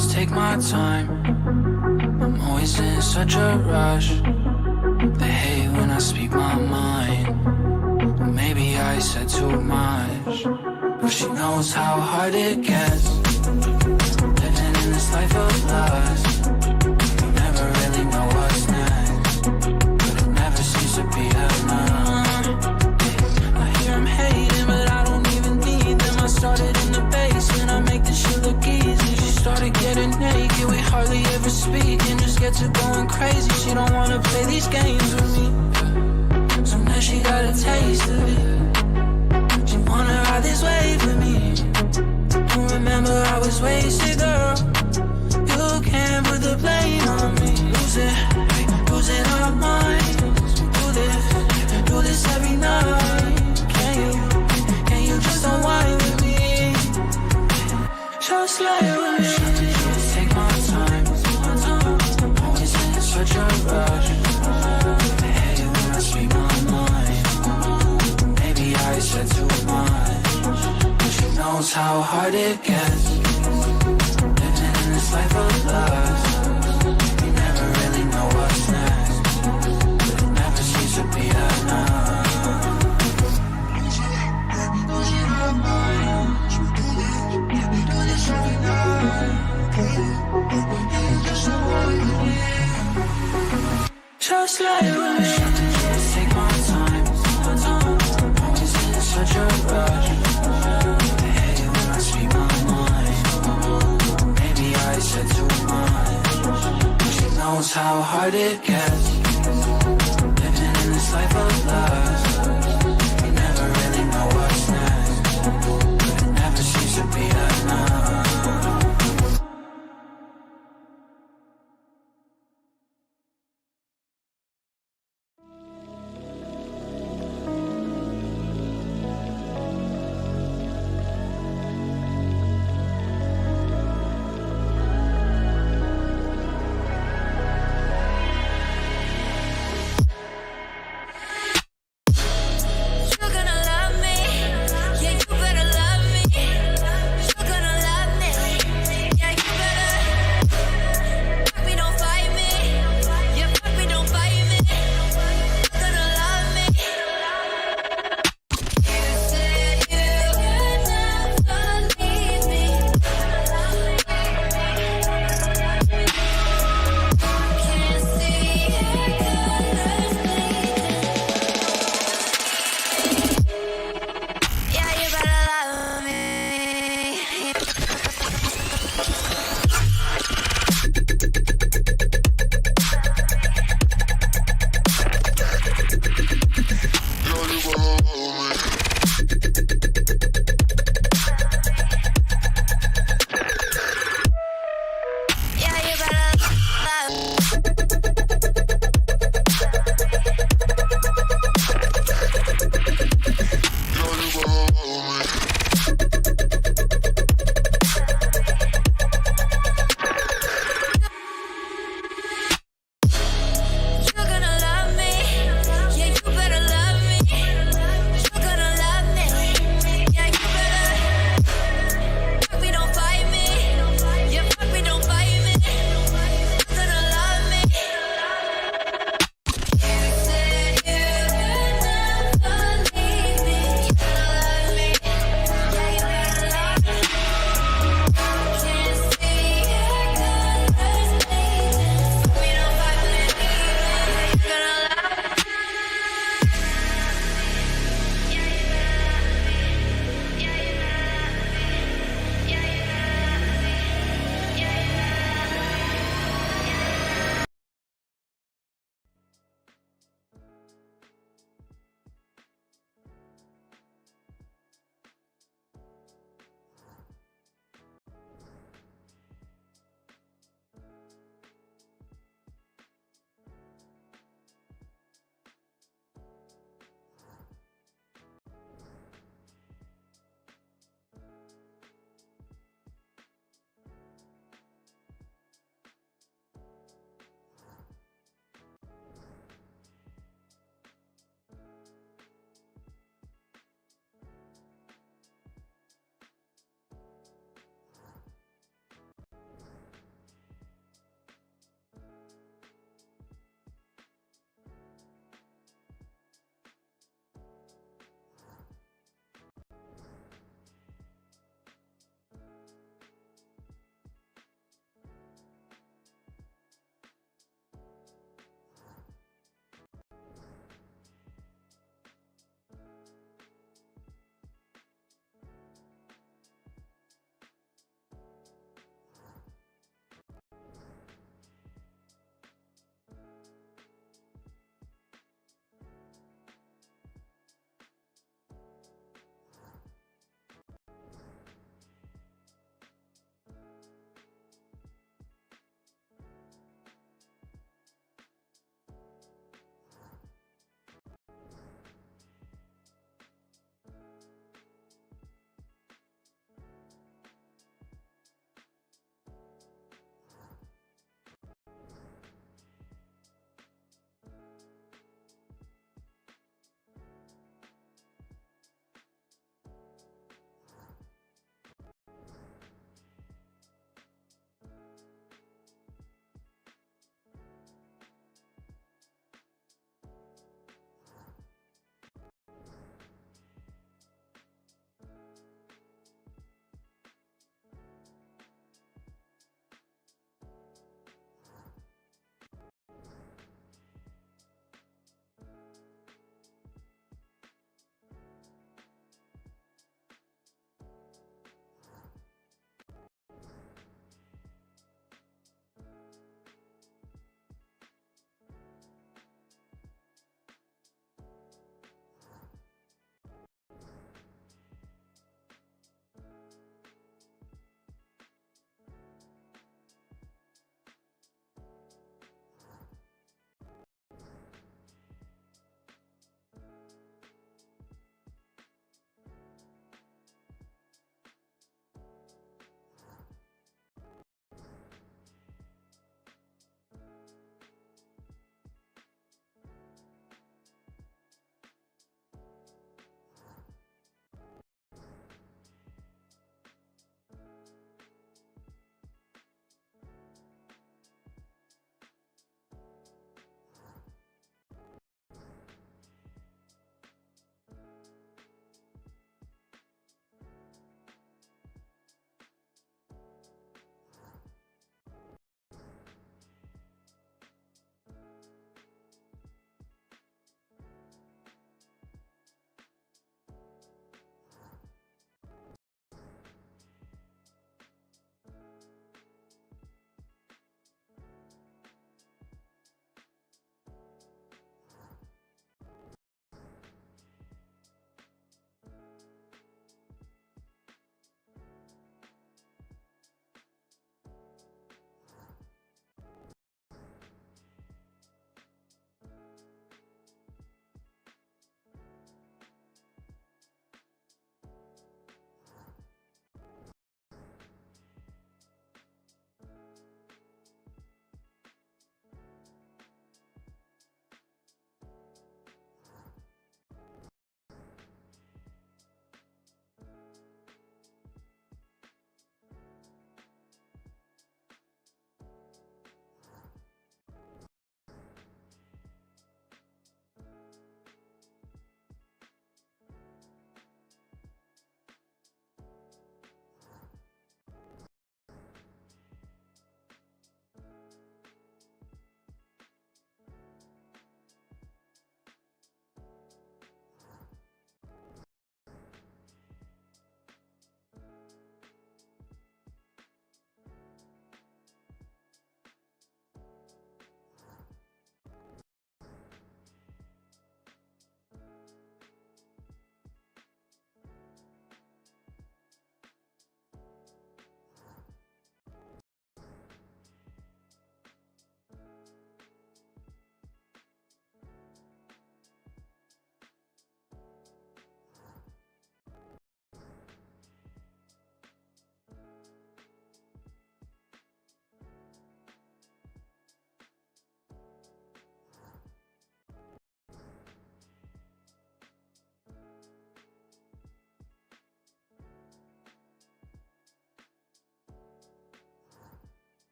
just take my time. I'm always in such a rush. They hate when I speak my mind. Maybe I said too much, but she knows how hard it gets. Living in this life of lust, you never really know what's next, but it never seems to be enough. I hear them hating, but I don't even need them. I started in the basement, I make this shit look easy. She started getting naked, we hardly ever speak, and just get to going crazy. She don't wanna play these games with me. So now she got a taste of it. She wanna ride this wave with me. Don't remember I was wasted, girl. You can't put the blame on me. Losing our minds. Do this every night. Can you just unwind with me? Just like with me. Just take my time. Always in such a rush. Hey, when I speak my mind, maybe I said too much, but she knows how hard it gets. Living in this life of lust, you never really know what's next, but it never seems to be enough. Just like with me. Just take my time. Always in such a rush. Hey, when I speak my mind, maybe I said too much, but she knows how hard it gets. Living in this life of lust, you never really know what's next, but it never seems to be enough.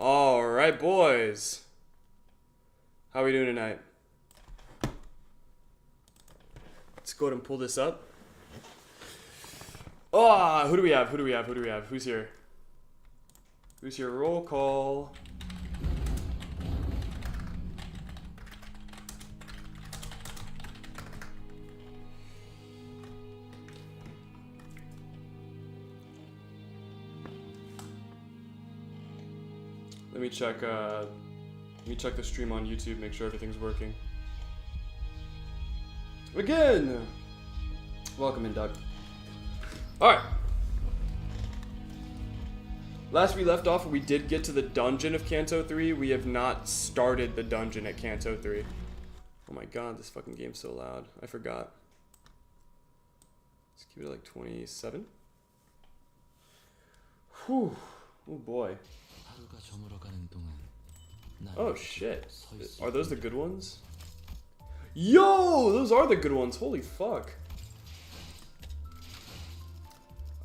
Alright, boys. How are we doing tonight? Let's go ahead and pull this up. Oh, who do we have? Who do we have? Who do we have? Who's here? Who's here? Roll call. Let me check the stream on YouTube, make sure everything's working. Again! Welcome in, Doug. Alright. Last we left off, we did get to the dungeon of Kanto 3. We have not started the dungeon at Kanto 3. Oh my god, this fucking game's so loud. I forgot. Let's keep it at like 27. Whew. Oh boy. Oh shit. Are those the good ones? Yo! Those are the good ones. Holy fuck.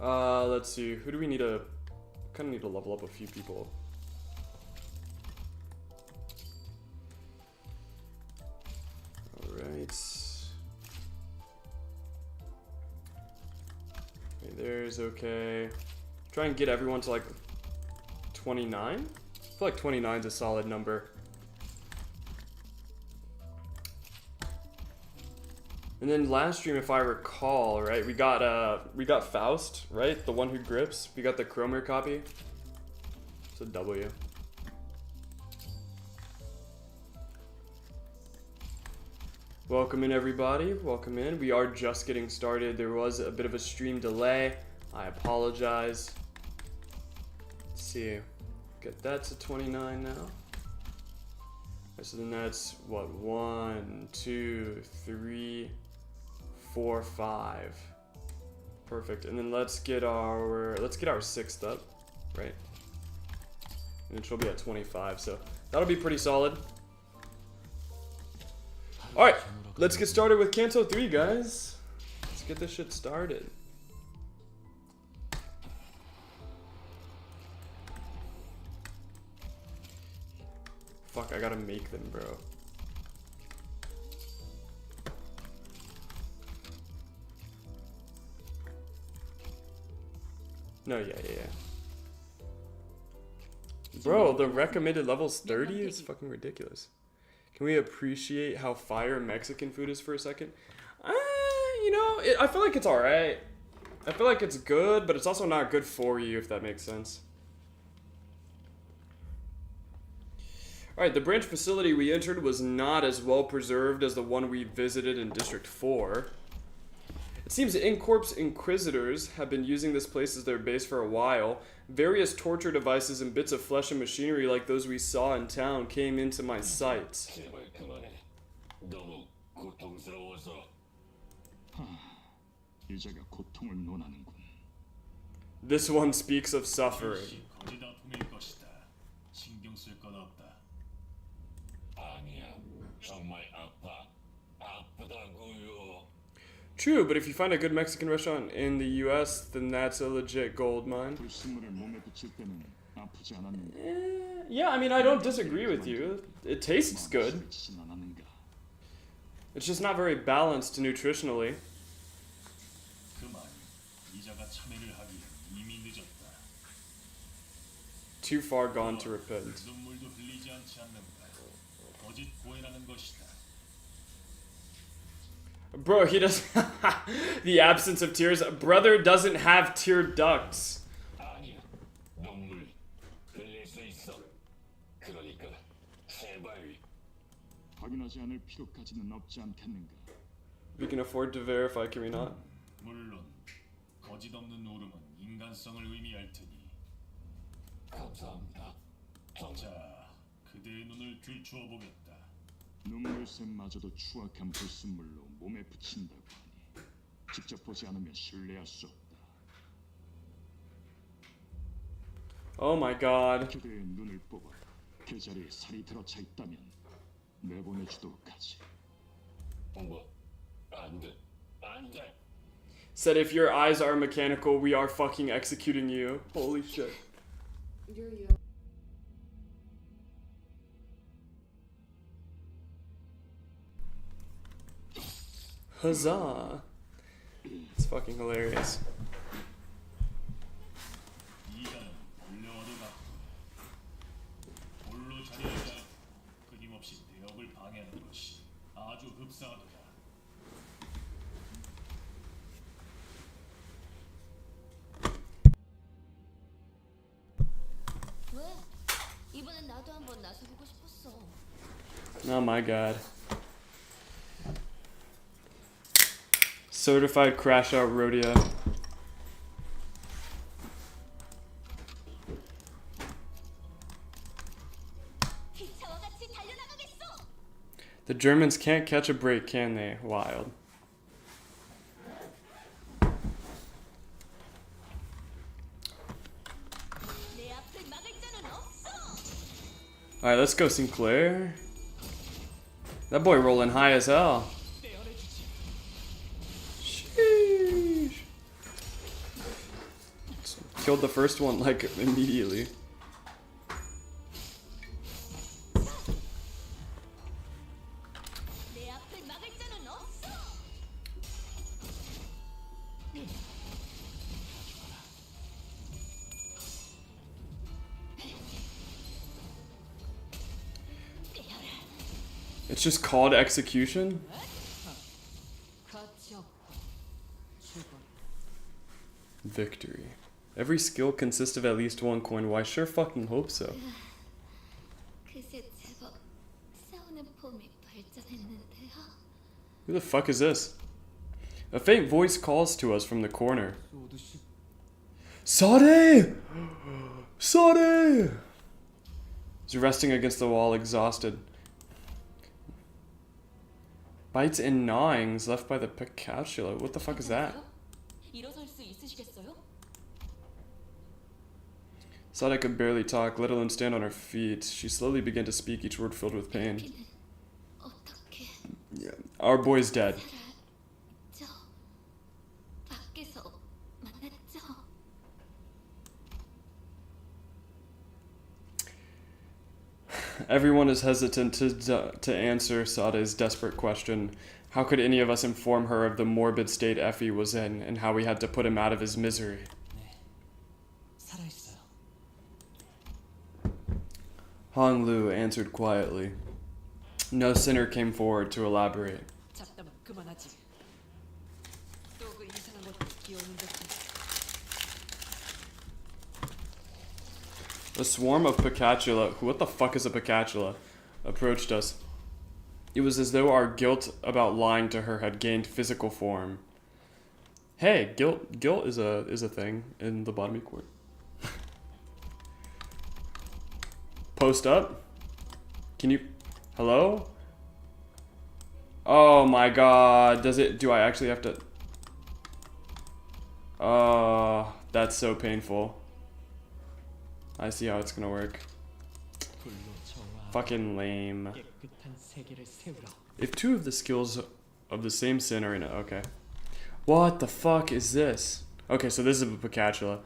Let's see. Who do we need to... Kind of need to level up a few people. Alright. Okay, there's okay. Try and get everyone to like 29? I feel like 29 is a solid number. And then last stream, if I recall, right, we got Faust, right? The one who grips. We got the Chromer copy. It's a W. Welcome in, everybody. Welcome in. We are just getting started. There was a bit of a stream delay. I apologize. Let's see. Get that to 29 now. So then that's what, 1, 2, 3, 4, 5. Perfect. And then let's get our sixth up, right? And she'll be at 25, so that'll be pretty solid. Alright, let's get started with Kanto 3, guys. Let's get this shit started. Fuck, I gotta make them, bro. No, yeah. Bro, the recommended level's 30 is fucking ridiculous. Can we appreciate how fire Mexican food is for a second? You know, I feel like it's alright. I feel like it's good, but it's also not good for you, if that makes sense. Alright, the branch facility we entered was not as well preserved as the one we visited in District 4. It seems the In-Corpse Inquisitors have been using this place as their base for a while. Various torture devices and bits of flesh and machinery like those we saw in town came into my sight. This one speaks of suffering. True, but if you find a good Mexican restaurant in the US, then that's a legit gold mine. Yeah, I mean, I don't disagree with you. It tastes good. It's just not very balanced nutritionally. Too far gone to repent. Bro, he does the absence of tears. Brother doesn't have tear ducts. We can afford to verify, can we not? 눈물샘마저도 추악한 불순물로 몸에 붙인다고 하니 직접 보지 않으면 신뢰할 수 없다. Oh my god. 그대의 눈을 뽑아 그 자리에 살이 들어차 있다면 내보내주도록 하지. 안 돼. Said if your eyes are mechanical, we are fucking executing you. Holy shit. You're you. Huzzah! It's fucking hilarious. 이단은 본래 얻어갔고 볼로 자리하자 끊임없이 대역을 방해하는 것이 아주 흡사하도다. 왜? 이번엔 나도 한번 나서보고 싶었어. Oh my god. Certified crash out rodeo. 기차와 같이 달려나가겠어. The Germans can't catch a break, can they? Wild. 내 앞을 막을 자는 없어. Alright, let's go, Sinclair. That boy rolling high as hell. Sheesh. Killed the first one like immediately. 내 앞을 막을 자는 없어. It's just called execution? 가치 없고 죽어. Victory. Every skill consists of at least one coin. Well, I sure fucking hope so. 그새 제법 싸우는 폼이 발전했는데요. Who the fuck is this? A faint voice calls to us from the corner. Sade! Sade! He's resting against the wall, exhausted. Bites and gnawings left by the Picatula. What the fuck is that? 일어설 수 있으시겠어요? Sade could barely talk, let alone stand on her feet. She slowly began to speak, each word filled with pain. 비는 어떻게 Yeah. Our boy's dead. 저 밖에서 만났죠? Everyone is hesitant to answer Sade's desperate question. How could any of us inform her of the morbid state Effie was in, and how we had to put him out of his misery? 살아있어요. Hong Lu answered quietly. No sinner came forward to elaborate. 잡담 그만하지. 또 그 이상한 것들 끼워오는 것들. A swarm of Picatula, what the fuck is a Picatula, approached us. It was as though our guilt about lying to her had gained physical form. Hey, guilt is a thing in the botany court. Post up? Can you... Hello? Oh my god, do I actually have to... Oh, that's so painful. I see how it's gonna work. 불로 저와 Fucking lame. 깨끗한 세계를 세우라. If two of the skills of the same sin are in it, okay. What the fuck is this? Okay, so this is a Picatula.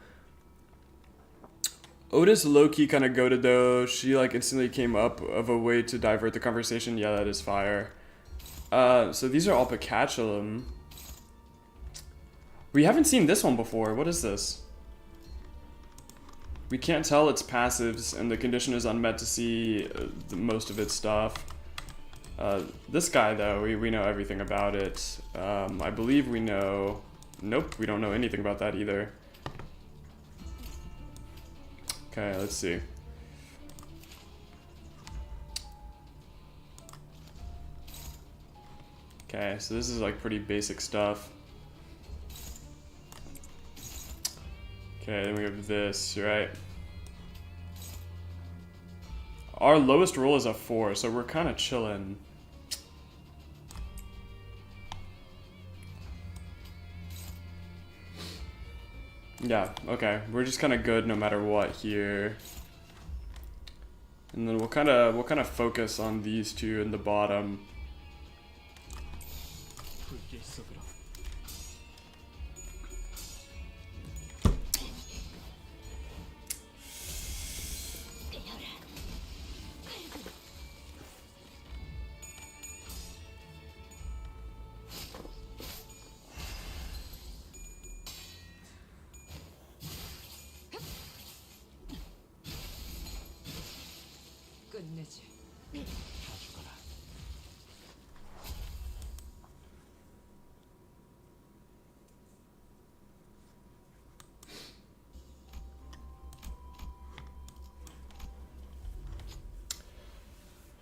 Otis low-key kind of goated though. She like instantly came up of a way to divert the conversation. Yeah, that is fire. So these are all Picatulum. We haven't seen this one before. What is this? We can't tell its passives, and the condition is unmet to see most of its stuff. This guy, though, we know everything about it. I believe we know... Nope, we don't know anything about that either. Okay, let's see. Okay, so this is like pretty basic stuff. Okay, then we have this, right? Our lowest roll is a 4, so we're kind of chilling. Yeah, okay. We're just kind of good no matter what here. And then we'll kind of focus on these two in the bottom. 불길 속으로.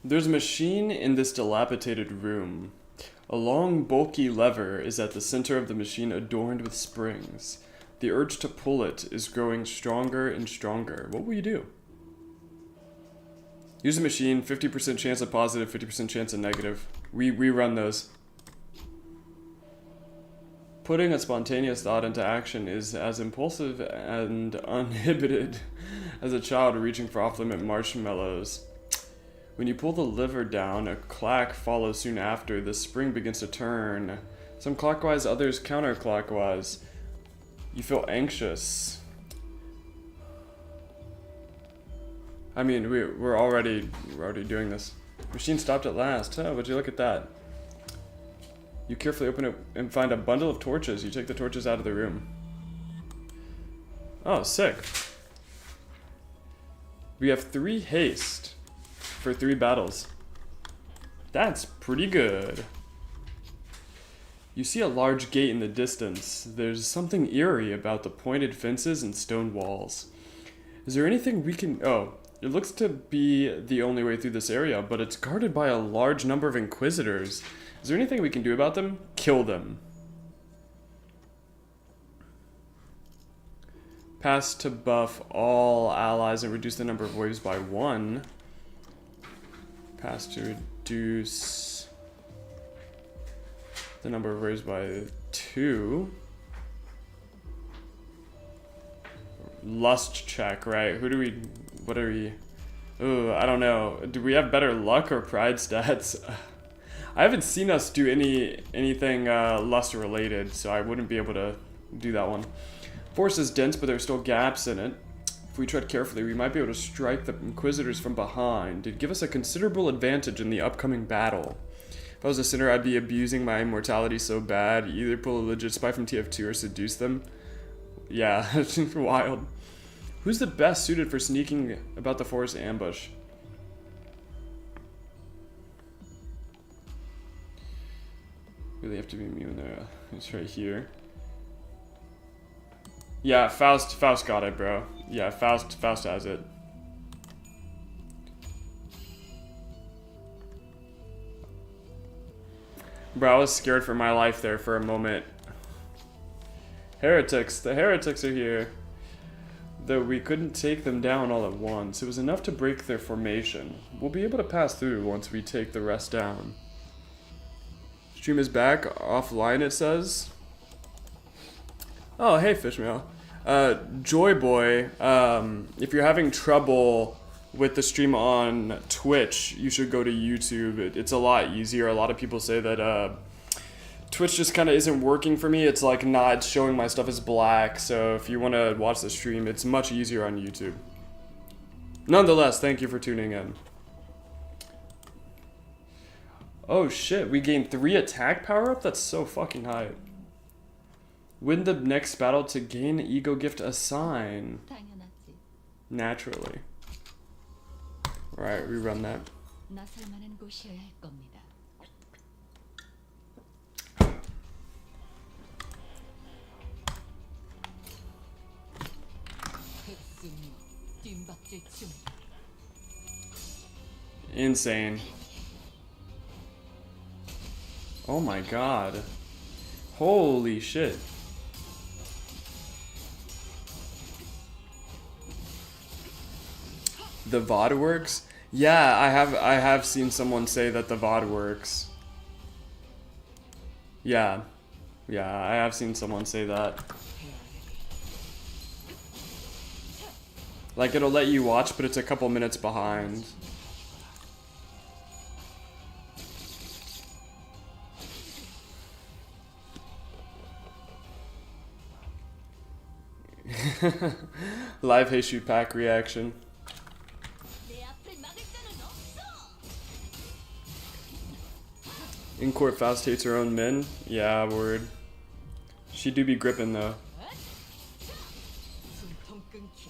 There's a machine in this dilapidated room. A long, bulky lever is at the center of the machine, adorned with springs. The urge to pull it is growing stronger and stronger. What will you do? Use the machine, 50% chance of positive, 50% chance of negative. We run those. Putting a spontaneous thought into action is as impulsive and uninhibited as a child reaching for off-limit marshmallows. When you pull the lever down, a clack follows soon after. The spring begins to turn. Some clockwise, others counterclockwise. You feel anxious. I mean, we're already doing this. Machine stopped at last. Oh, would you look at that? You carefully open it and find a bundle of torches. You take the torches out of the room. Oh, sick. We have 3 haste for 3 battles. That's pretty good. You see a large gate in the distance. There's something eerie about the pointed fences and stone walls. Is there anything we can... Oh, it looks to be the only way through this area, but it's guarded by a large number of inquisitors. Is there anything we can do about them? Kill them. Pass to buff all allies and reduce the number of waves by 1. Pass to reduce the number of waves by 2. Lust check, right? Who do we... What are we... Ooh, I don't know. Do we have better luck or pride stats? I haven't seen us do anything lust related, so I wouldn't be able to do that one. Force is dense, but there are still gaps in it. If we tread carefully, we might be able to strike the Inquisitors from behind. It'd give us a considerable advantage in the upcoming battle. If I was a sinner, I'd be abusing my immortality so bad. Either pull a legit spy from TF2 or seduce them. Yeah, it's wild. Who's the best suited for sneaking about the forest ambush? Really have to be immune there. It's right here. Yeah, Faust got it, bro. Yeah, Faust has it. Bro, I was scared for my life there for a moment. Heretics, the heretics are here. Though we couldn't take them down all at once, it was enough to break their formation. We'll be able to pass through once we take the rest down. Stream is back, offline it says. Oh, hey Fishmail. Joyboy, if you're having trouble with the stream on Twitch, you should go to YouTube. It's a lot easier. A lot of people say that Twitch just kind of isn't working for me. It's like not showing my stuff as black. So if you want to watch the stream, it's much easier on YouTube. Nonetheless, thank you for tuning in. Oh shit, we gained 3 attack power up? That's so fucking high. Win the next battle to gain ego gift assign. 당연하지. Naturally. Alright, rerun that. 나설 만한 곳이어야 할 겁니다. 백승이 뜀박질 중. Insane. Oh my god. Holy shit. The VOD works? Yeah, I have seen someone say that the VOD works. Yeah. Yeah, I have seen someone say that. Like it'll let you watch, but it's a couple minutes behind. Live Hey Shoot Pack reaction. 내 앞을 막을 자는 없어. In court, Faust hates her own men. Yeah, word. She do be gripping though. 숨통 끊기.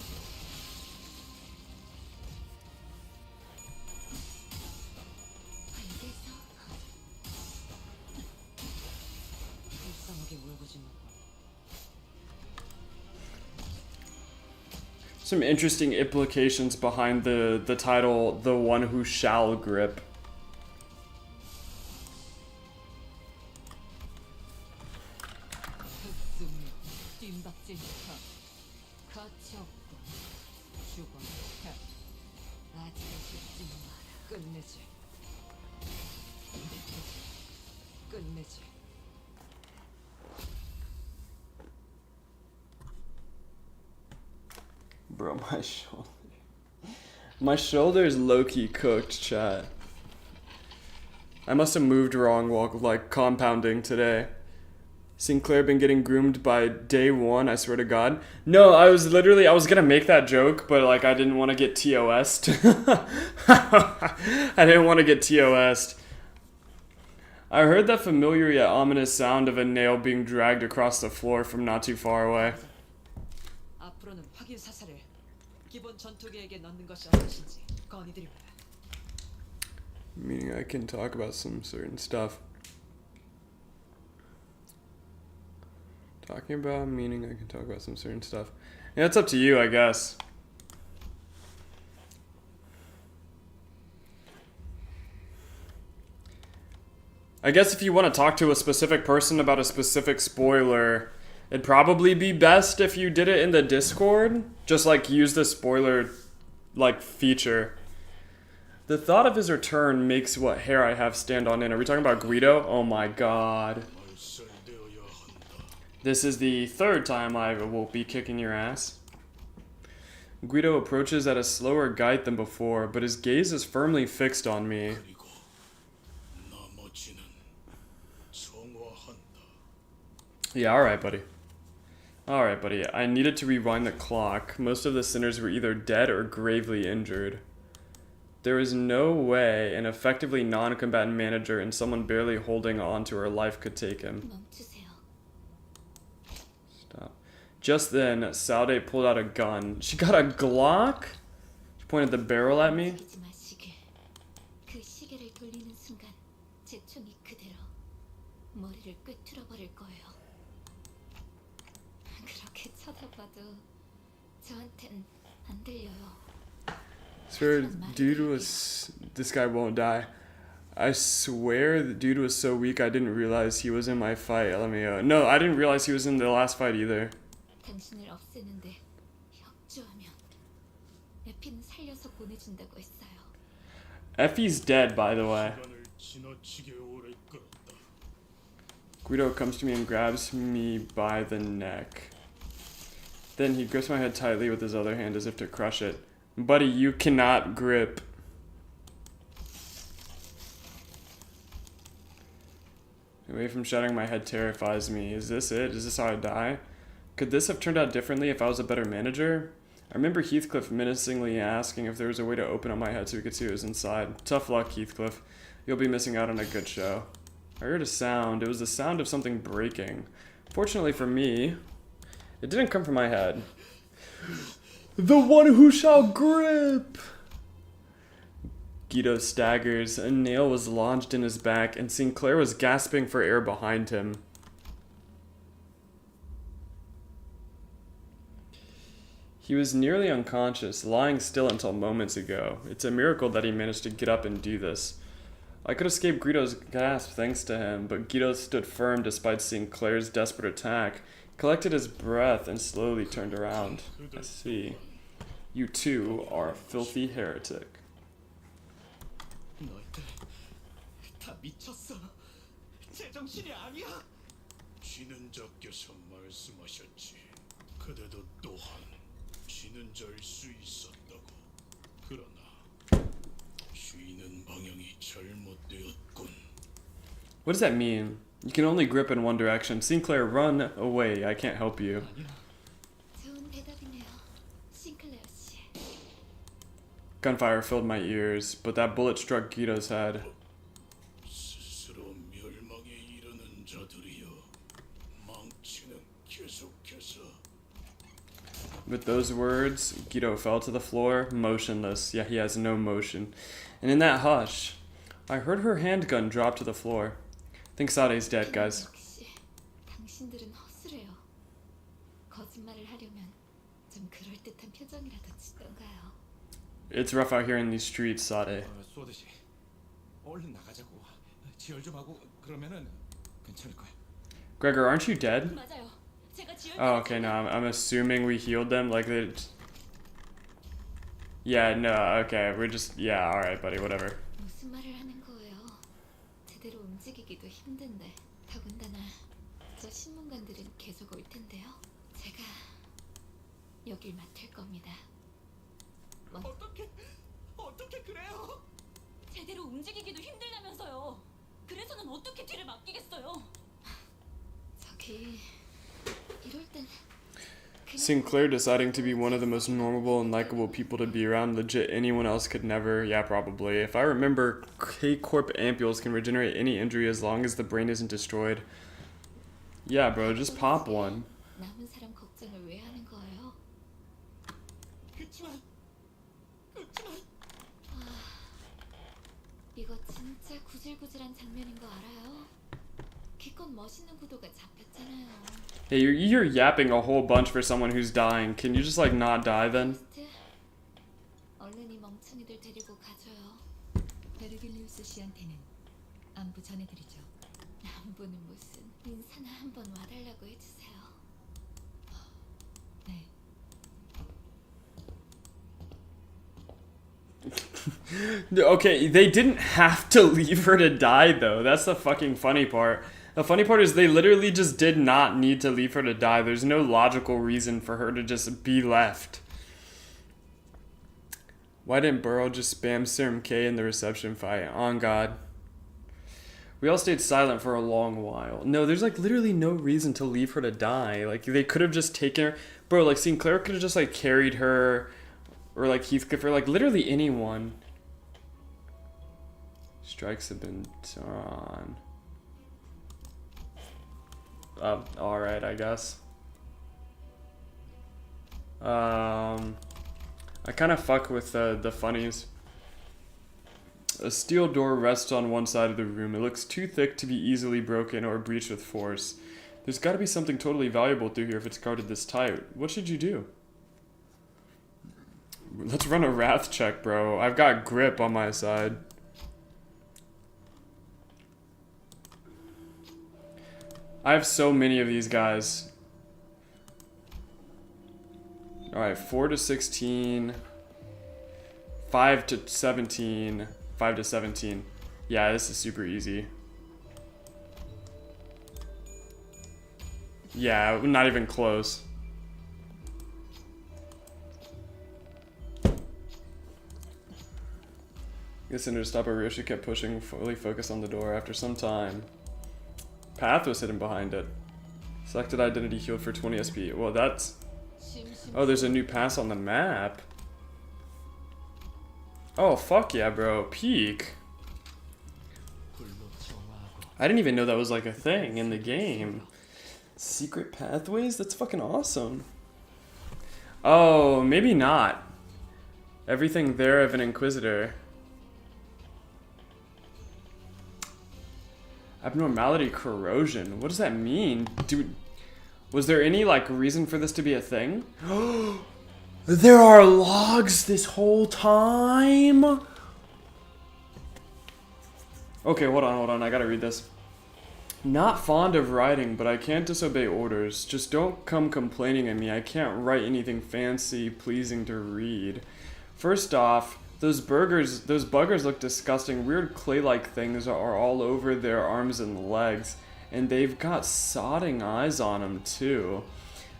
불쌍하게 울고지 마. Some interesting implications behind the title, The One Who Shall Grip. 강박질부터 가차없고 죽어야 해. 아직 죽지 마라. 끝내지. 끝내지. Bro, my shoulder is low-key cooked, chat. I must have moved wrong while like compounding today. Sinclair been getting groomed by day one, I swear to God. No, I was gonna make that joke, but like I didn't want to get TOS'd. I didn't want to get TOS'd. I heard that familiar yet ominous sound of a nail being dragged across the floor from not too far away. 앞으로는 확인 사살을 기본 전투 계획에 넣는 것이 어떠신지 건의드립니다. Meaning I can talk about some certain stuff. Talking about meaning I can talk about some certain stuff. Yeah, it's up to you, I guess. I guess if you want to talk to a specific person about a specific spoiler, it'd probably be best if you did it in the Discord. Just like use the spoiler like feature. The thought of his return makes what hair I have stand on end. Are we talking about Guido? Oh my god. This is the third time I will be kicking your ass. Guido approaches at a slower gait than before, but his gaze is firmly fixed on me. Yeah, alright, buddy. Alright, buddy. I needed to rewind the clock. Most of the sinners were either dead or gravely injured. There is no way an effectively non-combatant manager and someone barely holding on to her life could take him. 멈추세요. Stop. Just then, Saude pulled out a gun. She got a Glock? She pointed the barrel at me. 움직이지 마시길. 그 시계를 돌리는 순간 제 총이 그대로 머리를 꿰뚫어 버릴 거예요. 그렇게 쳐다봐도 저한텐 안 들려요. Swear, dude was... This guy won't die. I swear the dude was so weak I didn't realize he was in my fight. LMAO. No, I didn't realize he was in the last fight either. 당신을 없애는데 협조하면 에피는 살려서 보내준다고 했어요. Effie's dead, by the way. Guido comes to me and grabs me by the neck. Then he grips my head tightly with his other hand as if to crush it. Buddy, you cannot grip. Away from shattering my head terrifies me. Is this it? Is this how I die? Could this have turned out differently if I was a better manager? I remember Heathcliff menacingly asking if there was a way to open up my head so we could see what was inside. Tough luck, Heathcliff. You'll be missing out on a good show. I heard a sound. It was the sound of something breaking. Fortunately for me, it didn't come from my head. The one who shall grip! Guido staggers. A nail was lodged in his back, and Sinclair was gasping for air behind him. He was nearly unconscious, lying still until moments ago. It's a miracle that he managed to get up and do this. I could escape Guido's grasp thanks to him, but Guido stood firm despite Sinclair's desperate attack. He collected his breath and slowly turned around. I see. You too are a filthy heretic. 너희들 다 미쳤어. 제정신이 아니야. 쥐는 자께서 말씀하셨지. 그대도 또한 쥐는 자일 수 있었다고. 그러나 쥐는 방향이 잘못되었군. What does that mean? You can only grip in one direction. Sinclair, run away. I can't help you. 좋은 대답이네요, 싱클레어 씨. Gunfire filled my ears, but that bullet struck Guido's head. 스스로 멸망에 이르는 자들이여 망치는 계속해서. With those words, Guido fell to the floor, motionless. Yeah, he has no motion. And in that hush, I heard her handgun drop to the floor. I think Sade's dead, guys. 역시 당신들은 허술해요. 거짓말을 하려면 좀 그럴듯한 표정이라도 짓던가요. It's rough out here in these streets, Sade. 쏘듯이 얼른 나가자고. 지혈 좀 하고 그러면은 괜찮을 거야. Gregor, aren't you dead? 맞아요. 제가 지을 Oh, okay, no, I'm assuming we healed them, like they... Yeah, no, okay, we're just... Yeah, alright, buddy, whatever. 무슨 말을 하는 거예요? 제대로 움직이기도 힘든데 더군다나 저 신문관들은 계속 올 텐데요. 제가 여길 맡을 겁니다. 어떻게 그래요? 제대로 움직이기도 힘들다면서요. 그래서는 어떻게 뒤를 맡기겠어요? 저기 이럴 땐 Sinclair deciding to be one of the most normable and likable people to be around. Legit, anyone else could never. Yeah, probably. If I remember, K-Corp ampules can regenerate any injury as long as the brain isn't destroyed. Yeah, bro, just pop one. 남은 사람 걱정을 왜 하는 거예요? 그치만 이거 진짜 구질구질한 장면인 거 알아요? 기껏 멋있는 구도가 잡혔잖아요. Hey, you're yapping a whole bunch for someone who's dying. Can you just, like, not die then? 얼른 이 멍청이들 데리고 가줘요. 베르길리우스 씨한테는 안부 전해드리죠. 남부는 무슨 인사나 한번 와달라고 해주세요. 네. Okay, they didn't have to leave her to die, though. That's the fucking funny part. The funny part is they literally just did not need to leave her to die. There's no logical reason for her to just be left. Why didn't Burrow just spam Serum K in the reception fight? On God. We all stayed silent for a long while. No, there's like literally no reason to leave her to die. Like they could have just taken her. Bro, like Sinclair could have just like carried her. Or like Heathcliff or like literally anyone. Strikes have been done. Alright, I guess. I kind of fuck with the funnies. A steel door rests on one side of the room. It looks too thick to be easily broken or breached with force. There's got to be something totally valuable through here if it's guarded this tight. What should you do? Let's run a wrath check, bro. I've got grip on my side. I have so many of these guys. Alright, 4 to 16. 5 to 17. 5 to 17. Yeah, this is super easy. Yeah, not even close. This to stop her. She kept pushing, fully focused on the door. After some time, path was hidden behind it. Selected identity healed for 20 SP. Well, that's... Oh, there's a new pass on the map. Oh, fuck yeah, bro. Peak. I didn't even know that was like a thing in the game. Secret pathways? That's fucking awesome. Oh, maybe not. Everything there of an Inquisitor. Abnormality corrosion. What does that mean? Was there any like reason for this to be a thing? There are logs this whole time? Okay, hold on. I gotta read this. Not fond of writing, but I can't disobey orders. Just don't come complaining at me. I can't write anything fancy, pleasing to read. First off, those buggers look disgusting. Weird clay-like things are all over their arms and legs. And they've got sodding eyes on them, too.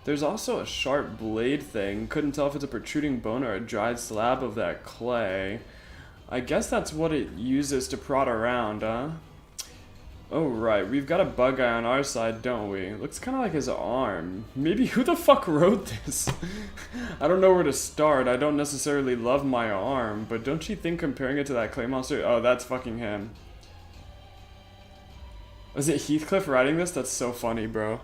There's also a sharp blade thing. Couldn't tell if it's a protruding bone or a dried slab of that clay. I guess that's what it uses to prod around, huh? Oh, right. We've got a bug guy on our side, don't we? Looks kind of like his arm. Maybe who the fuck wrote this? I don't know where to start. I don't necessarily love my arm, but don't you think comparing it to that clay monster? Oh, that's fucking him. Was it Heathcliff writing this? That's so funny, bro.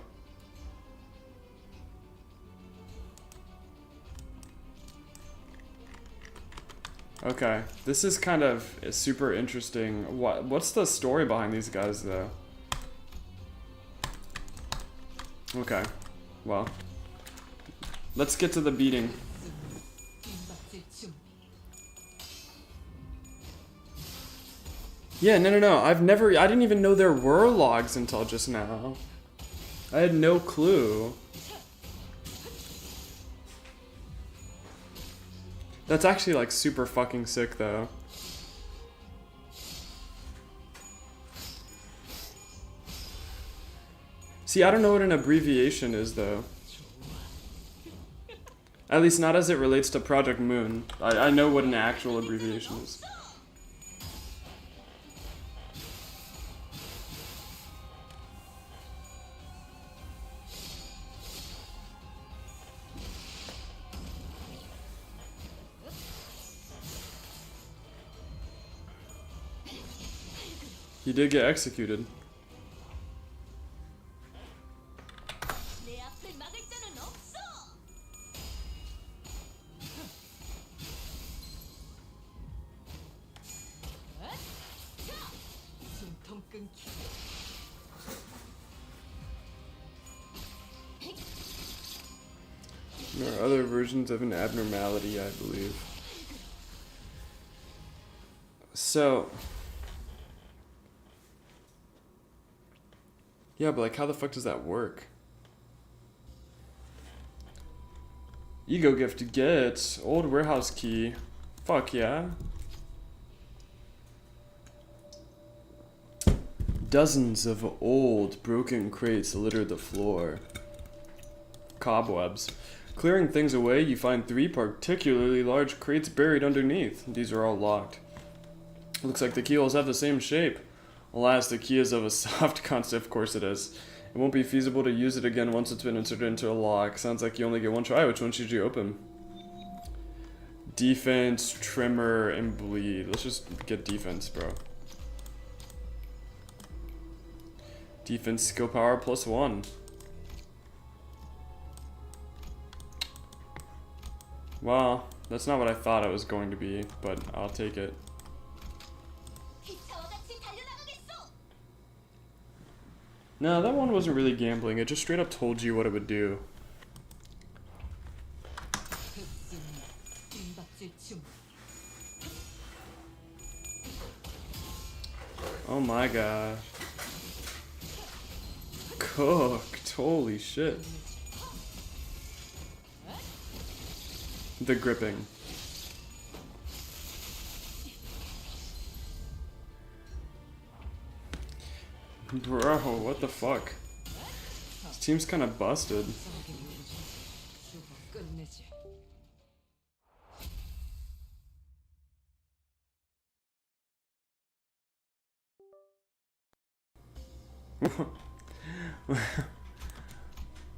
Okay, this is kind of super interesting. What's the story behind these guys, though? Okay, well, let's get to the beating. Yeah, no. I didn't even know there were logs until just now. I had no clue. That's actually like super fucking sick though. See, I don't know what an abbreviation is though. At least not as it relates to Project Moon. I know what an actual abbreviation is. He did get executed. 내 앞을 막을 자는 없어. 숨통 끊기. There are other versions of an abnormality, I believe. So... yeah, but like, how the fuck does that work? Ego gift get old warehouse key. Fuck yeah. Dozens of old broken crates litter the floor. Cobwebs. Clearing things away, you find 3 particularly large crates buried underneath. These are all locked. Looks like the keyholes have the same shape. Alas, the key is of a soft constant. Of course it is. It won't be feasible to use it again once it's been inserted into a lock. Sounds like you only get one try. Which one should you open? Defense, trimmer, and bleed. Let's just get defense, bro. Defense skill power +1. Well, that's not what I thought it was going to be, but I'll take it. No, that one wasn't really gambling. It just straight up told you what it would do. Oh my god. Cooked. Holy shit. The gripping. Bro, what the fuck? This team's kind of busted.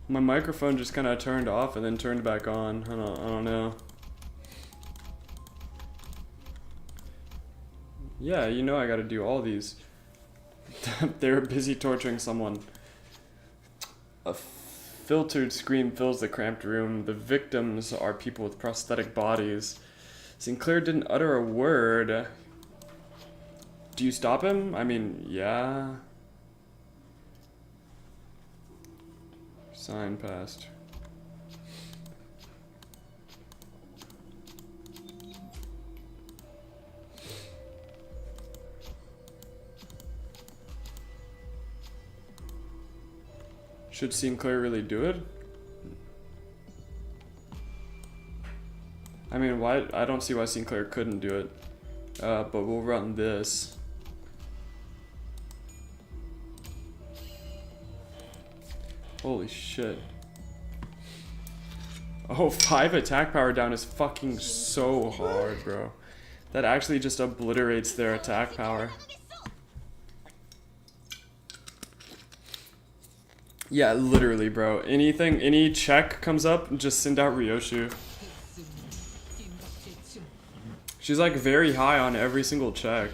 My microphone just kind of turned off and then turned back on. I don't know. Yeah, you know I gotta do all these. They're busy torturing someone. A filtered scream fills the cramped room. The victims are people with prosthetic bodies. Sinclair didn't utter a word. Do you stop him? I mean, yeah. Sign passed. Should Sinclair really do it? I mean, why? I don't see why Sinclair couldn't do it. But we'll run this. Holy shit. Oh, 5 attack power down is fucking so hard, bro. That actually just obliterates their attack power. Yeah, literally, bro. Anything, any check comes up, just send out Ryoshu. She's like very high on every single check.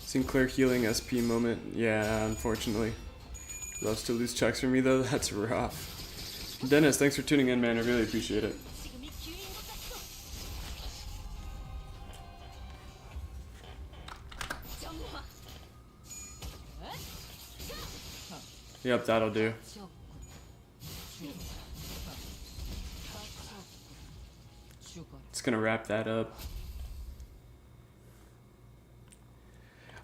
Sinclair healing SP moment. Yeah, unfortunately. Loves to lose checks for me though. That's rough. Dennis, thanks for tuning in, man. I really appreciate it. Yep, that'll do. Just gonna wrap that up.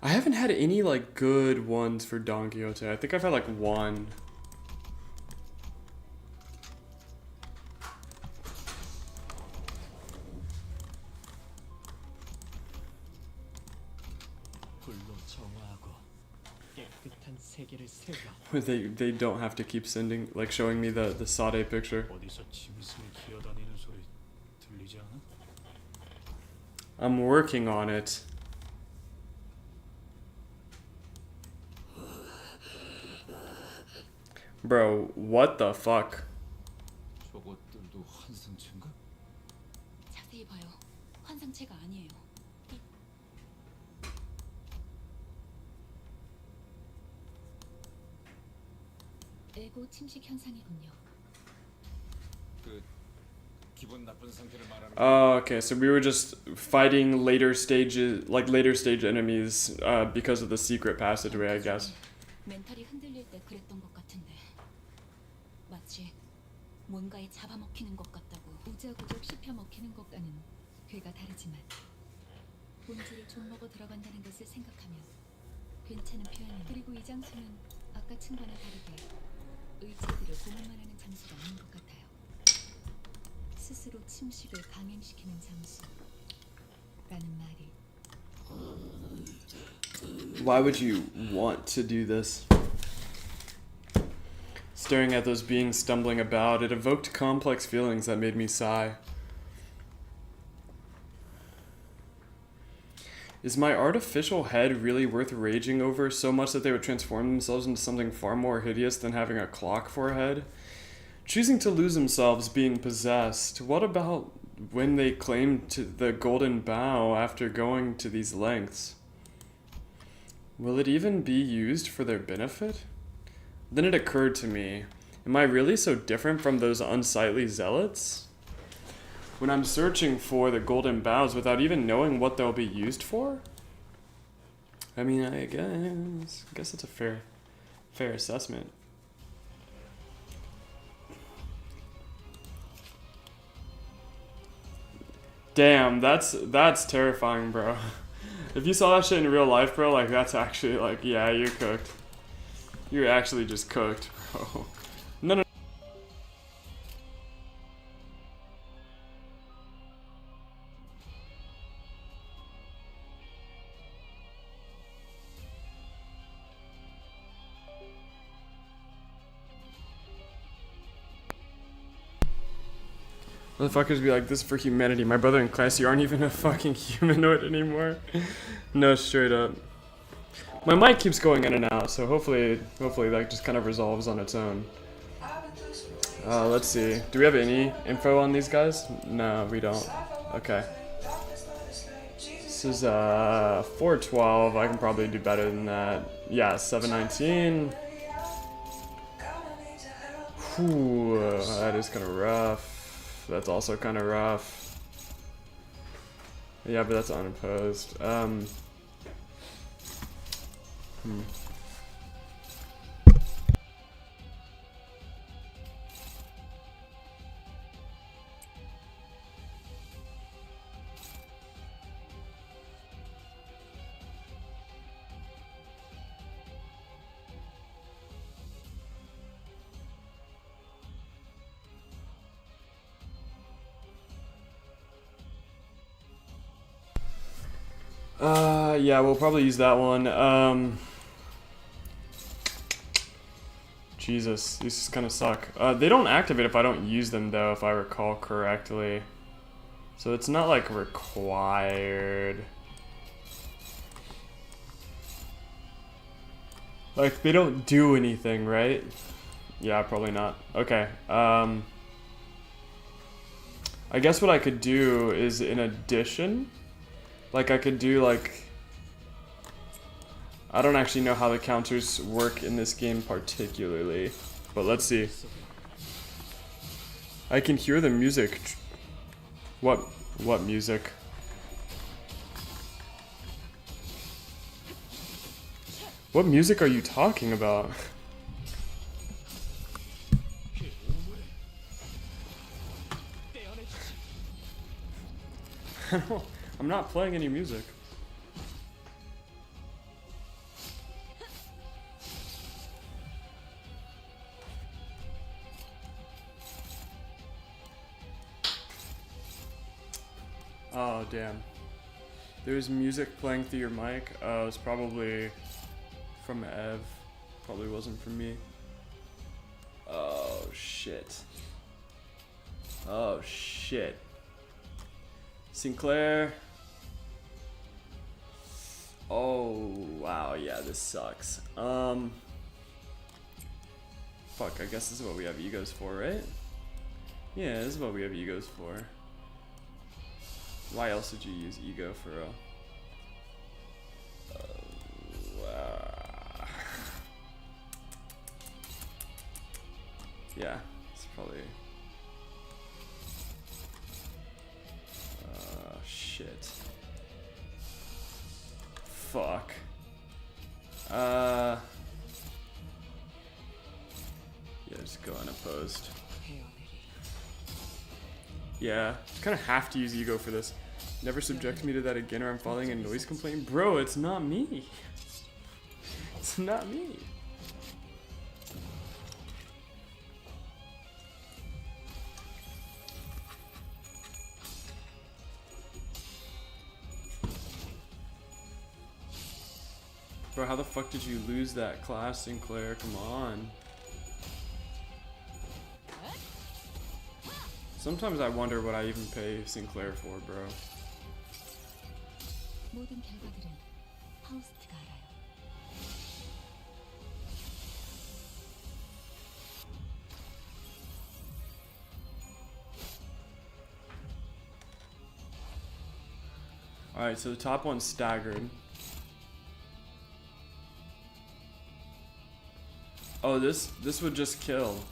I haven't had any like good ones for Don Quixote. I think I've had like one. They don't have to keep sending like showing me the Sade picture. I'm working on it. Bro, what the fuck? 저것들도 환상체인가? 자세히 봐요. 환상체가 아니에요. 에고 침식 현상이군요. 그 기분 나쁜 상태를 말하는 Oh, okay, so we were just fighting later stages, like later stage enemies, because of the secret passageway, I guess. 멘탈이 흔들릴 때 그랬던 것 같은데 마치 뭔가에 잡아먹히는 것 같다고 우자구적 씹혀먹히는 것과는 괴가 다르지만 본질을 좀 먹어 들어간다는 것을 생각하면 괜찮은 표현이에요. 그리고 이 장소는 아까 층과는 다르게 의지들을 고문만 하는 장소가 아닌 것 같아요. 스스로 침식을 강행시키는 장소라는 말이 Why would you want to do this? Staring at those beings stumbling about, it evoked complex feelings that made me sigh. Is my artificial head really worth raging over so much that they would transform themselves into something far more hideous than having a clock for a head? Choosing to lose themselves, being possessed. What about when they claimed to the golden bough after going to these lengths? Will it even be used for their benefit? Then it occurred to me, am I really so different from those unsightly zealots? When I'm searching for the golden boughs without even knowing what they'll be used for? I mean, I guess that's a fair assessment. Damn, that's terrifying, bro. If you saw that shit in real life, bro, like that's actually like, yeah, you're cooked. You're actually just cooked, bro. No. Motherfuckers be like, this is for humanity. My brother and Classy aren't even a fucking humanoid anymore. No, straight up. My mic keeps going in and out, so hopefully that just kind of resolves on its own. Let's see. Do we have any info on these guys? No, we don't. Okay. This is 412. I can probably do better than that. Yeah, 719. Whew, that is kind of rough. That's also kind of rough. Yeah, but that's unopposed. Yeah, we'll probably use that one. Jesus, these kind of suck. They don't activate if I don't use them, though, if I recall correctly. So it's not, like, required. Like, they don't do anything, right? Yeah, probably not. Okay, I guess what I could do is, in addition, like, I could do, like... I don't actually know how the counters work in this game particularly, but let's see. I can hear the music. What music? What music are you talking about? I'm not playing any music. Oh, damn. There's music playing through your mic. Oh, it's probably from Ev. Probably wasn't from me. Oh, shit. Oh, shit. Sinclair. Oh, wow. Yeah, this sucks. Fuck, I guess this is what we have egos for, right? Yeah, this is what we have egos for. Why else would you use ego for a... yeah, it's probably... shit. Fuck. Yeah, just go unopposed. Yeah, just kind of have to use ego for this. Never subject me to that again or I'm filing a noise complaint. Bro, it's not me. It's not me. Bro, how the fuck did you lose that class, Sinclair? Come on. Sometimes I wonder what I even pay Sinclair for, bro. 모든 결과들은 파우스트가 알아요. Alright, so the top one's staggered. Oh, this would just kill.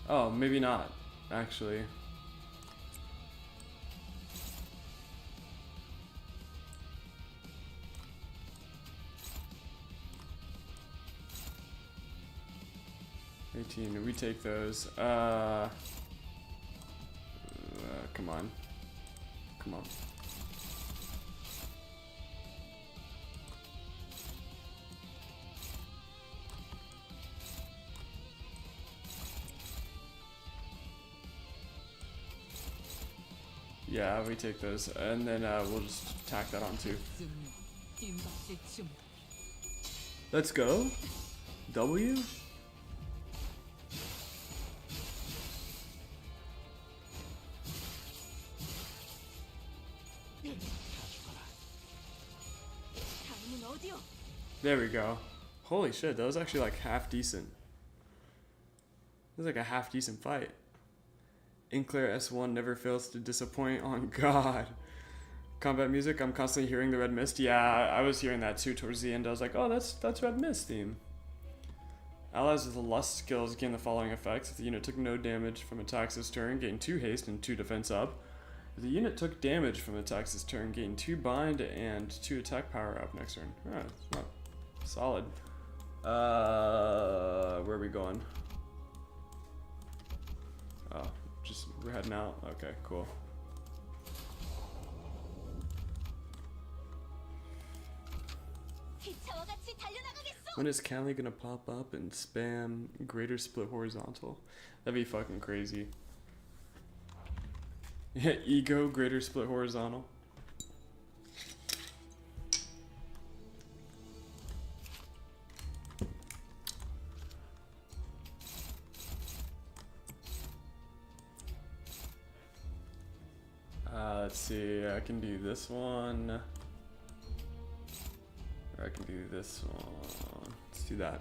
Oh, maybe not, actually. We take those. Come on. Come on. Yeah, we take those, and then we'll just tack that on too. Let's go. W? There we go. Holy shit, that was actually like half decent. It was like a half decent fight. Inkler S1 never fails to disappoint. On God. Combat music, I'm constantly hearing the Red Mist. Yeah, I was hearing that too towards the end. I was like, oh, that's Red Mist theme. Allies with the Lust skills gain the following effects. If the unit took no damage from attacks this turn, gain 2 haste and 2 defense up. If the unit took damage from attacks this turn, gain 2 bind and 2 attack power up next turn. Alright, it's not solid. Where are we going? Oh, just we're heading out. Okay, cool. When is Callie gonna pop up and spam greater split horizontal? That'd be fucking crazy. Yeah, ego greater split horizontal. Let's see, I can do this one. Or I can do this one. Let's do that.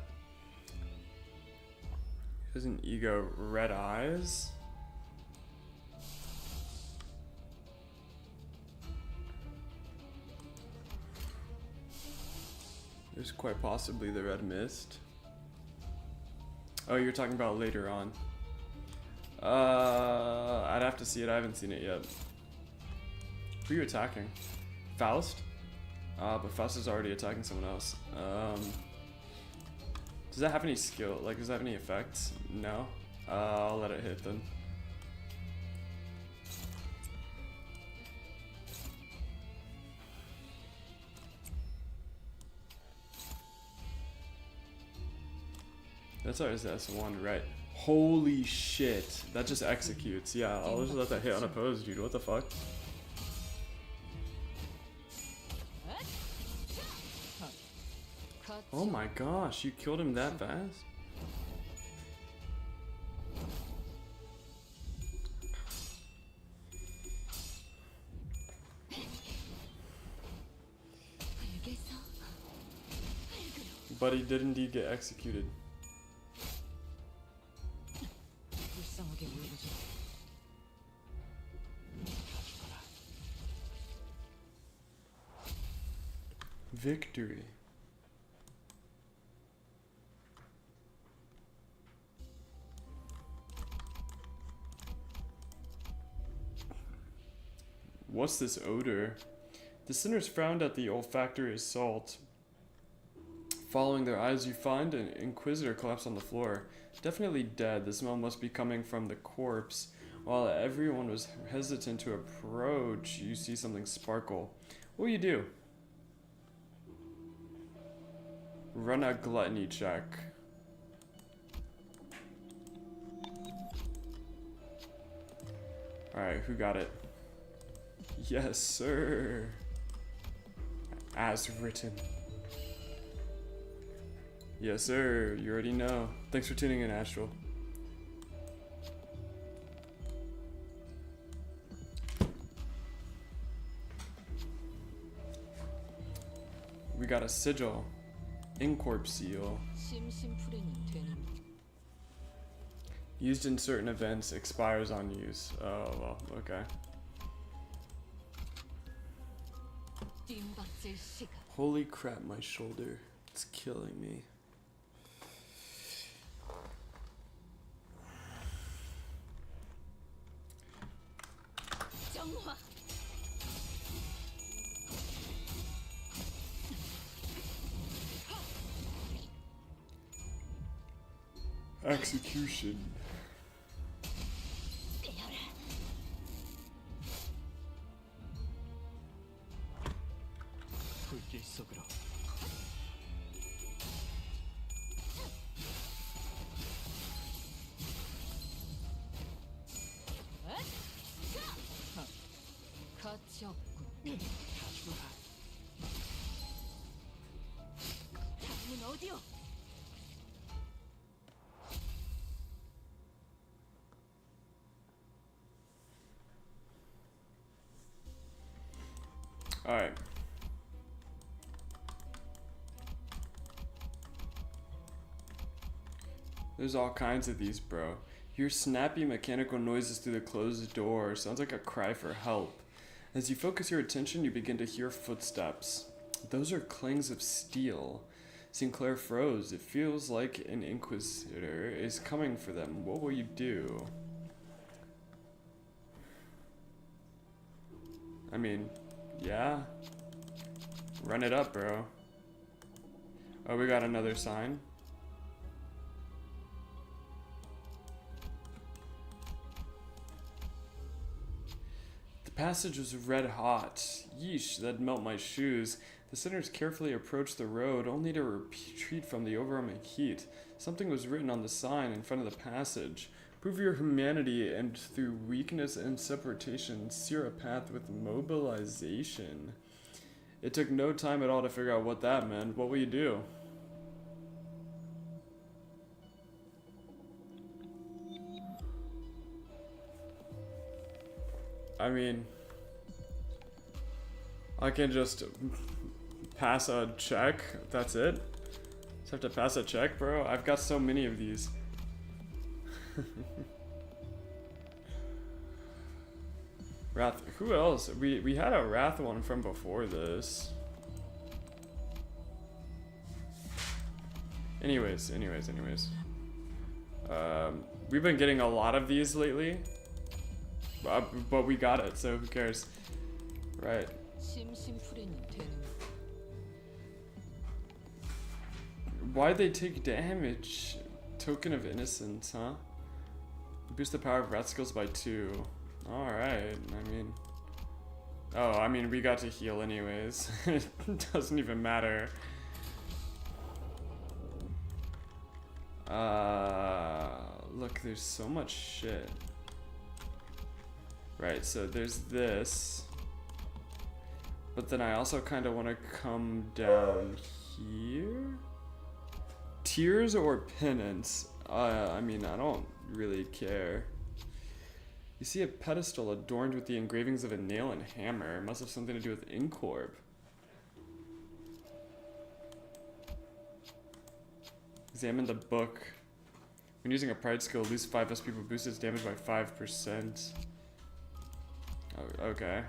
Here's an ego red eyes. There's quite possibly the red mist. Oh, you're talking about later on. I'd have to see it. I haven't seen it yet. Who are you attacking? Faust? But Faust is already attacking someone else. Does that have any skill? Like, does that have any effects? No? I'll let it hit then. That's ours S1, right? Holy shit. That just executes. Yeah, I'll just let that hit unopposed, dude. What the fuck? Oh my gosh, you killed him that fast? But he did indeed get executed. 불쌍하게 울고줘. Victory. What's this odor? The sinners frowned at the olfactory assault. Following their eyes, you find an inquisitor collapsed on the floor. Definitely dead. The smell must be coming from the corpse. While everyone was hesitant to approach, you see something sparkle. What will you do? Run a gluttony check. Alright, who got it? Yes, sir. As written. Yes, sir. You already know. Thanks for tuning in, Astral. We got a sigil. Incorp seal. 심심풀이는 되는. Used in certain events, expires on use. Oh, well, okay. 뜀박질 시간. Holy crap, my shoulder. It's killing me. 정화. Execution. 불길 속으로. 가치 없군. 다음은 어디요? Alright. There's all kinds of these, bro. Hear snappy mechanical noises through the closed door. Sounds like a cry for help. As you focus your attention, you begin to hear footsteps. Those are clangs of steel. Sinclair froze. It feels like an inquisitor is coming for them. What will you do? I mean, yeah. Run it up, bro. Oh, we got another sign. The passage was red hot. Yeesh, that'd melt my shoes. The sinners carefully approached the road, only to retreat from the overwhelming heat. Something was written on the sign in front of the passage. Prove your humanity, and through weakness and separation, sear a path with mobilization. It took no time at all to figure out what that meant. What will you do? I mean, I can just pass a check. That's it. Just have to pass a check, bro. I've got so many of these. Wrath. Who else? We had a Wrath one from before this. Anyways. We've been getting a lot of these lately. But we got it, so who cares? Right. 심심풀이는 되는. Why'd they take damage? Token of innocence, huh? Boost the power of rat skills by 2. Alright, I mean, we got to heal anyways. It doesn't even matter. Look, there's so much shit. Right, so there's this. But then I also kind of want to come down here? Tears or penance? I mean, I don't really care. You see a pedestal adorned with the engravings of a nail and hammer. It must have something to do with Incorp. Examine the book. When using a pride skill, lose 5 SP but boosts its damage by 5%. Oh, okay.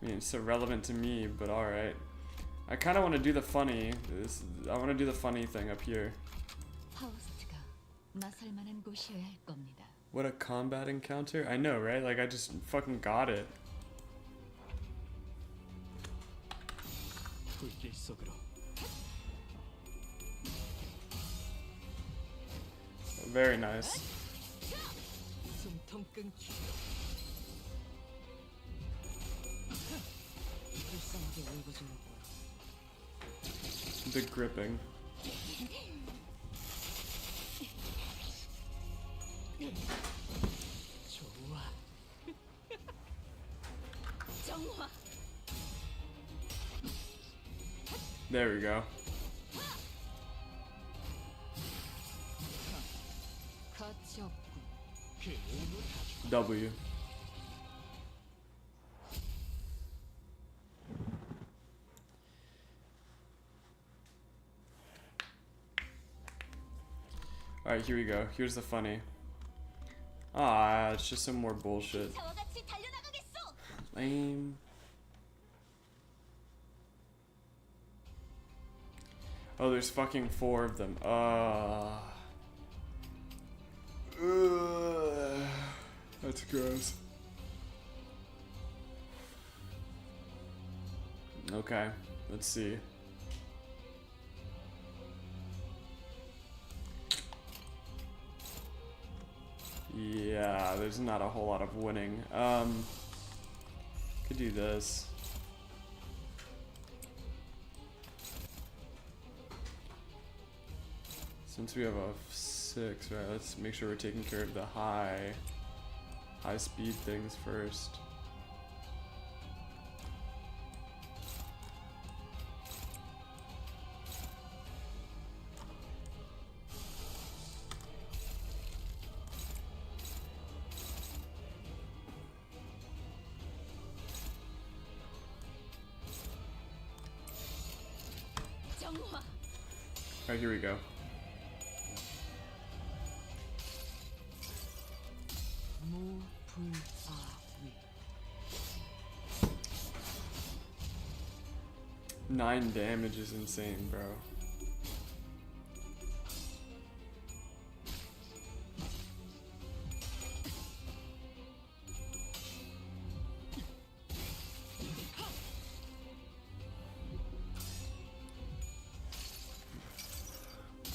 I mean, it's so relevant to me, but alright. I kind of want to do the funny. I want to do the funny thing up here. 파우스트가 나설 만한 곳이어야 할 겁니다. What a combat encounter. I know, right? Like, I just fucking got it. 불길 속으로 Very nice. 숨통 끊기. 불쌍하게 울고주는 The gripping. 좋아. 정화. There we go. 가치 없군. 그 몸을 가져 W. Alright, here we go. Here's the funny. Ah, it's just some more bullshit. 저와 같이 달려나가겠소. Lame. Oh, there's fucking 4 of them. That's gross. Okay, let's see. Yeah, there's not a whole lot of winning. Could do this. Since we have a 6, right, let's make sure we're taking care of the high speed things first. 정화. Alright, here we go. 무불아위. 9 damage is insane, bro.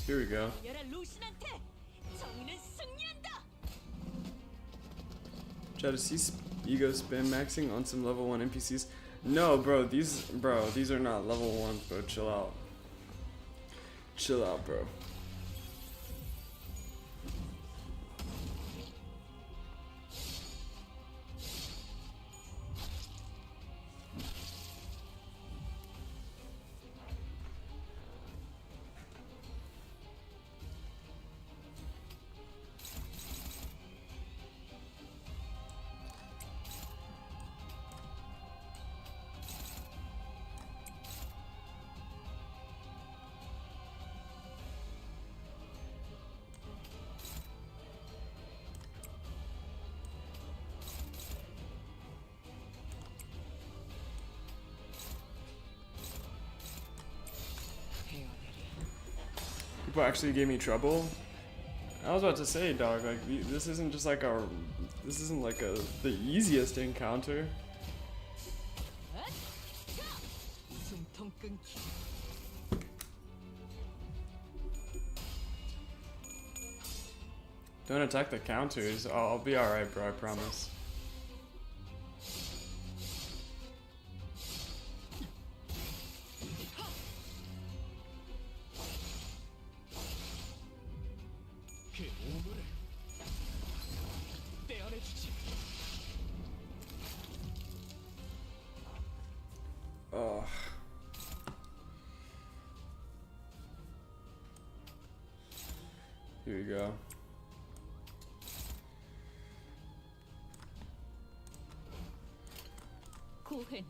Here we go. 열한 루신한테 정의는 승리한다. Try to see ego spam maxing on some level 1 NPCs. No, bro, these are not level 1, bro. Chill out. Chill out, bro. People actually gave me trouble. I was about to say, dog, like this isn't just like the easiest encounter. 숨통 끊기. Don't attack the counters. I'll be alright, bro, I promise. Here you go. 고회는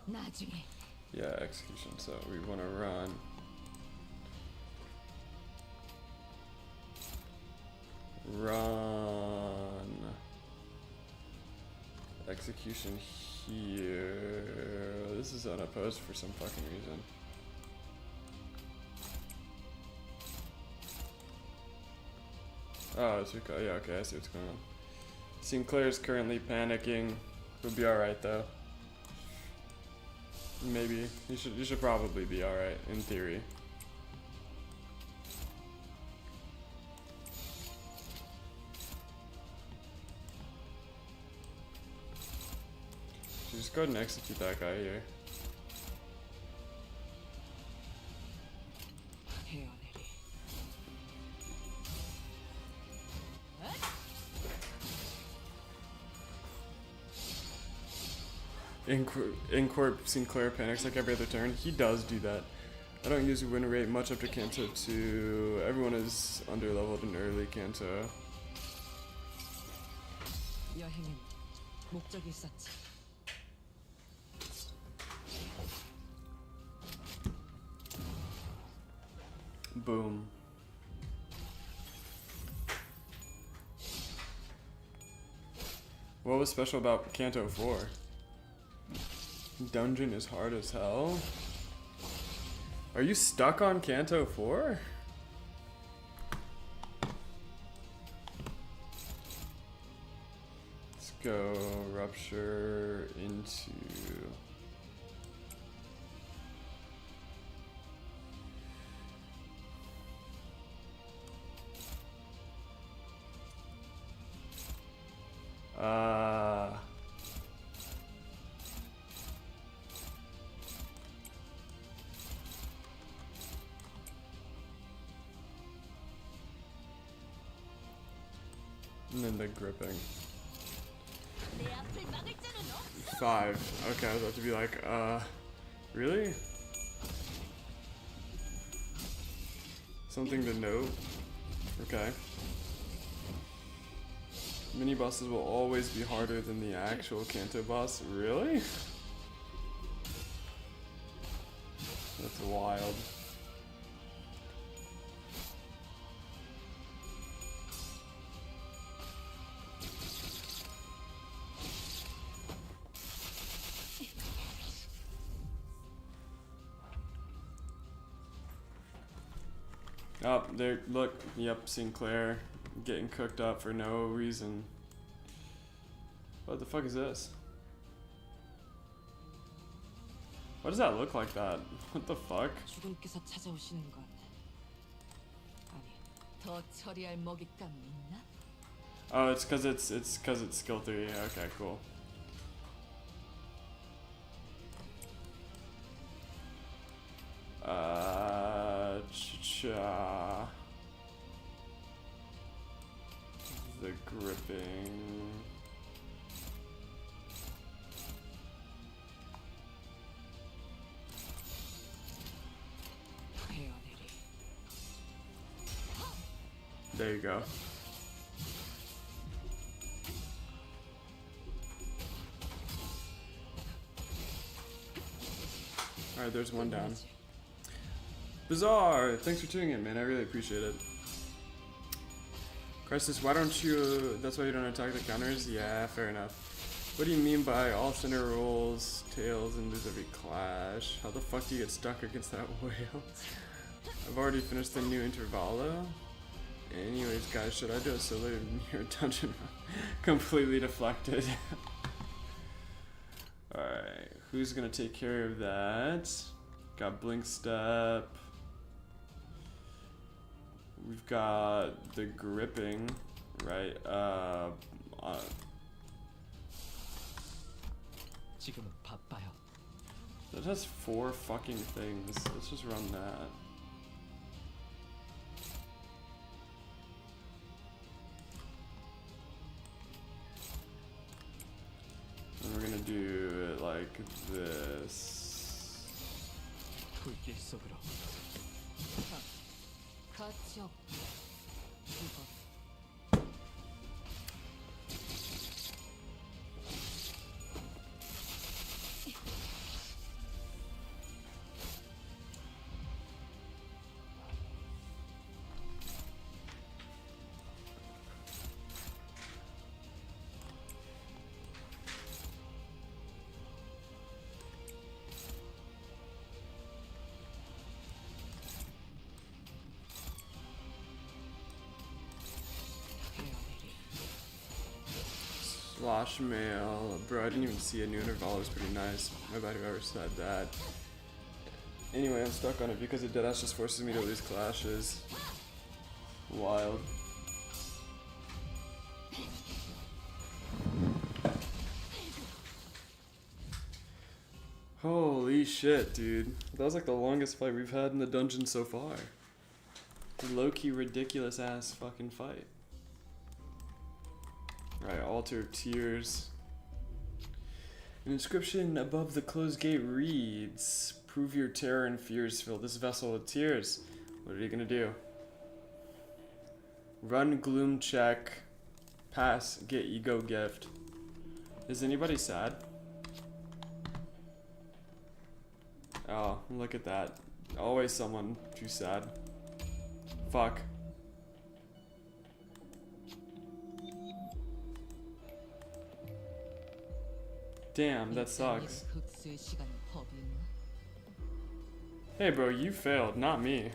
나중에. Yeah, execution. So we want to run. Run. Execution here. This is unopposed for some fucking reason. Oh, it's okay. Yeah, okay, I see what's going on. Sinclair's currently panicking. He'll be alright though. Maybe. You should probably be alright, in theory. Just go ahead and execute that guy here. 헤어내리. Incorp Sinclair panics like every other turn. He does do that. I don't use win rate much up to Kanto 2. Everyone is under leveled in early Kanto. 여행엔 목적이 있었지. Boom. What was special about Kanto 4? Dungeon is hard as hell. Are you stuck on Kanto 4? Let's go rupture into and then the gripping. 5. Okay, I was about to be like, really? Something to note. Okay. Mini bosses will always be harder than the actual Kanto boss. Really? That's wild. Oh, there, look, yep, Sinclair getting cooked up for no reason. What the fuck is this? Why does that look like that? What the fuck? 주군께서 찾아오시는 건 아니. 더 처리할 먹잇감이 있나? Oh, it's cause it's skill 3. Okay, cool. The gripping. 헤어내리. There you go. Alright, there's one down. Bizarre! Thanks for tuning in, man. I really appreciate it. Crisis, why don't you... That's why you don't attack the counters? Yeah, fair enough. What do you mean by all center rolls, tails, and lose every clash? How the fuck do you get stuck against that whale? I've already finished the new Intervallo. Anyways, guys, should I do a solo near dungeon run? Completely deflected. Alright, who's gonna take care of that? Got Blink Step. We've got the gripping, right? 지금은 바빠요. That has 4 fucking things. Let's just run that. And we're gonna do it like this. 불길 속으로. 가치 없고 Clash mail. Bro, I didn't even see a new interval. It was pretty nice. Nobody ever said that. Anyway, I'm stuck on it because it deadass just forces me to lose clashes. Wild. Holy shit, dude. That was like the longest fight we've had in the dungeon so far. Low-key ridiculous ass fucking fight. Alright, altar of tears. An inscription above the closed gate reads, "Prove your terror and fears, fill this vessel with tears." What are you gonna do? Run gloom check. Pass, get ego gift. Is anybody sad? Oh, look at that. Always someone too sad. Fuck. Damn, that sucks. 흡수의 시간은 허비였나? Hey bro, you failed, not me.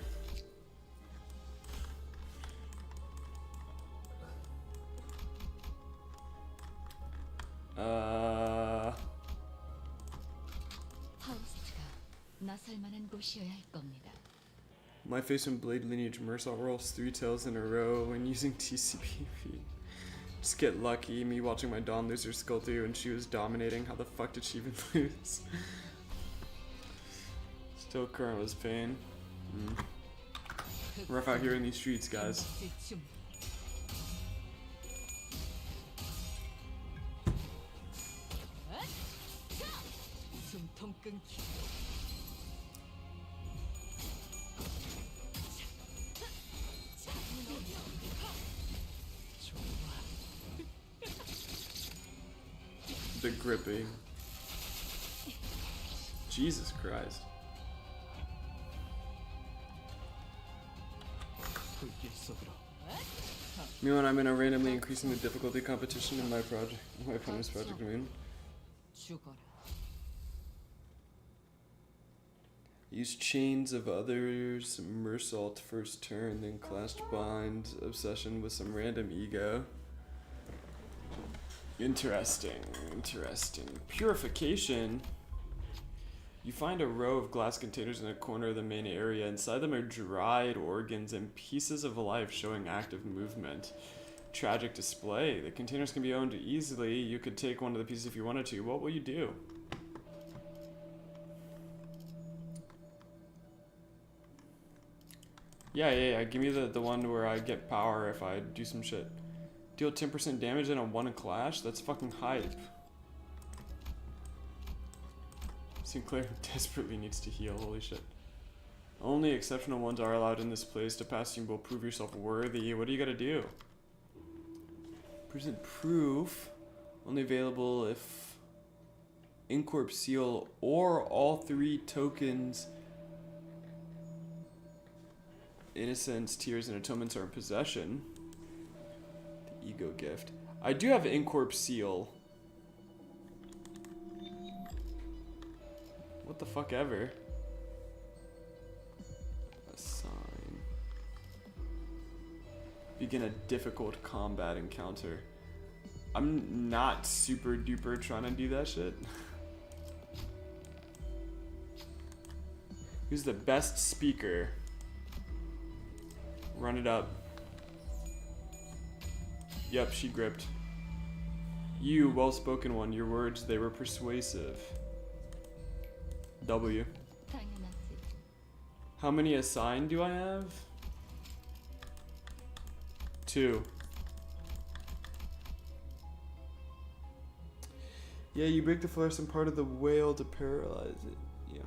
파우스트가 나설 만한 곳이어야 할 겁니다. My face and blade lineage merciless rolls 3 tails in a row when using TCPP. Just get lucky, me watching my Dawn lose her skull through when she was dominating. How the fuck did she even lose? Still current was pain. Rough out here in these streets, guys. 숨통 끊기. The gripping. Jesus Christ. Meanwhile, I'm in a randomly increasing the difficulty competition in my opponent's project moon. 죽어라. Use chains of others, Mersault first turn, then clashed bind, obsession with some random ego. Interesting, interesting. Purification. You find a row of glass containers in a corner of the main area. Inside them are dried organs and pieces of life showing active movement. Tragic display. The containers can be owned easily. You could take one of the pieces if you wanted to. What will you do? Yeah. Give me the one where I get power if I do some shit. Deal 10% damage in a 1 clash? That's fucking hype. Sinclair desperately needs to heal, holy shit. Only exceptional ones are allowed in this place. To pass, you will prove yourself worthy. What do you gotta do? Present proof. Only available if Incorp seal or all 3 tokens, Innocence, Tears, and Atonements are in possession. The ego gift. I do have Incorp seal. What the fuck ever. Assign. Begin a difficult combat encounter. I'm not super duper trying to do that shit. Who's the best speaker? Run it up. Yep, she gripped. You, well-spoken one, your words, they were persuasive. W. 당연하지. How many assigned do I have? 2. Yeah, you break the fluorescent part of the whale to paralyze it. Yeah.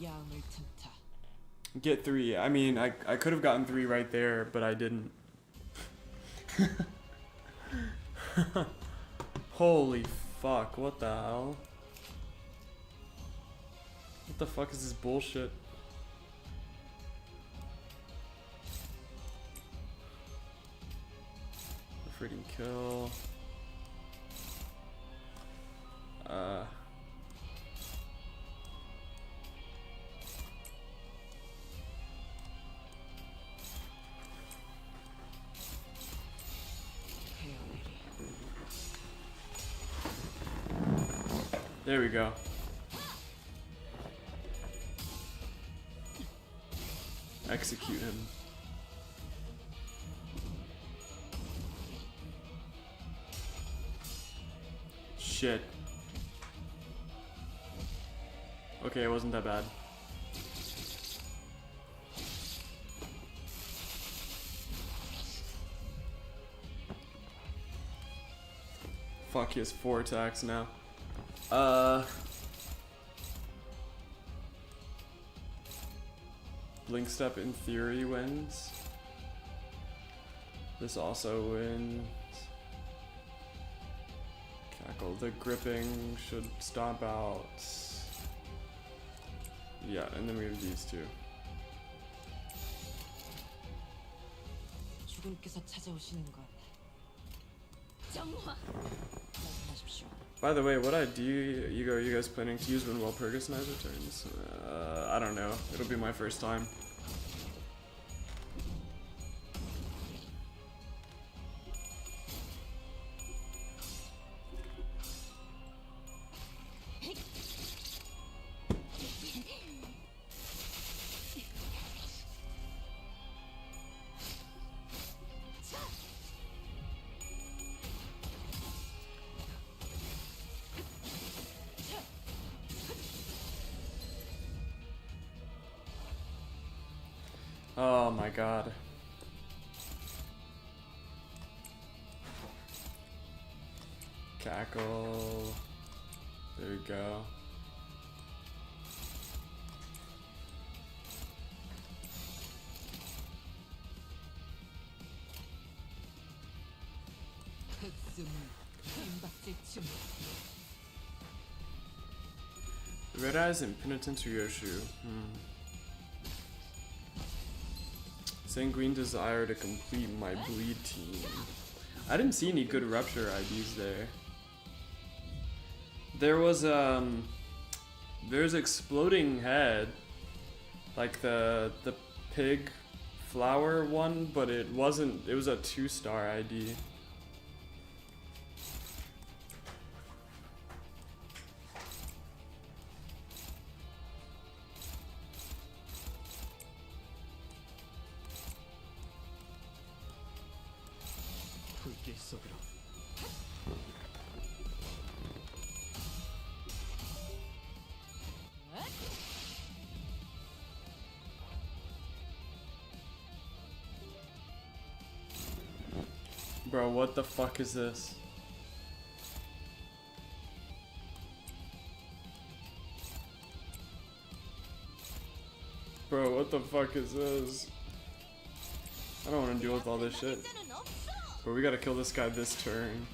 야음을 틈타. Get 3. I mean, I could have gotten 3 right there, but I didn't. Holy fuck, what the hell? What the fuck is this bullshit? Freaking kill. There we go. Execute him. Shit. Okay, it wasn't that bad. Fuck, he has 4 attacks now. Blink Step in theory wins. This also wins. Cackle. The gripping should stomp out. Yeah, and then we have these two. 주군께서 찾아오시는 것. 정화. 말씀하십시오. By the way, what ID you guys planning to use when Walpurgis returns? I don't know. It'll be my first time. Oh my god. Cackle. There we go. Red Eyes and Penitent Ryoshu. Sanguine Desire to complete my bleed team. I didn't see any good rupture IDs there. There's Exploding Head, like the pig flower one, but it wasn't. It was a 2-star ID. 불길 속으로. Bro, what the fuck is this? Bro, what the fuck is this? I don't want to deal with all this shit. But we gotta kill this guy this turn.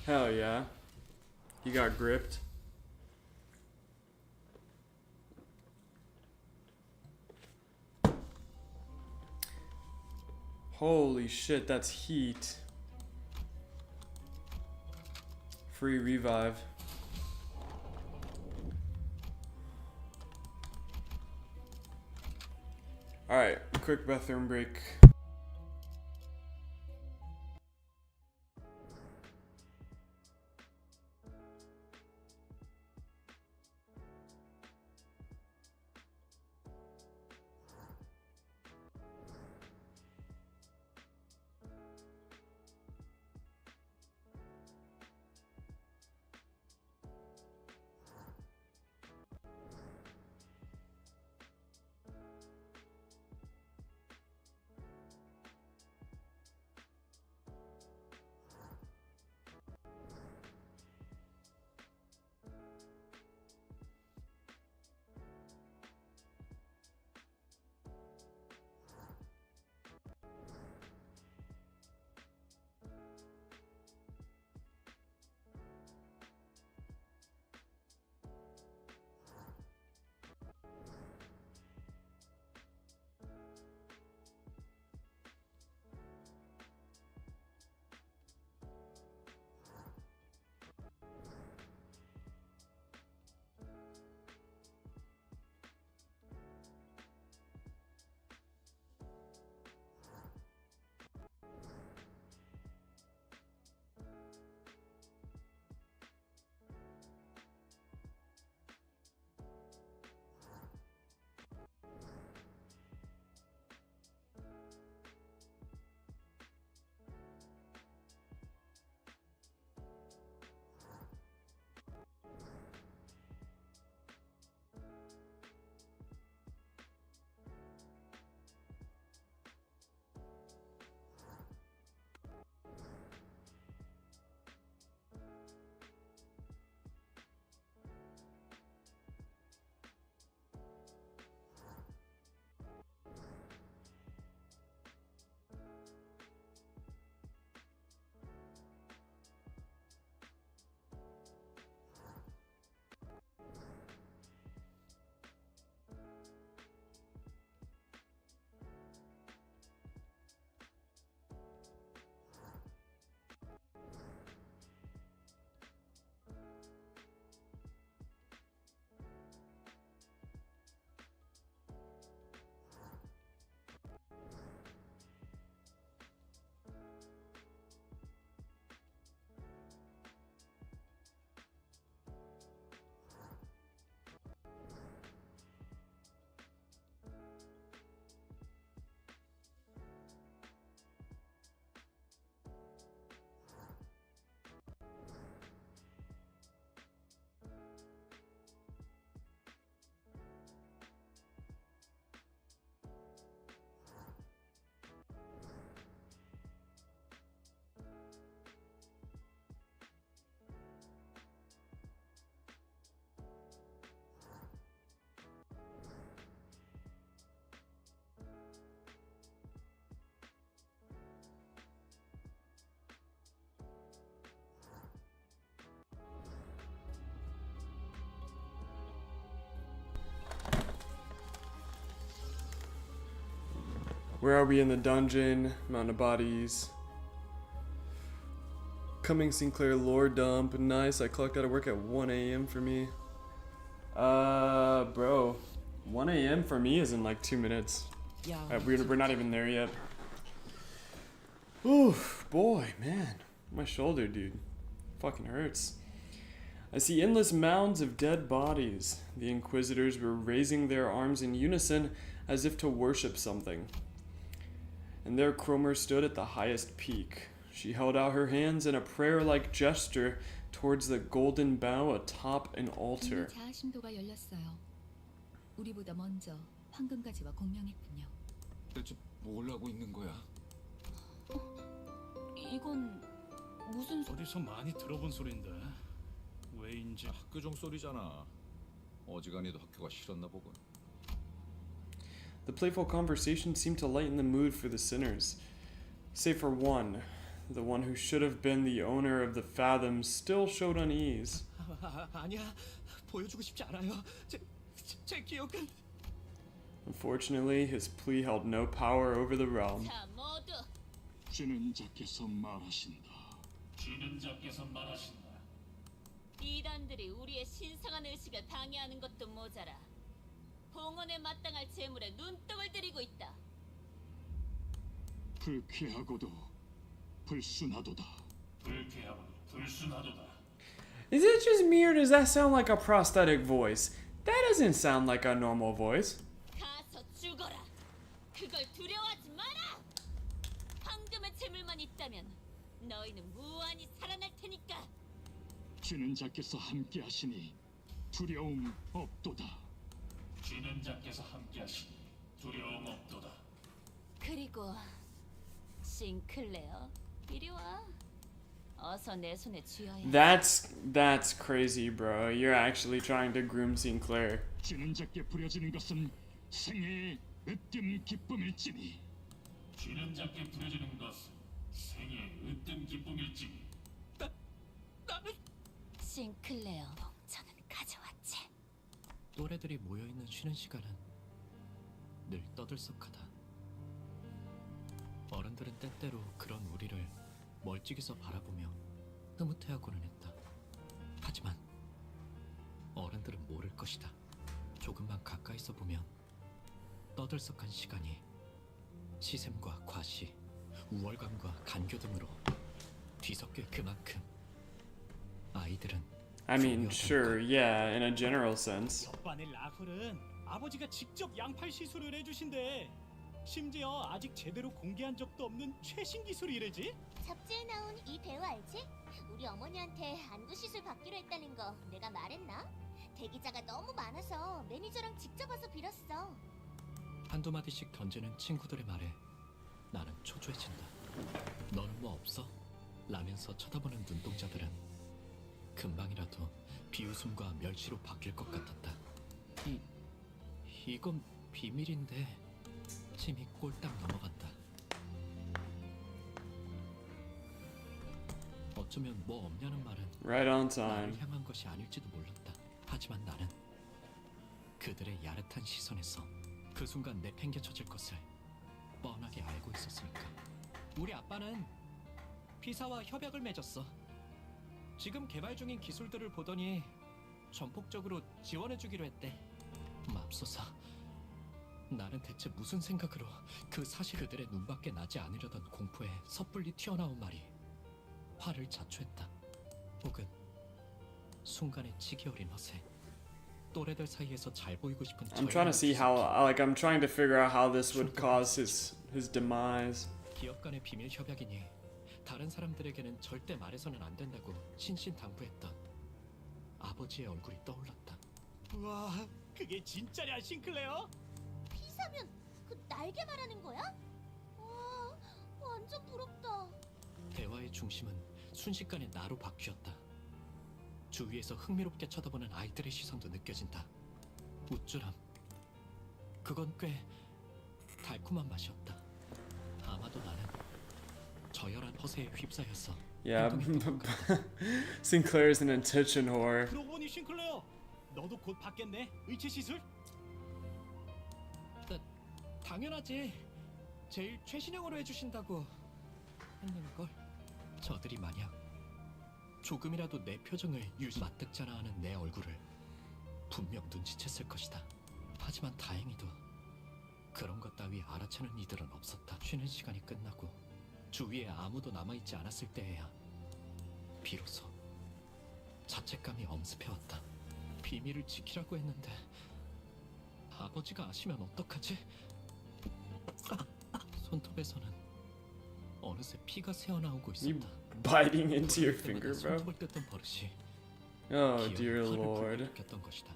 Hell yeah. He got gripped. Holy shit, that's heat. Free revive. Alright, quick bathroom break. Where are we in the dungeon? Mountain of bodies. Coming Sinclair lore dump. Nice. I clocked out of work at 1 a.m. for me. Bro. 1 a.m. for me is in like 2 minutes. We're not even there yet. Oof, boy, man. My shoulder, dude. Fucking hurts. I see endless mounds of dead bodies. The Inquisitors were raising their arms in unison as if to worship something. And there Cromer stood at the highest peak. She held out her hands in a prayer-like gesture towards the golden bough atop an altar. 이미 자아신도가 열렸어요. 우리보다 먼저 황금가지와 공명했군요. 대체 뭘 하고 있는 거야? 이건 무슨 소... 어디서 많이 들어본 소린데 왜인지. 학교 종소리잖아. 어지간히도 학교가 싫었나 보군. The playful conversation seemed to lighten the mood for the sinners. Save for one. The one who should have been the owner of the Fathoms still showed unease. 아니야. 보여주고 싶지 않아요. 제 기억은 Unfortunately, his plea held no power over the realm. 자, 모두 주는 자께서 말하신다. 주는 자께서 말하신다. 이단들이 우리의 신성한 의식을 방해하는 것도 모자라 봉헌에 마땅할 재물에 눈독을 들이고 있다. 불쾌하고도 불순하도다. 불쾌하고 불순하도다. Is it just me or does that sound like a prosthetic voice? That doesn't sound like a normal voice. 가서 죽어라. 그걸 두려워하지 마라. 황금의 재물만 있다면 너희는 무한히 살아날 테니까. 주는 자께서 함께하시니 두려움 없도다. 주는 자께서 함께하시니 두려움 없도다. 그리고 싱클레어 이리 와. 어서 내 손에 쥐어야 해. That's crazy, bro. You're actually trying to groom Sinclair. 주는 자께 부려지는 것은 생애의 으뜸 기쁨일지니. 주는 자께 부려지는 것은 생의 으뜸 기쁨일지니. 나는 싱클레어 봉천은 가져왔지. 또래들이 모여있는 쉬는 시간은 늘 떠들썩하다. 어른들은 때때로 그런 우리를 멀찍이서 바라보며 흐뭇해하고는 했다. 하지만 어른들은 모를 것이다. 조금만 가까이서 보면 떠들썩한 시간이 시샘과 과시, 우월감과 간교 등으로 뒤섞일 그만큼 아이들은 I mean, sure, yeah, in a general sense. 옆반의 라훌은 아버지가 직접 양팔 시술을 해주신대. 심지어 아직 제대로 공개한 적도 없는 최신 기술이래지. 잡지에 나온 이 배우 알지? 우리 어머니한테 안구 시술 받기로 했다는 거 내가 말했나? 대기자가 너무 많아서 매니저랑 직접 와서 빌었어. 한두 마디씩 던지는 친구들의 말에 나는 초조해진다. 너는 뭐 없어? 라면서 쳐다보는 눈동자들은 금방이라도 비웃음과 멸시로 바뀔 것 같았다. 이건 비밀인데 침이 꼴딱 넘어간다. 어쩌면 뭐 없냐는 말은 Right on 나를 time. 향한 것이 아닐지도 몰랐다. 하지만 나는 그들의 야릇한 시선에서 그 순간 내팽개쳐질 것을 뻔하게 알고 있었으니까. 우리 아빠는 피사와 협약을 맺었어. 지금 개발 중인 기술들을 보더니 전폭적으로 지원해주기로 했대. 맙소사. 나는 대체 무슨 생각으로 그 사실 그들의 눈밖에 나지 않으려던 공포에 섣불리 튀어나온 말이 화를 자초했다. 혹은 순간의 치기 어린 허세. 또래들 사이에서 잘 보이고 싶은 I'm trying to see how, like, I'm trying to figure out how this would cause his demise. 기업 간의 비밀 협약이니 다른 사람들에게는 절대 말해서는 안 된다고 신신당부했던 아버지의 얼굴이 떠올랐다. 우와, 그게 진짜냐, 싱클레어? 피사면 그 날개 말하는 거야? 와, 완전 부럽다. 대화의 중심은 순식간에 나로 바뀌었다. 주위에서 흥미롭게 쳐다보는 아이들의 시선도 느껴진다. 우쭐함. 그건 꽤 달콤한 맛이었다. 아마도 나는 저열한 허세에 휩싸였어. Yeah, Sinclair's an attention whore. 그러고 보니 싱클레어, 너도 곧 받겠네, 의체 시술? 당연하지. 제일 최신형으로 해주신다고 했는걸. 저들이 만약 조금이라도 내 표정을 맞득잖아 하는 내 얼굴을 분명 눈치챘을 것이다. 하지만 다행히도 그런 것 따위 알아채는 이들은 없었다. 쉬는 시간이 끝나고 주위에 아무도 남아있지 않았을 때에야 비로소 자책감이 엄습해왔다. 비밀을 지키라고 했는데 아버지가 아시면 어떡하지? 손톱에서는 어느새 피가 새어나오고 You 있었다. biting into your finger, bro? 손톱을 뜯던 버릇이 Oh, 기어이 dear 팔을 lord. 굴렸던 것이다.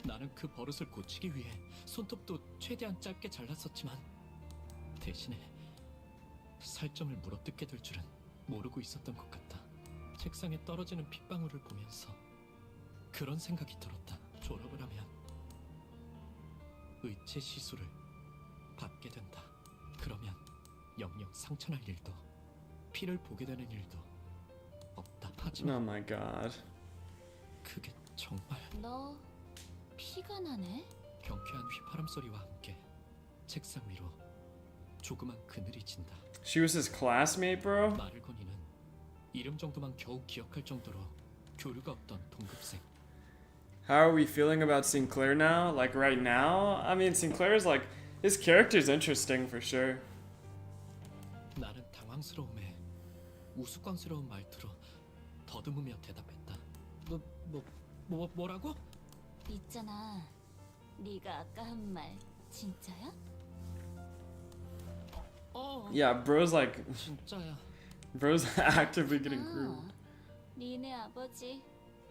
나는 그 버릇을 고치기 위해 손톱도 최대한 짧게 잘랐었지만 대신에 살점을 물어뜯게 될 줄은 모르고 있었던 것 같다. 책상에 떨어지는 핏방울을 보면서 그런 생각이 들었다. 졸업을 하면 의체 시술을 받게 된다. 그러면 영영 상처날 일도 피를 보게 되는 일도 없다. 하지만 Oh my god. 그게 정말 너 피가 나네? 경쾌한 휘파람 소리와 함께 책상 위로 조그만 그늘이 진다. She was his classmate, bro? 말을 거니는 이름 정도만 겨우 기억할 정도로 교류가 없던 동급생. How are we feeling about Sinclair now? Like right now? I mean, Sinclair's like, his character's interesting for sure. 나는 당황스러움에 우스꽝스러운 말투로 더듬으며 대답했다. 뭐라고? 있잖아. 네가 아까 한 말 진짜야? Yeah, bro's like, 진짜야. bro's actively getting groomed. 니네 아버지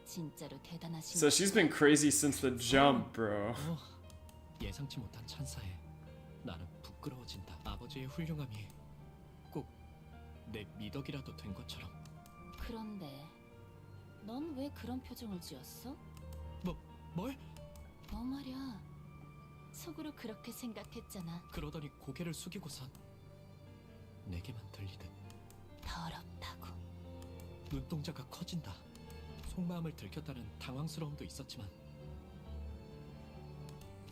진짜로 대단하신 So she's been crazy since the jump, bro. 예상치 못한 찬사에 나는 부끄러워진다. 아버지의 훌륭함이 꼭 내 미덕이라도 된 것처럼. 그런데 넌 왜 그런 표정을 지었어? 뭘? 너 말이야. 속으로 그렇게 생각했잖아. 그러더니 고개를 숙이고선 내게만 들리듯 더럽다고. 눈동자가 커진다. 속마음을 들켰다는 당황스러움도 있었지만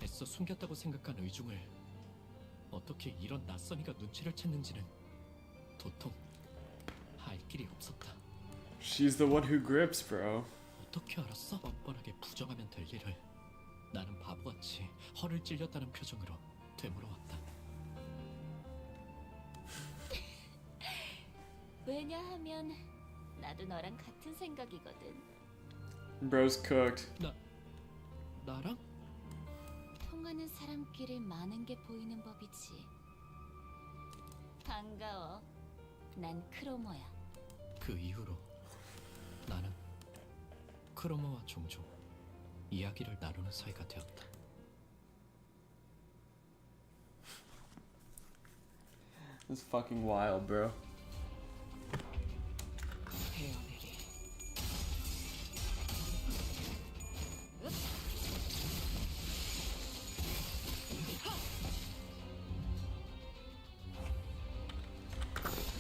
애써 숨겼다고 생각한 의중을 어떻게 이런 낯선이가 눈치를 챘는지는 도통 알 길이 없었다. She's the one who grips, bro. 어떻게 알았어? 뻔뻔하게 부정하면 될 일을 나는 바보같이 허를 찔렸다는 표정으로 되물어왔다. 왜냐하면 나도 너랑 같은 생각이거든. Bro's cooked. 나랑? 통하는 사람끼리 많은 게 보이는 법이지. 반가워. 난 크로모야. 그 이후로 나는 크로모와 종종 이야기를 나누는 사이가 되었다. It's fucking wild, bro.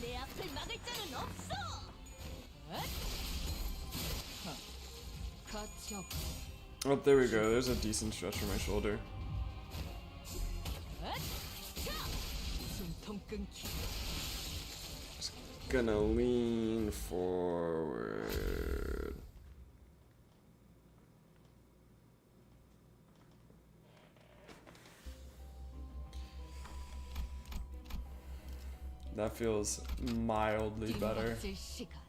내 앞을 막을 자는 없어. 같이 없. Oh, there we go. There's a decent stretch from my shoulder. 숨통 끊기. Gonna lean forward. That feels mildly better. 뒤집어질 시간.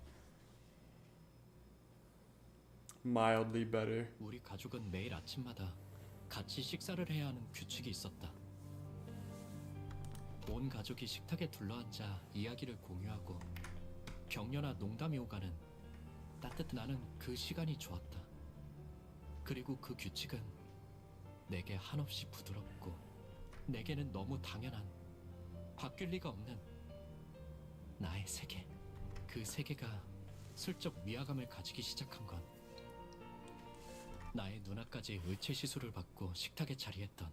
Mildly better. 우리 가족은 매일 아침마다 같이 식사를 해야 하는 규칙이 있었다. 온 가족이 식탁에 둘러앉아 이야기를 공유하고 격려나 농담이 오가는 따뜻한 나는 그 시간이 좋았다. 그리고 그 규칙은 내게 한없이 부드럽고 내게는 너무 당연한 바뀔 리가 없는 나의 세계. 그 세계가 슬쩍 위화감을 가지기 시작한 건 나의 누나까지 의체 시술을 받고 식탁에 자리했던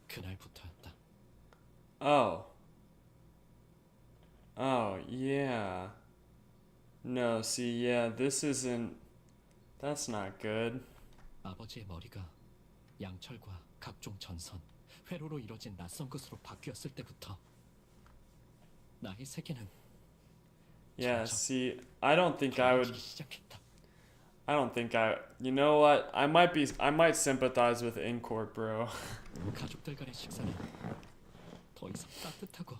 그날부터였다. Oh. Oh, yeah. No, see, yeah, this isn't... That's not good. 아버지의 머리가 양철과 각종 전선, 회로로 이뤄진 낯선 것으로 바뀌었을 때부터 나의 세계는 Yeah, see, I don't think I would. 달라지기 시작했다. I don't think I. You know what? I might sympathize with Incorp, bro. 가족들 간의 식사는 더 이상 따뜻하고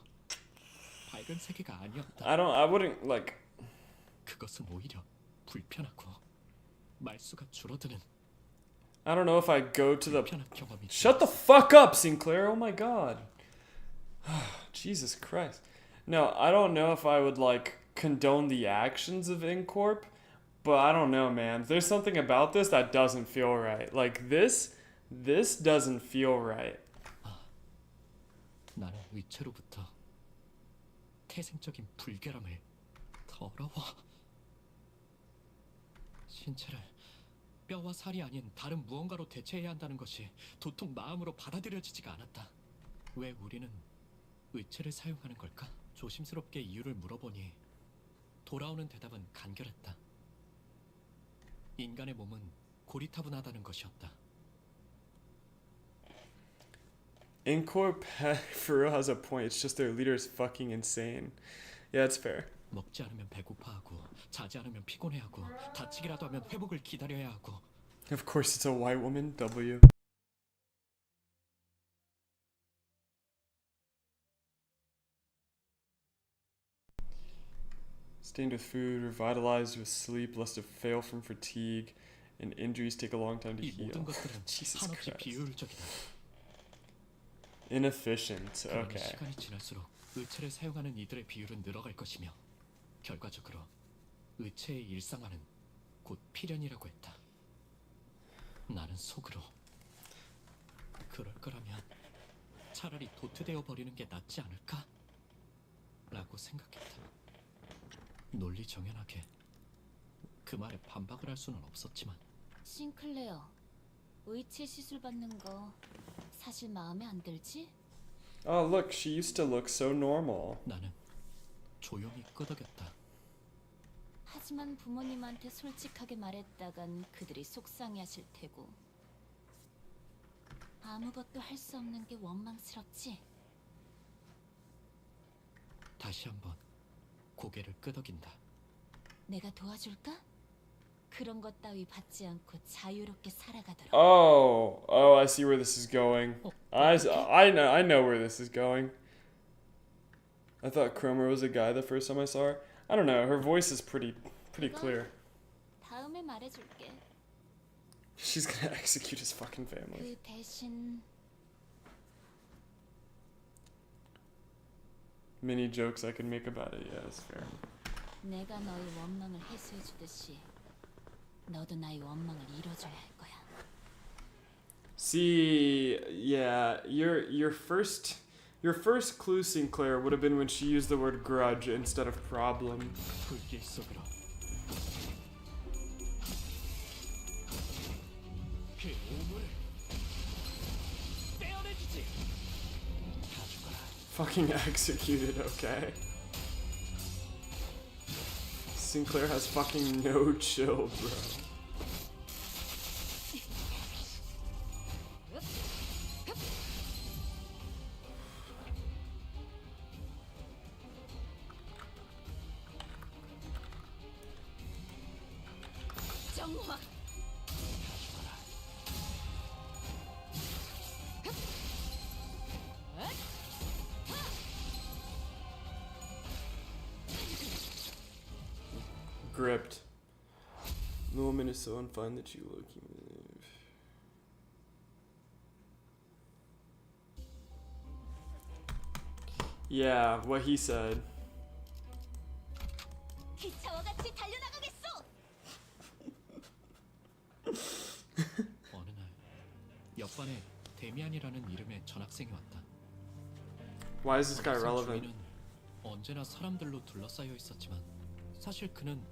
밝은 세계가 아니었다. I wouldn't like. 그것은 오히려 불편하고 말수가 줄어드는 I don't know if I go to the. 불편한 경험이 Shut the fuck up, Sinclair. Oh my god. Jesus Christ. No, I don't know if I would like condone the actions of Incorp, but I don't know, man. There's something about this that doesn't feel right. Like this doesn't feel right. 나는 위체로부터 태생적인 불결함을 더러워. 신체를 뼈와 살이 아닌 다른 무언가로 대체해야 한다는 것이 도통 마음으로 받아들여지지가 않았다. 왜 우리는 의체를 사용하는 걸까? 조심스럽게 이유를 물어보니 돌아오는 대답은 간결했다. 인간의 몸은 고리타분하다는 것이었다. Incorp for real has a point. It's just their leader is fucking insane. Yeah, it's fair. 먹지 않으면 배고파하고 자지 않으면 피곤해하고 다치기라도 하면 회복을 기다려야 하고. Of course, it's a white woman. W. Stained with food, revitalized with sleep, lest it fail from fatigue, and injuries take a long time to 이 heal. 모든 것들은 Jesus 한없이 Christ. 비효율적이다. Inefficient. 그러나 Okay. 시간이 지날수록 의체를 사용하는 이들의 비율은 늘어갈 것이며 결과적으로 의체의 일상화는 곧 필연이라고 했다. 나는 속으로 그럴 거라면 차라리 도태되어 버리는 게 낫지 않을까? 라고 생각했다. 논리 정연하게 그 말에 반박을 할 수는 없었지만 싱클레어, 의체 시술 받는 거 사실 마음에 안 들지? Oh, look, she used to look so normal. 나는 조용히 끄덕였다. 하지만 부모님한테 솔직하게 말했다간 그들이 속상해하실 테고 아무것도 할 수 없는 게 원망스럽지? 다시 한번 고개를 끄덕인다. 내가 도와줄까? 그런 것 따위 받지 않고 자유롭게 살아가도록. Oh, I see where this is going. I know where this is going. I thought Cromer was a guy the first time I saw her. I don't know. Her voice is pretty clear. 다음에 말해줄게. She's gonna execute his fucking family. 그 대신 Many jokes I could make about it. Yeah, that's fair. 내가 너의 원망을 해소해주듯이 너도 나의 원망을 이뤄줘야 할 거야. See, yeah, your first clue, Sinclair, would have been when she used the word grudge instead of problem. 불길 속으로 그 오물을 떼어내주지. 다 죽어라. Fucking executed, okay? Sinclair has fucking no chill, bro. 정화. Gripped. The woman is so unfun that you look. Yeah, what he said. 기차와 같이 달려나가겠어. 어느 날 옆반에 데미안이라는 이름의 전학생이 왔다. Why is this guy 전학생 relevant? 주위는 언제나 사람들로 둘러싸여 있었지만 사실 그는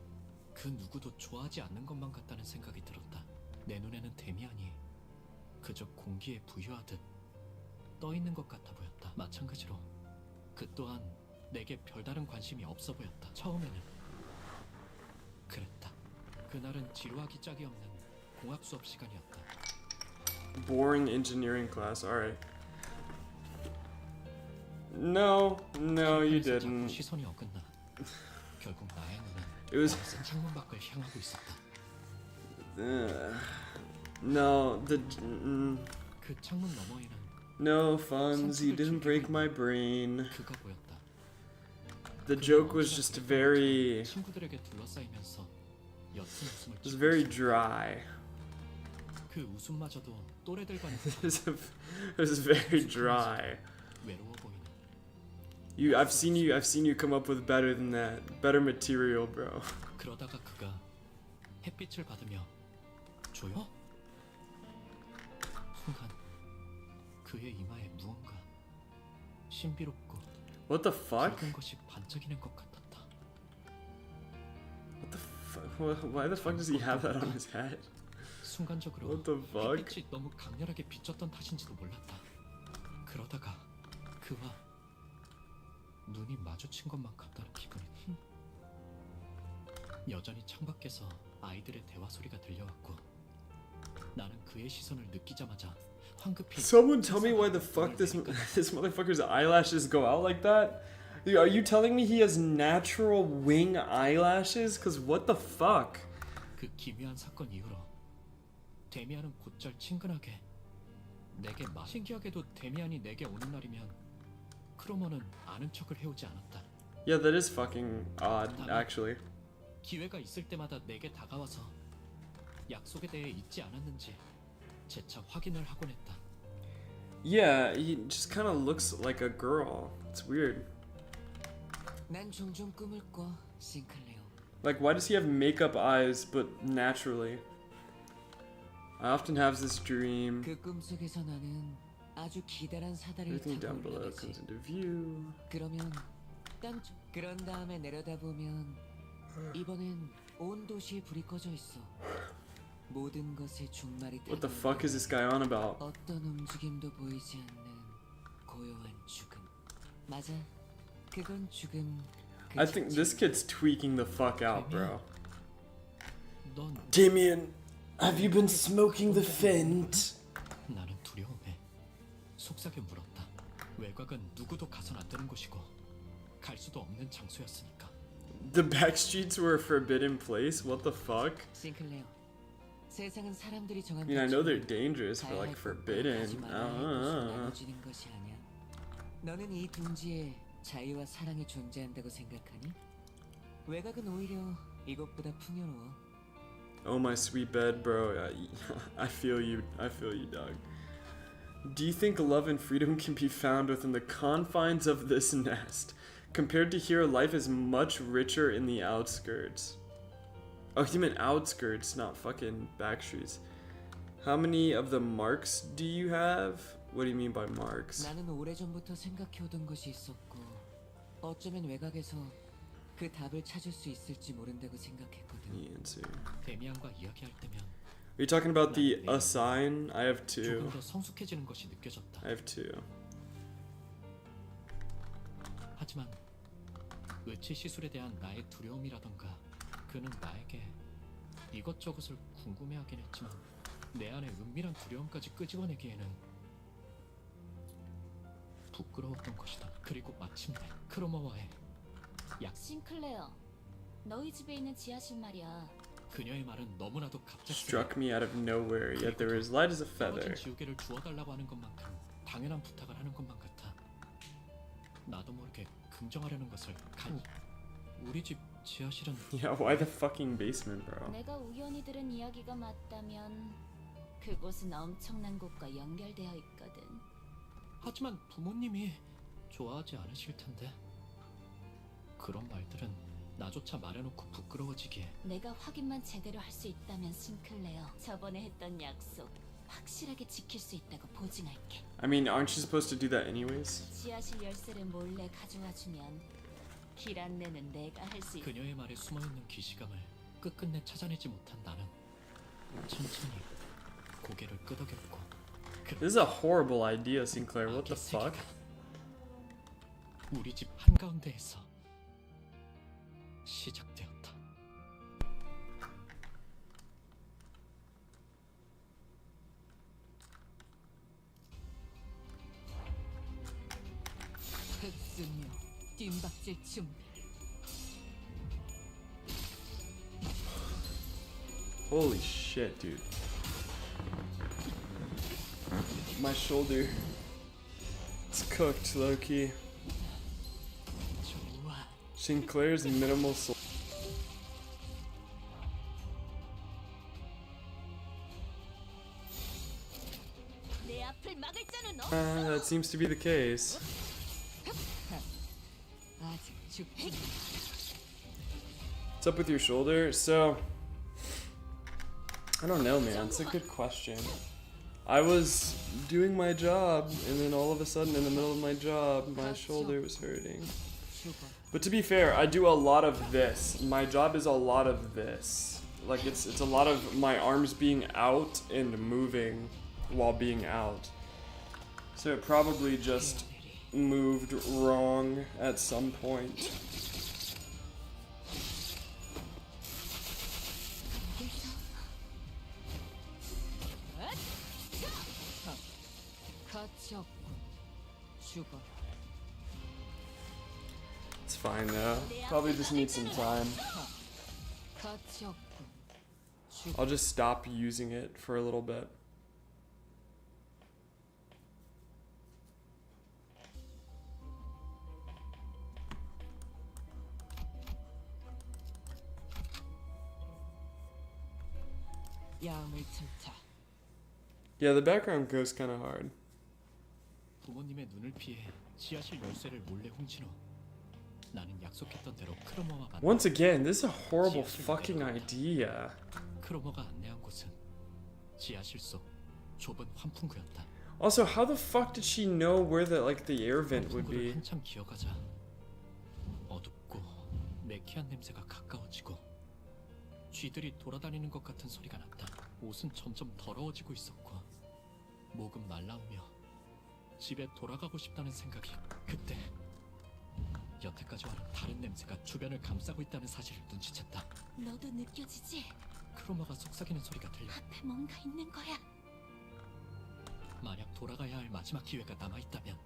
그 누구도 좋아하지 않는 것만 같다는 생각이 들었다. 내 눈에는 데미안이 그저 공기에 부유하듯 떠 있는 것 같아 보였다. 마찬가지로 그 또한 내게 별다른 관심이 없어 보였다. 처음에는 그랬다. 그날은 지루하기 짝이 없는 공학 수업 시간이었다. Boring engineering class. Alright. No, you 길판에서 자꾸 didn't. 시선이 어긋나. 결국 나의 눈은 It was 어느새 창문 밖을 향하고 있었다. no, 그 창문 너머에는 no funds. You didn't break my brain. 그가 보였다. The joke was just very. 친구들에게 둘러싸이면서 옅은 웃음을 It was 짓고 very 있었다. dry. 그 웃음마저도 또래들과는 It was very dry. 외로워 보이는. I've seen you come up with better than that. Better material, bro. 그러다가 그가 햇빛을 받으며 조용. 순간 그의 이마에 무언가 신비롭고 What the fuck? 작은 것이 반짝이는 것 같았다. What the fuck? Why the fuck does he have that on his head? 순간적으로 What the fuck? 햇빛이 너무 강렬하게 비쳤던 탓인지도 몰랐다. 그러다가 그와 눈이 마주친 것만 같다는 기분이. 여전히 창밖에서 아이들의 대화 소리가 들려왔고 나는 그의 시선을 느끼자마자 황급히 Someone tell me why the fuck this motherfucker's eyelashes go out like that? Are you telling me he has natural wing eyelashes? Cause what the fuck? 그 기묘한 사건 이후로 데미안은 곧잘 친근하게 내게 신기하게도 데미안이 내게 오는 날이면 크로머는 아는 척을 해오지 않았다. Yeah, that is fucking odd, actually. 기회가 있을 때마다 내게 다가와서 약속에 대해 잊지 않았는지 재차 확인을 하곤 했다. Yeah, he just kind of looks like a girl. It's weird. 난 종종 꿈을 꿔, 싱클레어. Like, why does he have makeup eyes but naturally? I often have this dream. 그 꿈속에서 나는 아주 기다란 사다리를 Everything 타고 down below 올라가지. comes into view. 그러면 그런 다음에 내려다보면 이번엔 온 도시에 불이 꺼져 있어. 모든 것의 종말이 What the fuck is this guy on about? 어떤 움직임도 보이지 않는 고요한 죽음. 맞아. 그건 죽음. I think this kid's tweaking the fuck out, bro. 넌 Damien, have you been smoking the Fent? 나는 두려움에 속삭여 물었다. 외곽은 누구도 가선 안 되는 곳이고 갈 수도 없는 장소였으니까. The back streets were a forbidden place? What the fuck? 싱클레어. 세상은 사람들이 정한 I mean, I know they're dangerous, but like forbidden. 나눠지는 것이 아니야. 너는 이 둥지에 자유와 사랑이 존재한다고 생각하니? 외곽은 오히려 이것보다 풍요로워. Oh my sweet bed, bro. I feel you. I feel you, dog. Do you think love and freedom can be found within the confines of this nest? Compared to here, life is much richer in the outskirts. Oh, he meant outskirts, not fucking back streets. How many of the marks do you have? What do you mean by marks? 나는 오래전부터 생각해오던 것이 있었고 어쩌면 외곽에서 그 답을 찾을 수 있을지 모른다고 생각했거든. The answer. 데미안과 이야기할 때면 Are you talking about the assign? I have two. 조금 더 성숙해지는 것이 느껴졌다. I have two. 하지만 의치 시술에 대한 나의 두려움이라던가 그는 나에게 이것저것을 궁금해하긴 했지만 내 안에 은밀한 두려움까지 끄집어내기에는 부끄러웠던 것이다. 그리고 마침내 크로머와의 싱클레어, 너희 집에 있는 지하실 말이야. 그녀의 말은 너무나도 갑작스레 Struck me out of nowhere, yet they were as light as a feather. 떨어진 지우개를 주워달라고 하는 것만큼 당연한 부탁을 하는 것만 같아. 나도 모르게 긍정하려는 것을 우리 집 지하실은 Yeah, why the fucking basement, bro? 내가 우연히 들은 이야기가 맞다면 그곳은 엄청난 곳과 연결되어 있거든. 하지만 부모님이 좋아하지 않으실 텐데. 그런 말들은 나조차 말해놓고 부끄러워지기에. 내가 확인만 제대로 할 수 있다면 싱클레어, 저번에 했던 약속 확실하게 지킬 수 있다고 보증할게. I mean, aren't you supposed to do that anyways? 지하실 열쇠를 몰래 가져와주면 길 안내는 내가 할 수 있어. 그녀의 말에 숨어있는 기시감을 끝끝내 찾아내지 못한 나는 천천히 고개를 끄덕였고. This is a horrible idea, Sinclair. What the fuck? 우리 집 한가운데에서 시작되었다. 뜀박질 준비. Holy shit, dude. My shoulder. It's cooked, low-key. 좋아. Sinclair's minimal soul. 내 앞을 막을 자는 That seems to be the case. 아직 죽지. What's up with your shoulder? So, I don't know, man. It's a good question. I was doing my job, and then all of a sudden, in the middle of my job, my shoulder was hurting. 죽어. But to be fair, I do a lot of this. My job is a lot of this. Like it's a lot of my arms being out and moving while being out. So it probably just moved wrong at some point. 가치 없군. 죽어. It's fine though. Probably just need some time. 가치 없군. 죽어. I'll just stop using it for a little bit. 야음을 틈타. Yeah, the background goes kind of hard. 부모님의 눈을 피해 지하실 열쇠를 몰래 훔친 후 나는 약속했던 대로 크로머와 만나. Once again, this is a horrible fucking idea. 크로머가 안내한 곳은 지하실 속 좁은 환풍구였다. Also, how the fuck did she know where the air vent would 환풍구를 be? 한참 기어가자 어둡고 매캐한 냄새가 가까워지고 쥐들이 돌아다니는 것 같은 소리가 났다. 옷은 점점 더러워지고 있었고 목은 말라오며 집에 돌아가고 싶다는 생각이 그때 여태까지와는 다른 냄새가 주변을 감싸고 있다는 사실을 눈치챘다. 너도 느껴지지? 크로머가 속삭이는 소리가 들려. 앞에 뭔가 있는 거야. 만약 돌아가야 할 마지막 기회가 남아있다면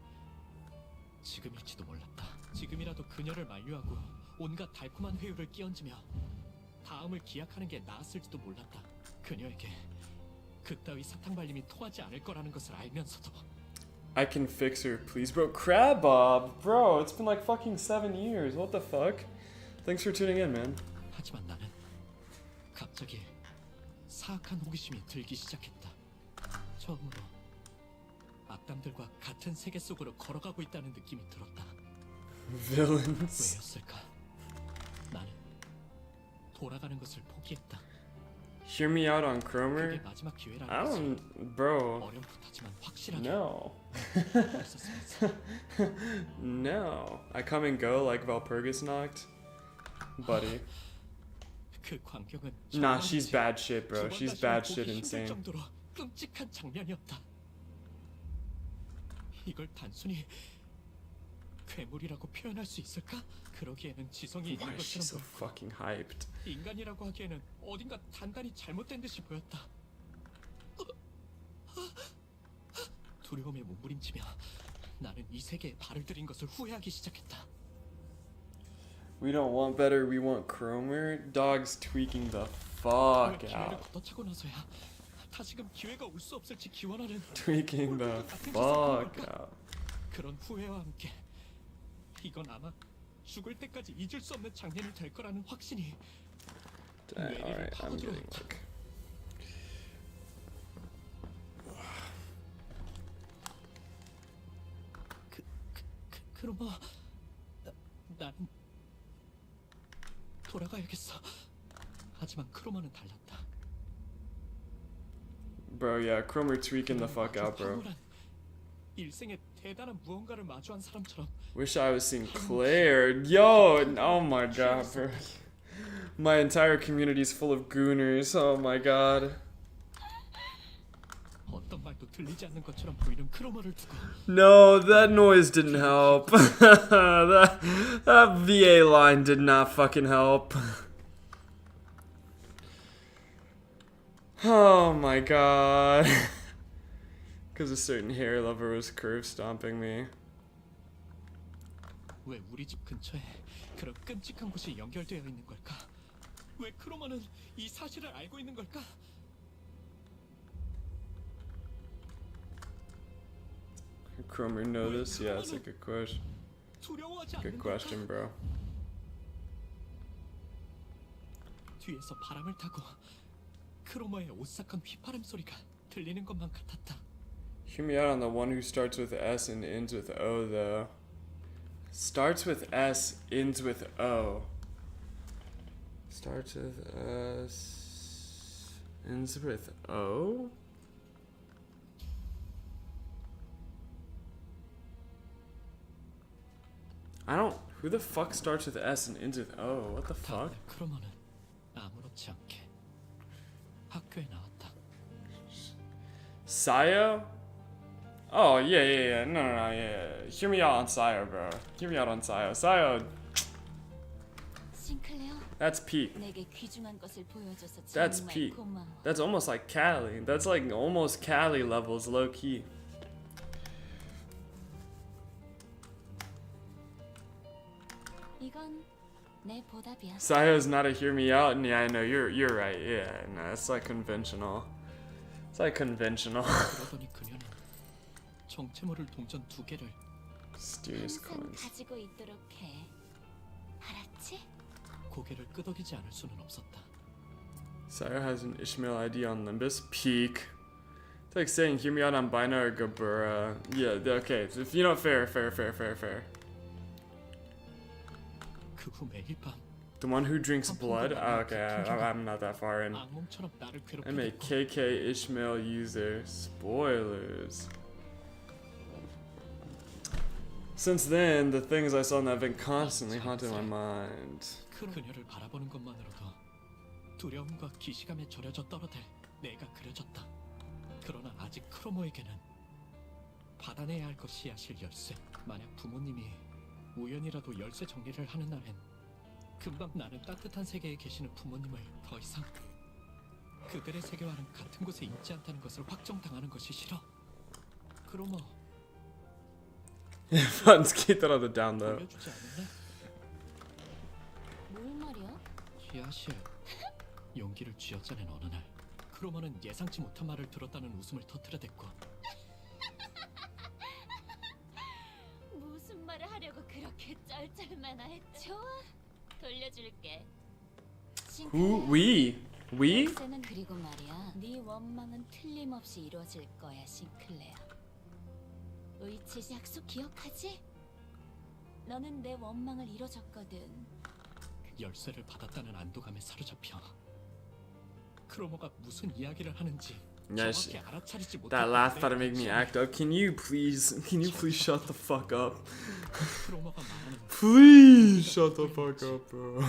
지금일지도 몰랐다. 지금이라도 그녀를 만류하고 온갖 달콤한 회유를 끼얹으며 다음을 기약하는 게 나았을지도 몰랐다. 그녀에게 그따위 사탕 발림이 통하지 않을 거라는 것을 알면서도. I can fix her, please, bro. Crab Bob, bro. It's been like fucking 7 years. What the fuck? Thanks for tuning in, man. 하지만 나는 갑자기 사악한 호기심이 들기 시작했다. 처음으로 악당들과 같은 세계 속으로 걸어가고 있다는 느낌이 들었다. Villains. 왜였을까? 나는 돌아가는 것을 포기했다. Hear me out on 그게 Cromer. 마지막 기회라는 I 것을 don't, bro. 어렴풋하지만 확실하게 No. 있었으면서 No. I come and go like Valpurgis knocked. Buddy. 그 광경은 Nah, she's bad shit, bro. 조만간 She's bad 보기 shit 힘들 insane. 정도로 끔찍한 장면이었다. 이걸 단순히 괴물이라고 표현할 수 있을까? 그러기에는 지성이 있는 Why is she so 것처럼 보였고 fucking hyped? 인간이라고 하기에는 어딘가 단단히 잘못된 듯이 보였다. 두려움에 몸부림치며 나는 이 세계에 발을 들인 것을 후회하기 시작했다. We don't want better, we want Cromer. Dog's tweaking the fuck 기회를 out. 걷어차고 나서야 다시금 기회가 올 수 없을지 기원하는 Tweaking the fuck out. 그런 후회와 함께 이건 아마 죽을 때까지 잊을 수 없는 장면이 될 거라는 확신이 Dang, alright, I'm getting like. 크로머, 나는 돌아가야겠어. 하지만 크로머는 달랐다. Bro, yeah, Cromer tweaking the fuck out, bro. 일생에 대단한 무언가를 마주한 사람처럼 Wish I was Sinclair. Yo, oh my god, bro. My entire community is full of gooners. Oh my god. 어떤 말도 들리지 않는 것처럼 보이는 크로머를 두고 No, that noise didn't help. that VA line did not fucking help. Oh my god. Because a certain hair lover was curve stomping me. 왜 우리 집 근처에 그런 끔찍한 곳이 연결되어 있는 걸까? 왜 크로머는 이 사실을 알고 있는 걸까? Cromer know this? Yeah, that's a good question. 두려워하지 Good 않는 question, 걸까? bro. 뒤에서 바람을 타고 크로머의 오싹한 휘파람 소리가 들리는 것만 같았다. Hear me out on the one who starts with S and ends with O, though. Starts with S, ends with O. Starts with S, ends with O? I don't. Who the fuck starts with S and ends with O? What the fuck? 다음날 크로머는 아무렇지 않게 학교에 나왔다. Sayo? Oh, yeah. No, yeah. Hear me out on Sayo, bro. Hear me out on Sayo. Sayo, 싱클레어, that's peak. 내게 귀중한 것을 보여줘서 That's 정말 peak. 고마워. That's almost like Cali. That's like almost Cali levels, low key. 이건 내 보답이야. Sayo's not a hear me out, and yeah, I know you're right. Yeah, no, it's like conventional. It's like conventional. 그러더니 그녀는 정체 모를 동전 2개를 Mysterious 항상 coins. 가지고 있도록 해. 알았지? 고개를 끄덕이지 않을 수는 없었다. Sayo has an Ishmael ID on Limbus. Peak. It's like saying hear me out on Bina or Gabura. Yeah, okay. If you know, fair. 그 후 매일 밤 The one who drinks blood? Oh, okay, I'm not that far in. 악몽처럼 나를 I'm a 괴롭히고 KK Ishmael user. Spoilers. Since then, the things I saw in that event constantly haunted my mind. 그녀를 바라보는 것만으로도 두려움과 기시감에 절여져 떨어들 내가 그려졌다. 그러나 아직 크로모에게는 받아내야 할 것이 야실 열쇠. 만약 부모님이 우연이라도 열쇠 정리를 하는 날엔 금방 나는 따뜻한 세계에 계시는 부모님을 더 이상 그들의 세계와는 같은 곳에 있지 않다는 것을 확정당하는 것이 싫어. 크로모 Let's keep that on the down low. 돌려주지 않을래? 뭘 말이야? 야실 용기를 쥐어짜낸 어느 날 크로머는 예상치 못한 말을 들었다는 웃음을 터뜨려댔고 무슨 말을 하려고 그렇게 쩔쩔매나 했지? 좋아, 돌려줄게. Who? We? We? 는 그리고 말이야. 네 원망은 틀림없이 이루어질 거야, 싱클레어. 의치 약속 기억하지? 너는 내 원망을 이뤄줬거든. 열쇠를 받았다는 안도감에 사로잡혀 크로머가 무슨 이야기를 하는지 Yeah, 정확히 알아차리지 that 못했고 laugh thought to make me act up. Can you please shut the fuck up? 크로머가 말하는 Please shut the fuck up, bro.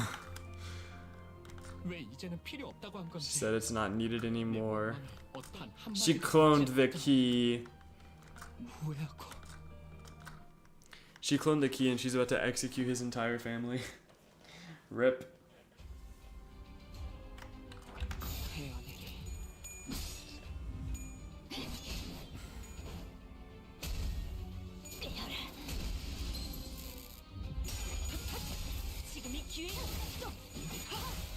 왜 이제는 필요 없다고 한 건지 She said it's not needed 내 anymore. 원망을 어떠한 한마디도 She cloned the 하지 key. 않았다. 후회하고 She cloned the key and she's about to execute his entire family. Rip. 태연에게 지금이 기회야.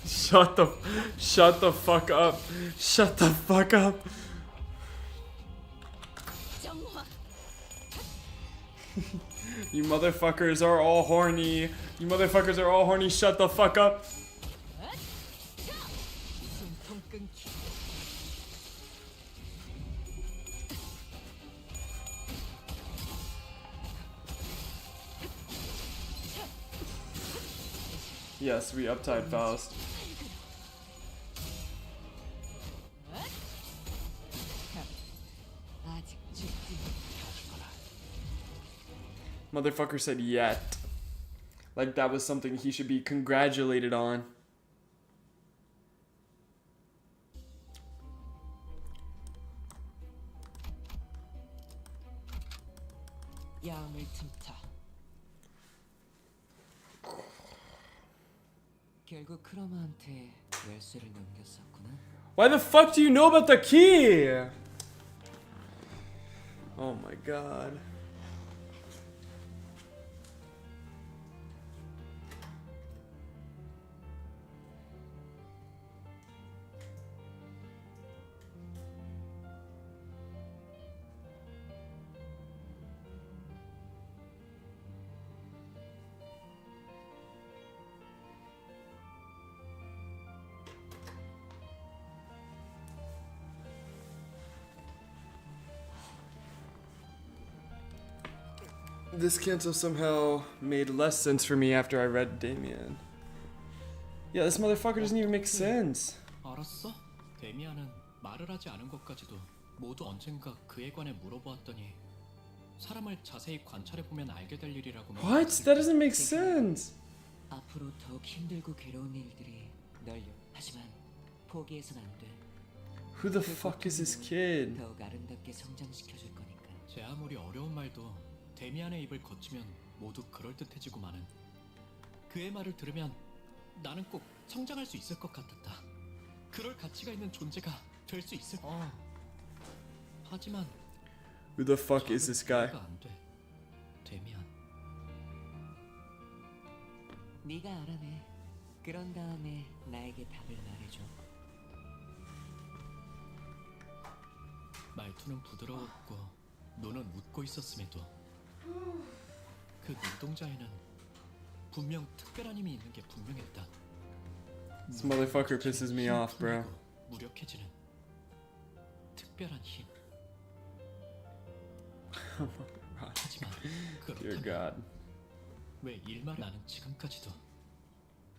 Shut the fuck up. Shut the fuck up. 정화. You motherfuckers are all horny. You motherfuckers are all horny. Shut the fuck up. 숨통 끊기. Yes, we uptied Faust. 아직 죽지 못하거라. Motherfucker said yet. Like that was something he should be congratulated on. 야음을 틈타. 결국 크로마한테 열쇠를 넘겼었구나. Why the fuck do you know about the key? Oh my god. This cancel somehow made less sense for me after I read Damien. Yeah, this motherfucker doesn't even make sense. 알았어? 데미안은 말을 하지 않은 것까지도 모두 언젠가 그에 관해 물어보았더니 사람을 자세히 관찰해보면 알게 될 일이라고. What? That doesn't make sense. 앞으로 더욱 힘들고 괴로운 일들이 널 하지만 포기해선 안 돼. Who the fuck is this kid? 더욱 아름답게 성장시켜줄 거니까. 제 아무리 어려운 말도 데미안의 입을 거치면 모두 그럴듯해지고 마는. 그의 말을 들으면 나는 꼭 성장할 수 있을 것 같았다. 그럴 가치가 있는 존재가 될 수 있을. 하지만 Who the fuck is this guy? 안 돼. 데미안. 네가 알아내. 그런 다음에 나에게 답을 말해줘. 말투는 부드러웠고 눈은 웃고 있었음에도 그 눈동자에는 분명 특별한 힘이 있는 게 분명했다. This motherfucker pisses me off, bro. 무력해지는 특별한 힘. 하지만 Dear 그렇다면 God. 왜 일만 나는 지금까지도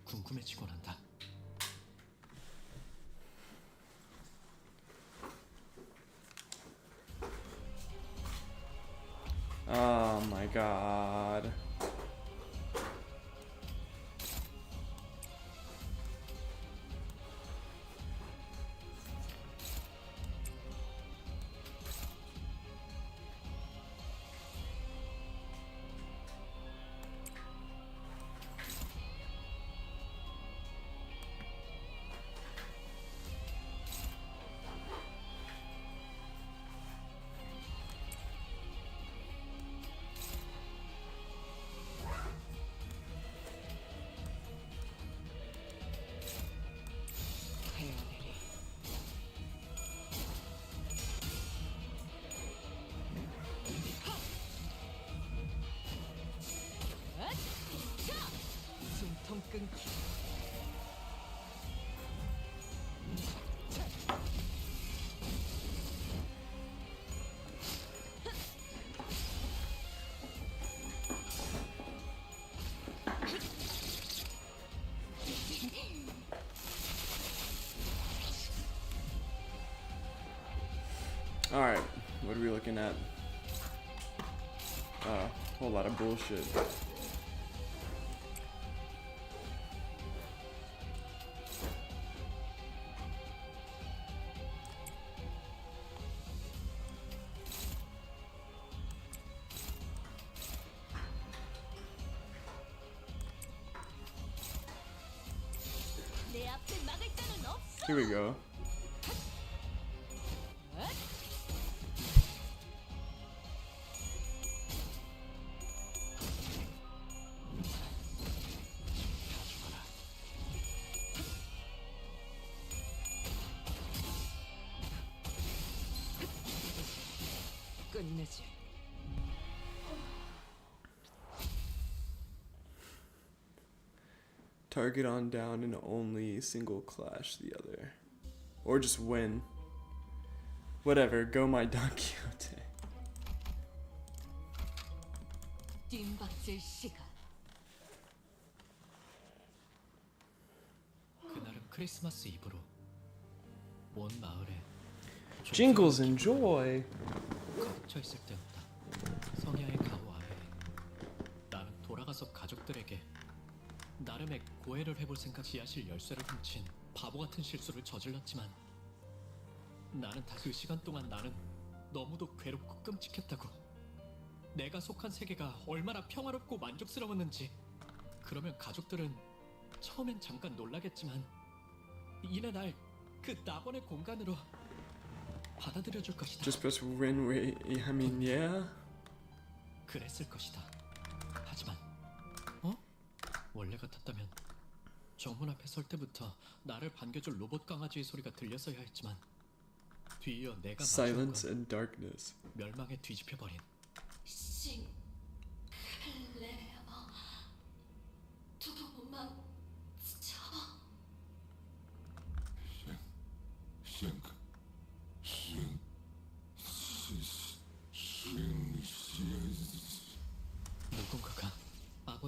궁금해지곤 한다. Oh my God. 숨통 끊기. Alright, what are we looking at? Whole lot of bullshit. 내 앞을 막을 자는 없어. Here we go. 끝내지. Target on down and only single clash the other. Or just win. Whatever, go my Don Quixote. 뒷박질 시간. 그날은 크리스마스 이브로 온 마을에 Jingles and joy. 갇혀 있을 때였다. 성야의 가호 아래 나는 돌아가서 가족들에게 나름의 고해를 해볼 생각. 지하실 열쇠를 훔친 바보 같은 실수를 저질렀지만 나는 다 그 시간 동안 나는 너무도 괴롭고 끔찍했다고. 내가 속한 세계가 얼마나 평화롭고 만족스러웠는지. 그러면 가족들은 처음엔 잠깐 놀라겠지만 이내 날 그 낙원의 공간으로 받아들여줄 것이다. Just press win, wait, I mean, yeah? 그랬을 것이다. 하지만 원래 같았다면 정문 앞에 설 때부터 나를 반겨줄 로봇 강아지의 소리가 들렸어야 했지만 뒤이어 내가 Silence 마주한 and darkness. 건 멸망에 뒤집혀버린 싱클레어. 두고 몸만 잡아.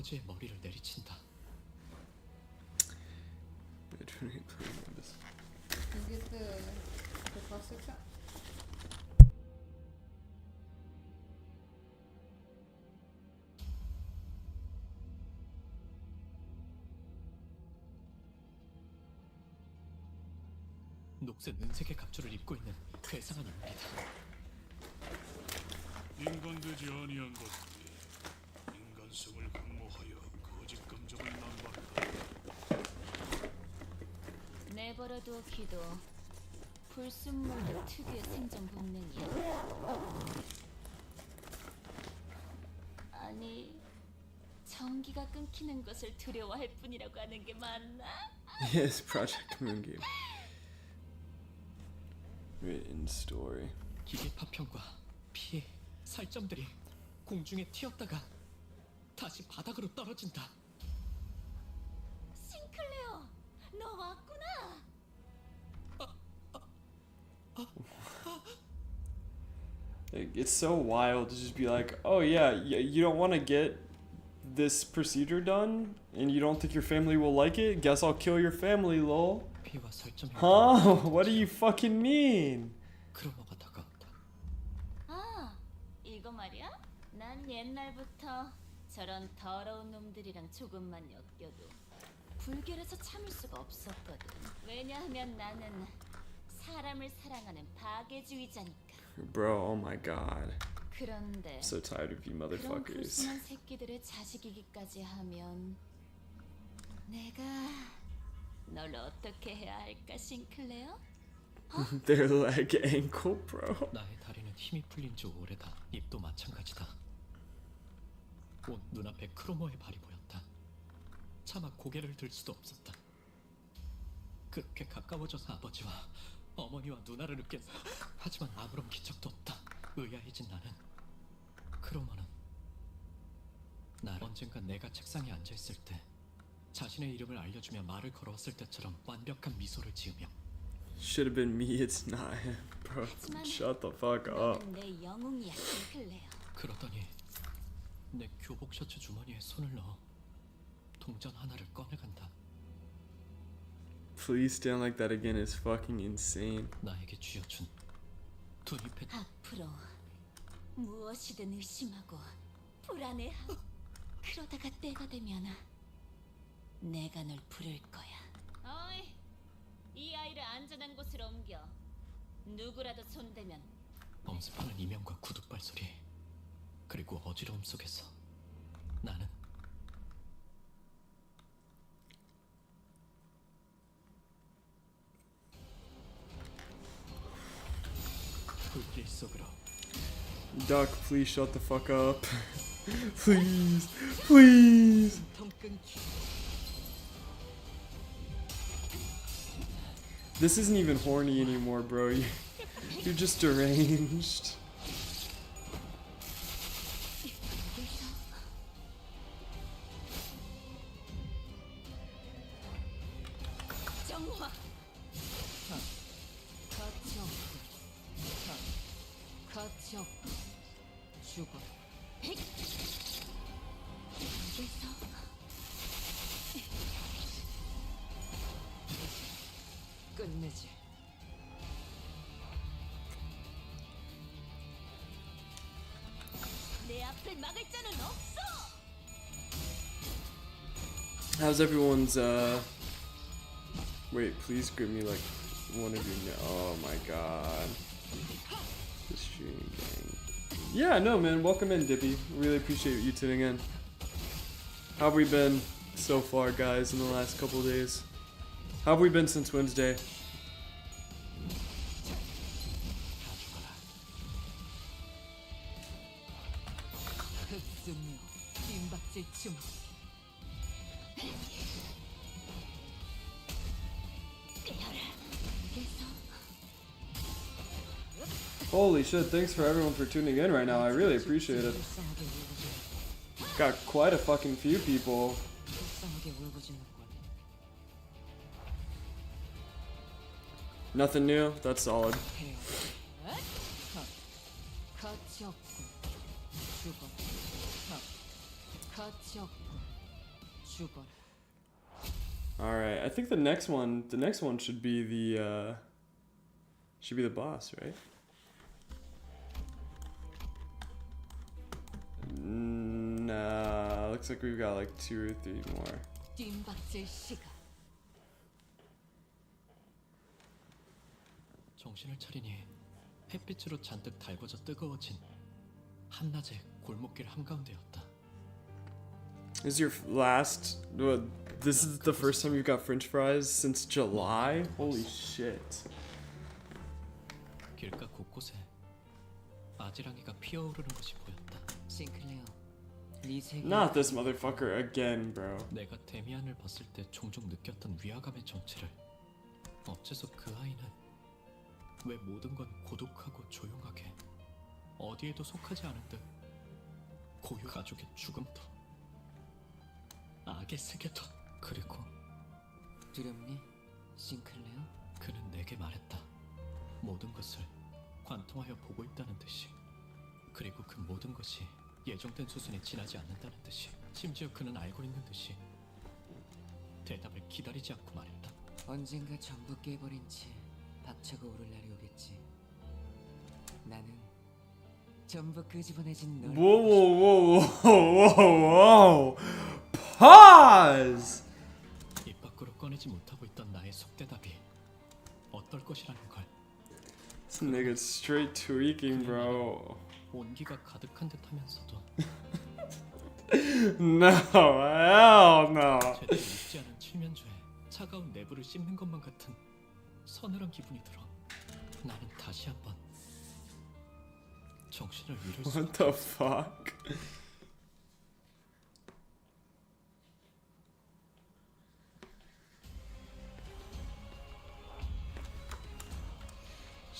아버지의 머리를 내리친다. Limbus. Is it the plastic shop? 녹슨 은색의 갑주를 입고 있는 괴상한 인물이다. 인간되지 아니한 것들이 인간성을 강모하여 거짓 감정을 남발한다. 내버려둬 기도. 불순물도 특유의 생존 본능이야. 아니, 전기가 끊기는 것을 두려워할 뿐이라고 하는 게 맞나? Yes, Project Moon Game. Written story. 기계 파편과 피해, 살점들이 공중에 튀었다가 다시 바닥으로 떨어진다. 싱클레어, 너 왔구나. Like, it's so wild to just be like, oh yeah, you don't want to get this procedure done, and you don't think your family will like it? Guess I'll kill your family, lol. 피와 살점이 Huh? What do you fucking mean? 크로머가 다가온다. 아, 이거 말이야? 난 옛날부터 저런 더러운 놈들이랑 조금만 엮여도 불결해서 참을 수가 없었거든. 왜냐하면 나는 사람을 사랑하는 파괴주의자니까. Bro, oh my god. 그런데 I'm so tired of you 그런 motherfuckers. 불순한 새끼들의 자식이기까지 하면 내가 널 어떻게 해야 할까, 싱클레어? Their leg ankle, bro. 나의 다리는 힘이 풀린 지 오래다. 입도 마찬가지다. 온 눈앞에 크로머의 발이 보였다. 차마 고개를 들 수도 없었다. 그렇게 가까워져서 아버지와 어머니와 누나를 느꼈어. 하지만 아무런 기척도 없다. 의아해진 나는. 크로머는 날 언젠가 내가 책상에 앉아있을 때 자신의 이름을 알려주며 말을 걸어왔을 때처럼 완벽한 미소를 지으며 Should have been me, it's not him, bro. Shut the fuck up. 너는 내 영웅이야, 싱클레어. 그러더니 내 교복 셔츠 주머니에 손을 넣어 동전 하나를 꺼내간다. Please stand like that again is fucking insane. 나에게 쥐어준 두 잎의 앞으로 무엇이든 의심하고 불안해하고 그러다가 때가 되면 내가 널 부를 거야. 어이, 이 아이를 안전한 곳으로 옮겨. 누구라도 손대면 엄습하는 이명과 구둣발 소리 그리고 어지러움 속에서 나는 불길 속으로 Duck, please shut the fuck up. Please, please. This isn't even horny anymore, bro. You're just deranged. 정화. 가치 없고 죽어. 끝내지. 내 앞을 막을 자는 없어. How's everyone's Wait, please give me like one of your oh my god. The stream gang. Yeah, no man, welcome in, Dippy. Really appreciate you tuning in. How have we been so far, guys, in the last couple of days? How have we been since Wednesday? Holy shit, thanks for everyone for tuning in right now. I really appreciate it. Got quite a fucking few people. Nothing new? That's solid. 가치 없고 죽어. 가치 없고 죽어라. All right, I think the next one should be the boss, right? Nah, looks like we've got like 2 or 3 more. 뜀박질 시간. 정신을 차리니 햇빛으로 잔뜩 달궈져 뜨거워진 한낮의 골목길 한가운데였다. This is your last. Well, this is the first time you've got French fries since July. Holy shit! 길가 곳곳에 아지랑이가 피어오르는 것이 보였다. 싱클레어, 네 세계. Not this motherfucker again, bro. 내가 데미안을 봤을 때 종종 느꼈던 위화감의 정체를 어째서 그 아이는 왜 모든 건 고독하고 조용하게 어디에도 속하지 않은 듯 고유 가족의 죽음도 악의 세계도 그리고 두렵니, 싱클레어? 그는 내게 말했다. 모든 것을 관통하여 보고 있다는 듯이 그리고 그 모든 것이 예정된 수순에 지나지 않는다는 듯이 심지어 그는 알고 있는 듯이 대답을 기다리지 않고 말했다. 언젠가 전부 깨버린 채 박차고 오를 날이 오겠지. 나는 전부 끄집어내진 널. Whoa, whoa, whoa, whoa, whoa, whoa! Pause. 입 밖으로 꺼내지 못하고 있던 나의 속대답이 어떨 것이라는 걸. This nigga's straight tweaking, bro. 온기가 가득한 듯하면서도 No, hell no. 제대로 익지 않은 칠면조에 차가운 내부를 씹는 것만 같은 서늘한 기분이 들어 나는 다시 한번 정신을 잃을 수. What the fuck?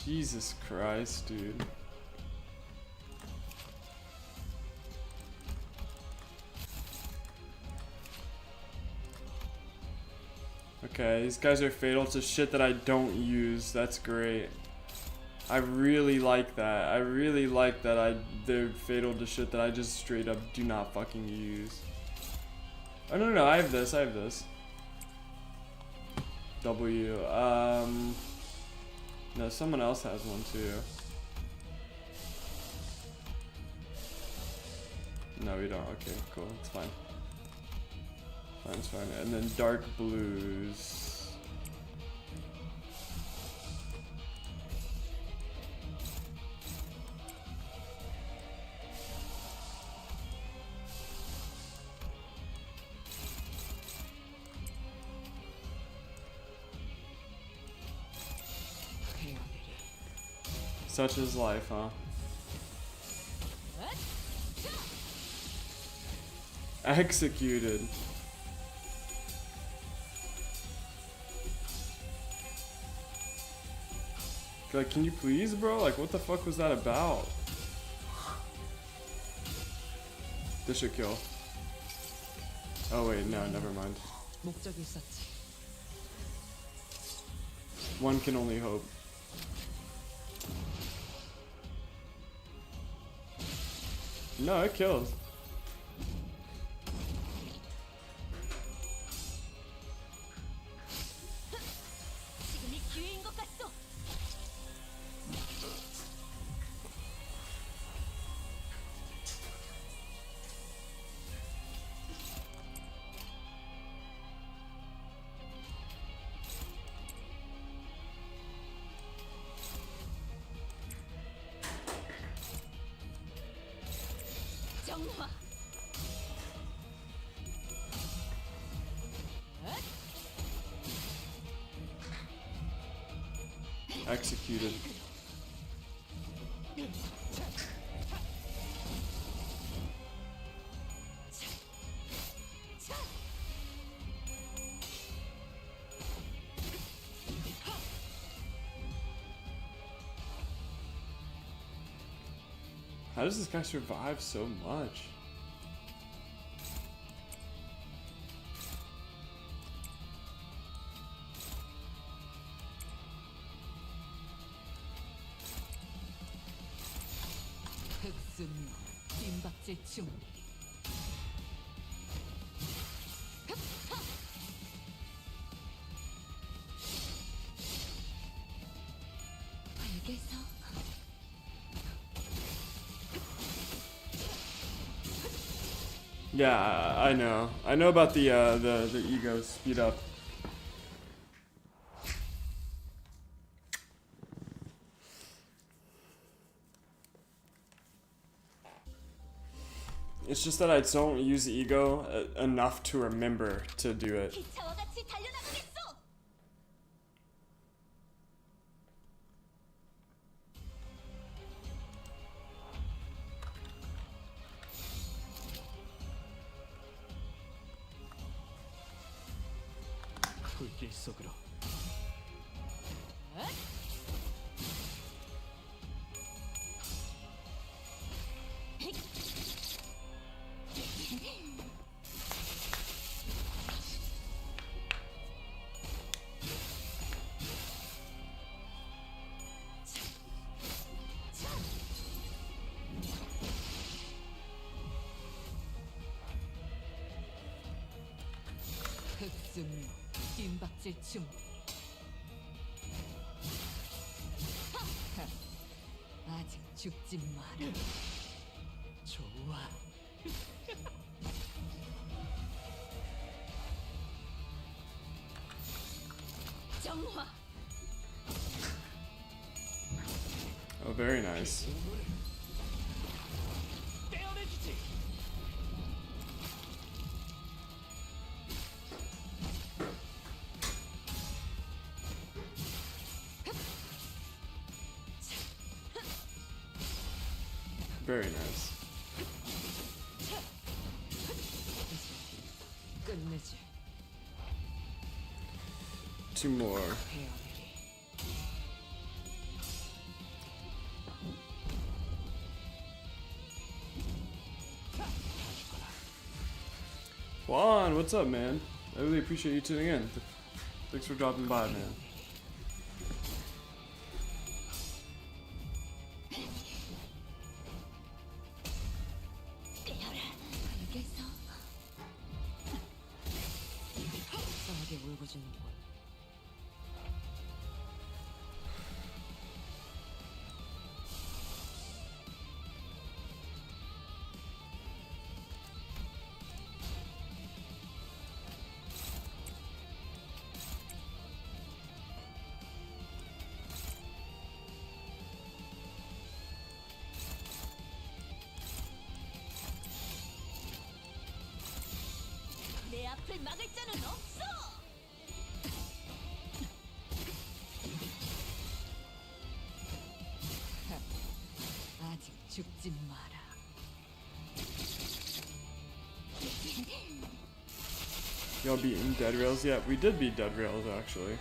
Jesus Christ, dude. Okay, these guys are fatal to shit that I don't use. That's great. I really like that. I really like that they're fatal to shit that I just straight up do not fucking use. Oh no, I have this. W. No, someone else has one too. No, we don't. Okay, cool. It's fine. It's fine. And then dark blues. Such is life, huh? Executed. Like, can you please, bro? Like, what the fuck was that about? This should kill. Oh wait, no, never mind. 목적이 있었지. One can only hope. No, it kills. 지금이 기회인 것 같소. 정화. Executed. How does this guy survive so much? 흑순 뜀박질 중. Yeah, I know. I know about the ego speed up. It's just that I don't use ego enough to remember to do it. 기차와 같이 달려나가겠어. 불길 속으로. 흑승 뒷박질 춤. 아직 죽지 마라. 좋아. 정화. Oh, very nice. 떼어내주지. Very nice. 끝내지. Two more. Juan, what's up, man? I really appreciate you tuning in. Thanks for dropping by, man. 알겠어. 이상하게 울고짖는걸. 내 앞을 막을 자는 없어. 아직 죽지 마라. Y'all beating Dead Rails? Yeah, we did beat Dead Rails, actually.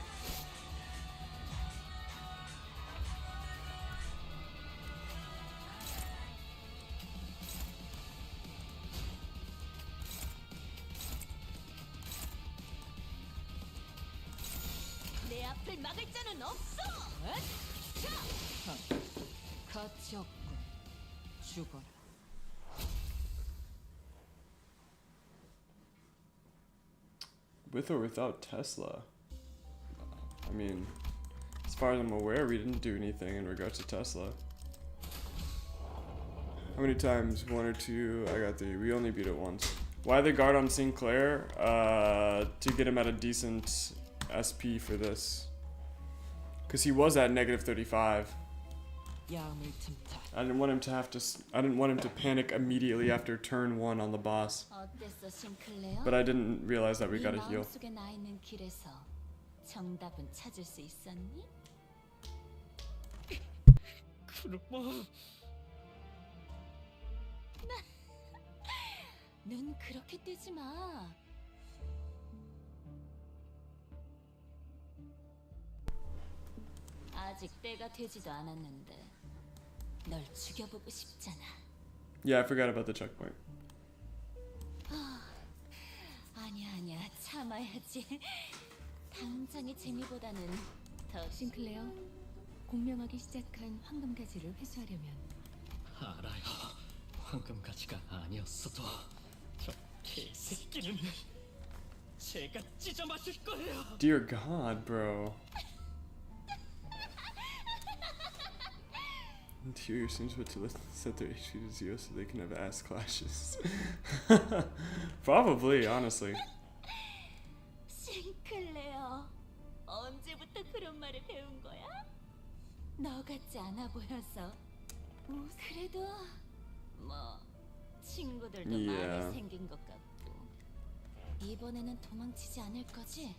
내 앞을 막을 자는 없어. 가치 없군. 죽어라. With or without Tesla? I mean, as far as I'm aware, we didn't do anything in regards to Tesla. How many times? One or two? I got three. We only beat it once. Why the guard on Sinclair? To get him at a decent SP for this. Because he was at negative 35. 야음을 틈타. I didn't want him to have to. I didn't want him to panic immediately after turn 1 on the boss. 어땠어, 싱클레어? But I didn't realize that we got a 네 heal. 마음속에 나 있는 길에서 정답은 찾을 수 있었니? 그럼 눈 그렇게 뜨지 마. 아직 때가 되지도 않았는데 널 죽여보고 싶잖아. Yeah, I forgot about the checkpoint. 아니야, 참아야지. 당장의 재미보다는 더 싱클레어, 공명하기 시작한 황금가지를 회수하려면 알아요. 황금 가지가 아니었어도 저 개새끼는 제가 찢어 맞을 거예요. Dear God, bro. Interior seems to set their HP to 0 so they can have ass clashes. Probably, honestly. 싱클레어, 언제부터 그런 말을 배운 거야? 너 같지 않아 보여서. 그래도 뭐 친구들도 Yeah. 많이 생긴 것 같고. 이번에는 도망치지 않을 거지?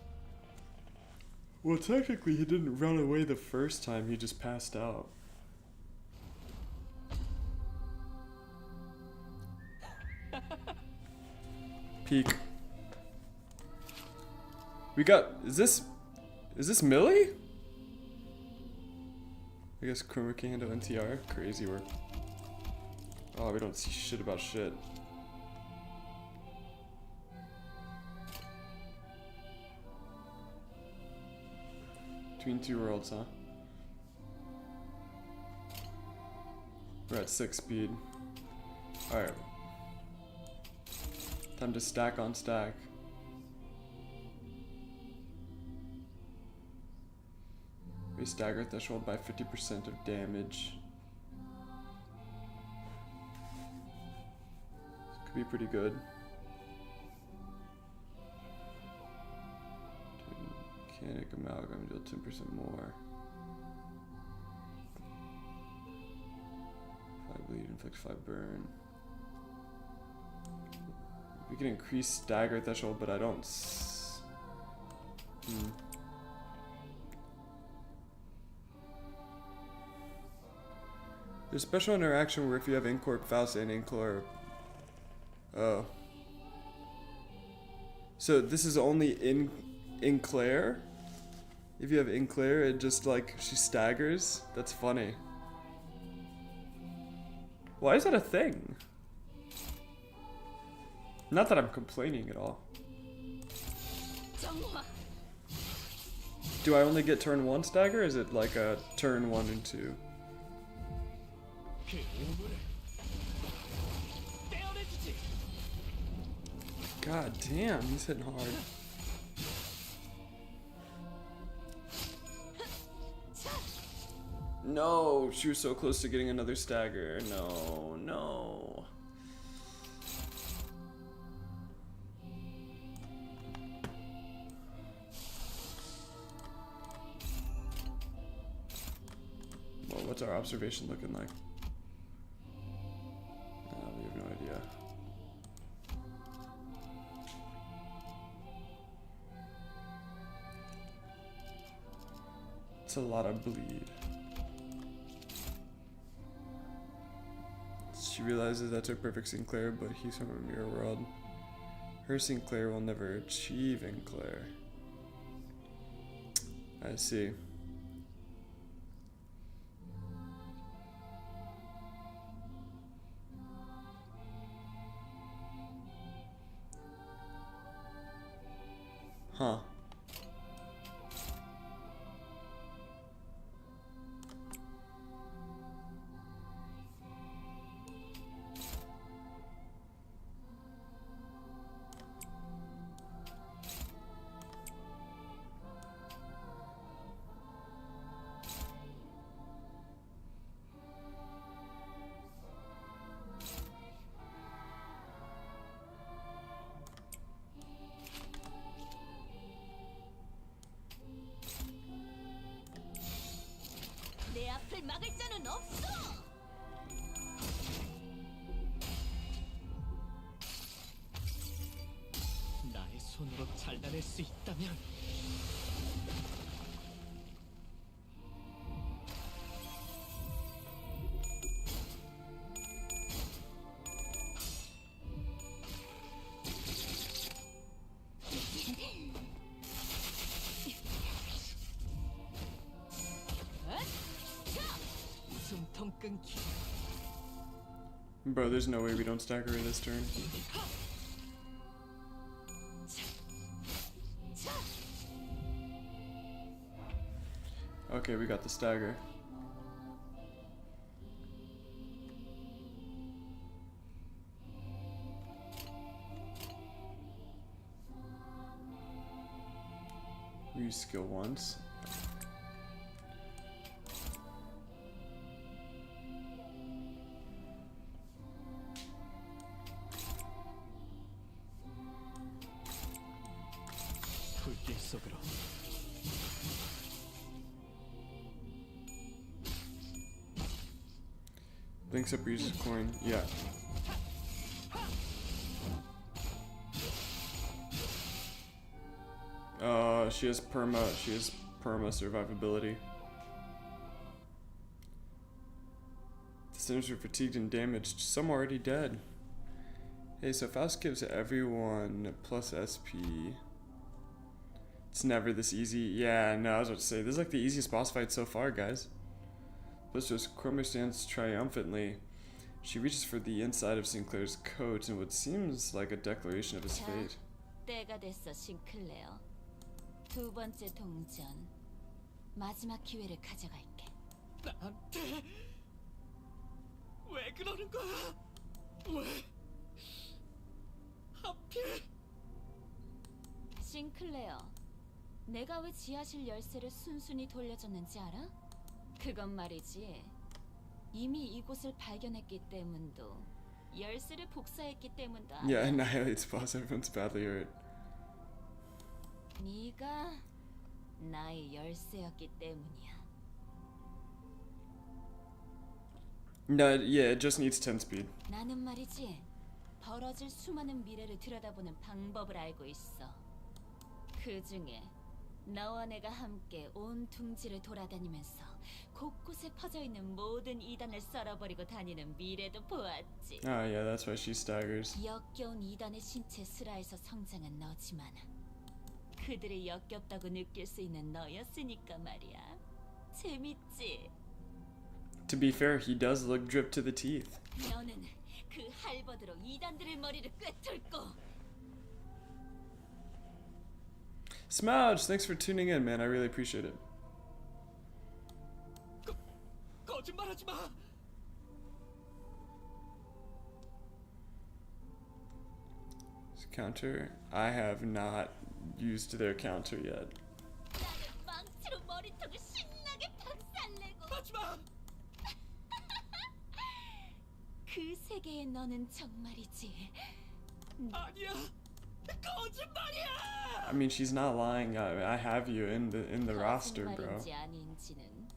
Well, technically, he didn't run away the first time, he just passed out. Peek. We got. Is this Millie? I guess Chroma can handle NTR. Crazy work. Oh, we don't see shit about shit. Between two worlds, huh? We're at 6 speed. Alright. Time to stack on stack. We stagger threshold by 50% of damage. This could be pretty good. Mechanic amalgam deal 10% more. 5 bleed, inflict 5 burn. We can increase stagger threshold, but I don't. There's special interaction where if you have Incorp, Faust, and Inclor. Oh. So this is only in Claire? If you have Inclair, it just like she staggers? That's funny. Why is that a thing? Not that I'm complaining at all. Do I only get turn 1 stagger? Or is it like a turn 1 and 2? God damn, he's hitting hard. No, she was so close to getting another stagger. No, no. Well, what's our observation looking like? We have no idea. It's a lot of bleed. She realizes that's her perfect Sinclair, but he's from a mirror world. Her Sinclair will never achieve Sinclair. I see. Huh. 내 앞을 막을 자는 없어. 나의 손으로 잘라낼 수 있다면 웃음통 끊기. Bro, there's no way we don't stagger her this turn. Okay, we got the stagger. We use skill once. Links up uses coin. Yeah. She has perma survivability. The sinners are fatigued and damaged. Some are already dead. Hey, so Faust gives everyone plus SP. It's never this easy. Yeah, no, I was about to say, this is like the easiest boss fight so far, guys. Blister's Cromer stands triumphantly. She reaches for the inside of Sinclair's coat in what seems like a declaration of his fate. 때가 됐어, 싱클레어. 두 번째 동전. 마지막 기회를 가져갈게. 나한테 왜 그러는 거야? 왜? 하필? 싱클레어, 내가 왜 지하실 열쇠를 순순히 돌려줬는지 알아? 그건 말이지. 이미 이곳을 발견했기 때문도, 열쇠를 복사했기 때문도 아니야. Yeah, annihilates boss. Everyone's badly hurt. 네가 나의 열쇠였기 때문이야. No, yeah, it just needs 10 speed. 나는 말이지, 벌어질 수많은 미래를 들여다보는 방법을 알고 있어. 그 중에 너와 내가 함께 온 둥지를 돌아다니면서 곳곳에 퍼져 있는 모든 이단을 썰어버리고 다니는 미래도 보았지. Oh yeah, that's why she staggers. 역겨운 이단의 신체 슬하에서 성장한 너지만 그들이 역겹다고 느낄 수 있는 너였으니까 말이야. 재밌지? To be fair, he does look dripped to the teeth. 너는 그 할버드로 이단들의 머리를 꿰뚫고. Smouch, thanks for tuning in, man. I really appreciate it. 거짓말하지 마. Counter. I have not used their counter yet. 나는 망치로 머리통을 신나게 박살내고. 하지 마. 그 세계의 너는 정말이지. 아니야. 거짓말이야. I mean, she's not lying. I have you in the roster, bro. 거짓말인지 아닌지는.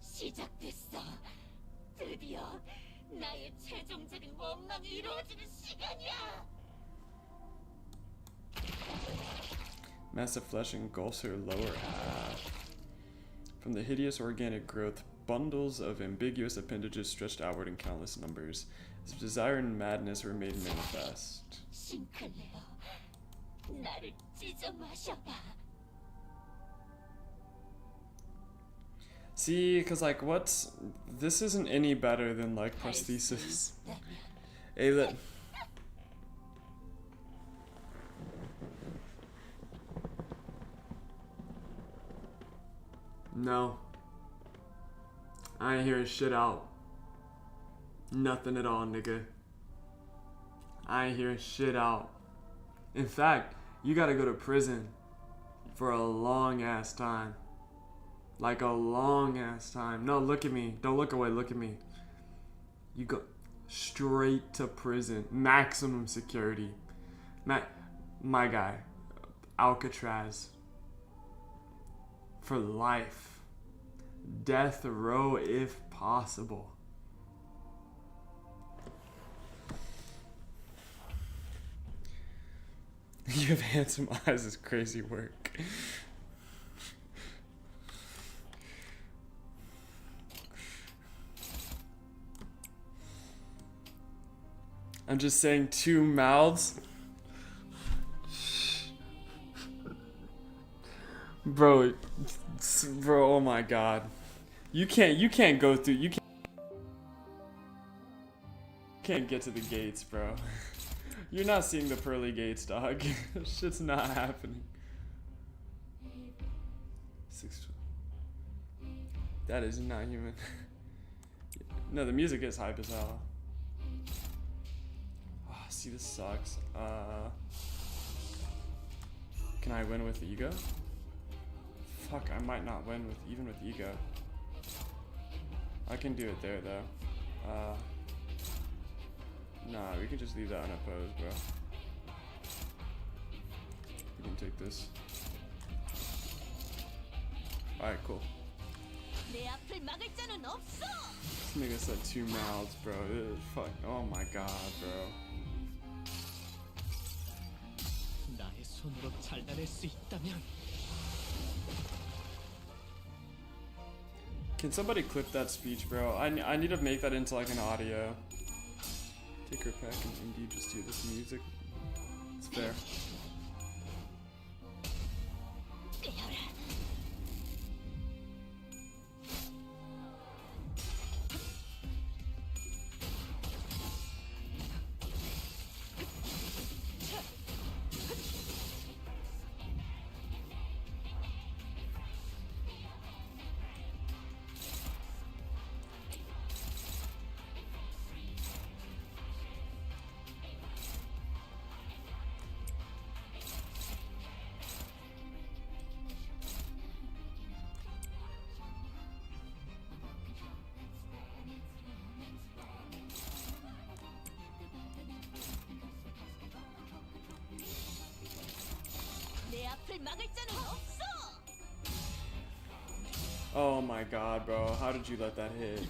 시작됐어. 드디어 나의 최종적인 원망이 이루어지는 시간이야. Massive flesh engulfs her lower half. From the hideous organic growth, bundles of ambiguous appendages stretched outward in countless numbers. As desire and madness were made manifest. 싱클레어, 나를 찢어 마셔봐. See, cause like this isn't any better than like prosthesis. Hey, look. No. I ain't hearing shit out. Nothing at all, nigga. I ain't hearing shit out. In fact, you gotta go to prison for a long ass time. Like a long ass time. No, look at me. Don't look away, look at me. You go straight to prison. Maximum security. My guy. Alcatraz. For life. Death row if possible. You have handsome eyes is crazy work. I'm just saying 2 mouths. Bro, oh my god. You can't go through, you can't get to the gates, bro. You're not seeing the pearly gates, dog. Shit's not happening. 6. That is not human. No, the music is hype as hell. Oh, see, this sucks. Can I win with ego? Fuck, I might not win even with ego. I can do it there though. Nah, we can just leave that unopposed, bro. We can take this. Alright, cool. 내 앞을 막을 자는 없어. This nigga said 2 mouths, bro. This is fuck. Oh my god, bro. 나의 손으로 잘라낼 수 있다면 Can somebody clip that speech, bro? I need to make that into like an audio. Take her pack and indie, just do this music. It's fair. Oh my god, bro. How did you let that hit?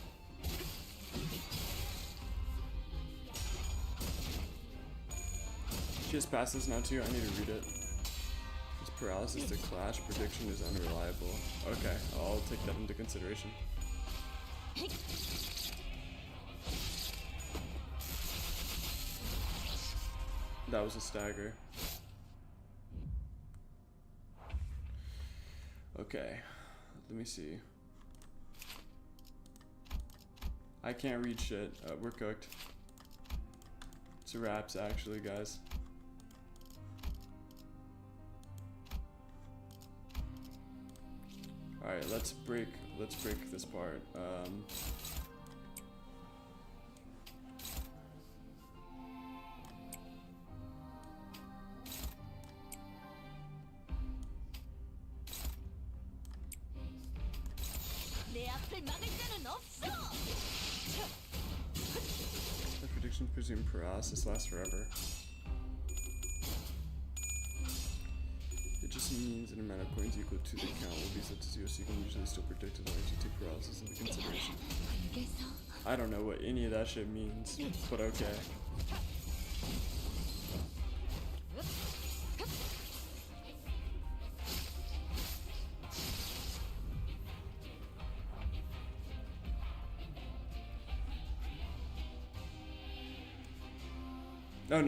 She has passes now too. I need to read it. This paralysis to clash prediction is unreliable. Okay, I'll take that into consideration. That was a stagger. Okay, let me see. I can't read shit. We're cooked. It's a wraps, actually, guys. All right, let's break this part. The prediction presumed paralysis lasts forever. It just means an amount of coins equal to the count will be set to 0, so you can usually still predict as long as you take paralysis into consideration. I don't know what any of that shit means, but okay. No,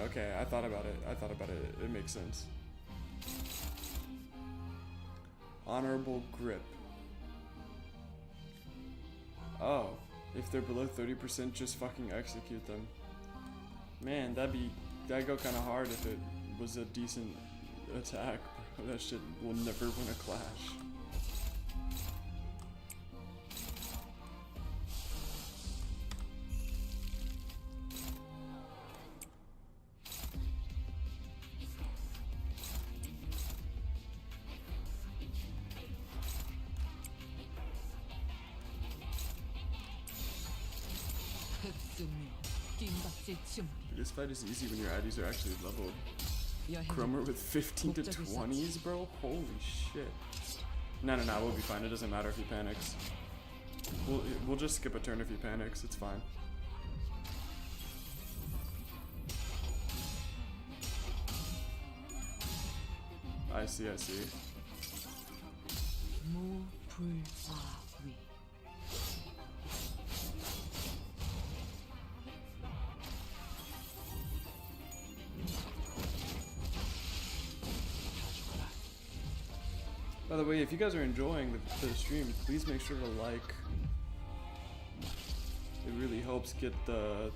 okay, I thought about it, it makes sense. Honorable grip. Oh, if they're below 30%, just fucking execute them. Man, that'd go kinda hard if it was a decent attack. That shit will never win a clash. This fight is easy when your addies are actually leveled. Chromer with 15 to 20s, bro? Holy shit. No, we'll be fine. It doesn't matter if he panics. We'll just skip a turn if he panics. It's fine. I see. By the way, if you guys are enjoying the stream, please make sure to like. It really helps get the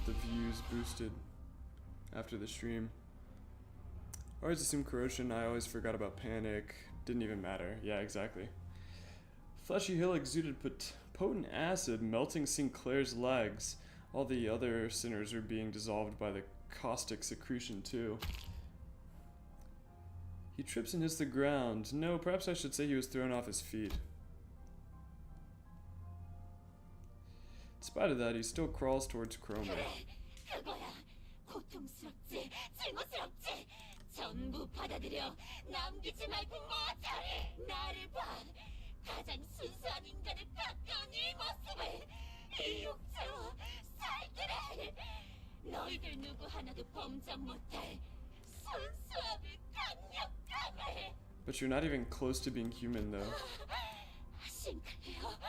views boosted after the stream. I always assumed corrosion, I always forgot about panic. Didn't even matter. Yeah, exactly. Fleshy Hill exuded potent acid, melting Sinclair's legs. All the other sinners are being dissolved by the caustic secretion too. He trips and hits the ground. No, perhaps I should say he was thrown off his feet. In spite of that, he still crawls towards Chromer. 그거야. 고통스럽지, 증오스럽지. 전부 받아들여. 남기지 말고 모조리. 나를 봐. 가장 순수한 인간에 가까운 이 모습을. 이 육체와 살기를. 너희들 누구 하나도 범접 못할 순수함을, 강력함을. But you're not even close to being human, though. 싱클레어,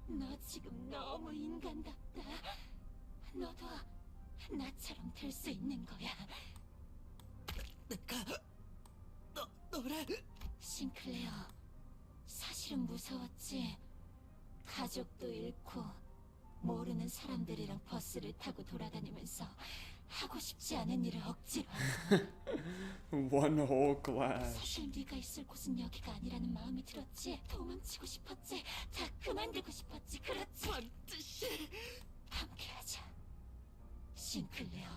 너 지금 너무 인간답다. 너도 나처럼 될 수 있는 거야. 내가 너래? 싱클레어, 사실은 무서웠지. 가족도 잃고 모르는 사람들이랑 버스를 타고 돌아다니면서 하고 싶지 않은 일을 억지로 하고. One whole class. 사실 네가 있을 곳은 여기가 아니라는 마음이 들었지. 도망치고 싶었지. 다 그만두고 싶었지. 그렇지. 반드시 함께하자. 싱클레어,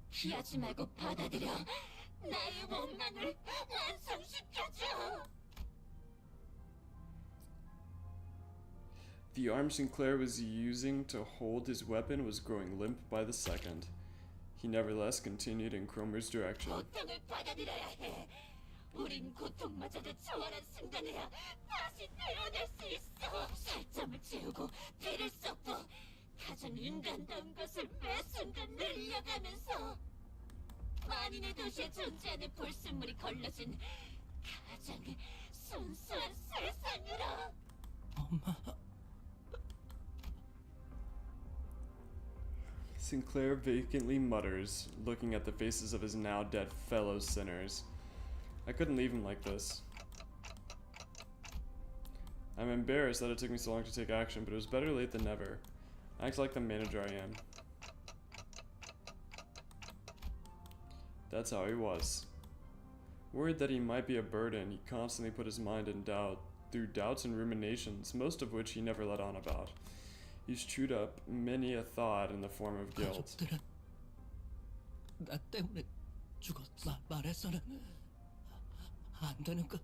피하지 말고 받아들여. 나의 원망을 완성시켜줘. The arm Sinclair was using to hold his weapon was growing limp by the second. He nevertheless continued in Cromer's direction. 고통을 받아들여야 해. 우린 고통마저도 초월한 순간에야 다시 태어날 수 있어. 살점을 채우고 피를 쏟고 가장 인간다운 것을 매 순간 늘려가면서 만인의 도시에 존재하는 불순물이 걸러진 가장 순수한 세상으로. 엄마. Sinclair vacantly mutters, looking at the faces of his now dead fellow sinners. I couldn't leave him like this. I'm embarrassed that it took me so long to take action, but it was better late than never. Act like the manager I am. That's how he was. Worried that he might be a burden, he constantly put his mind in doubt, through doubts and ruminations, most of which he never let on about. He's chewed up many a thought in the form of guilt. 가족들은 나 때문에 죽었다 말해서는 안 되는 것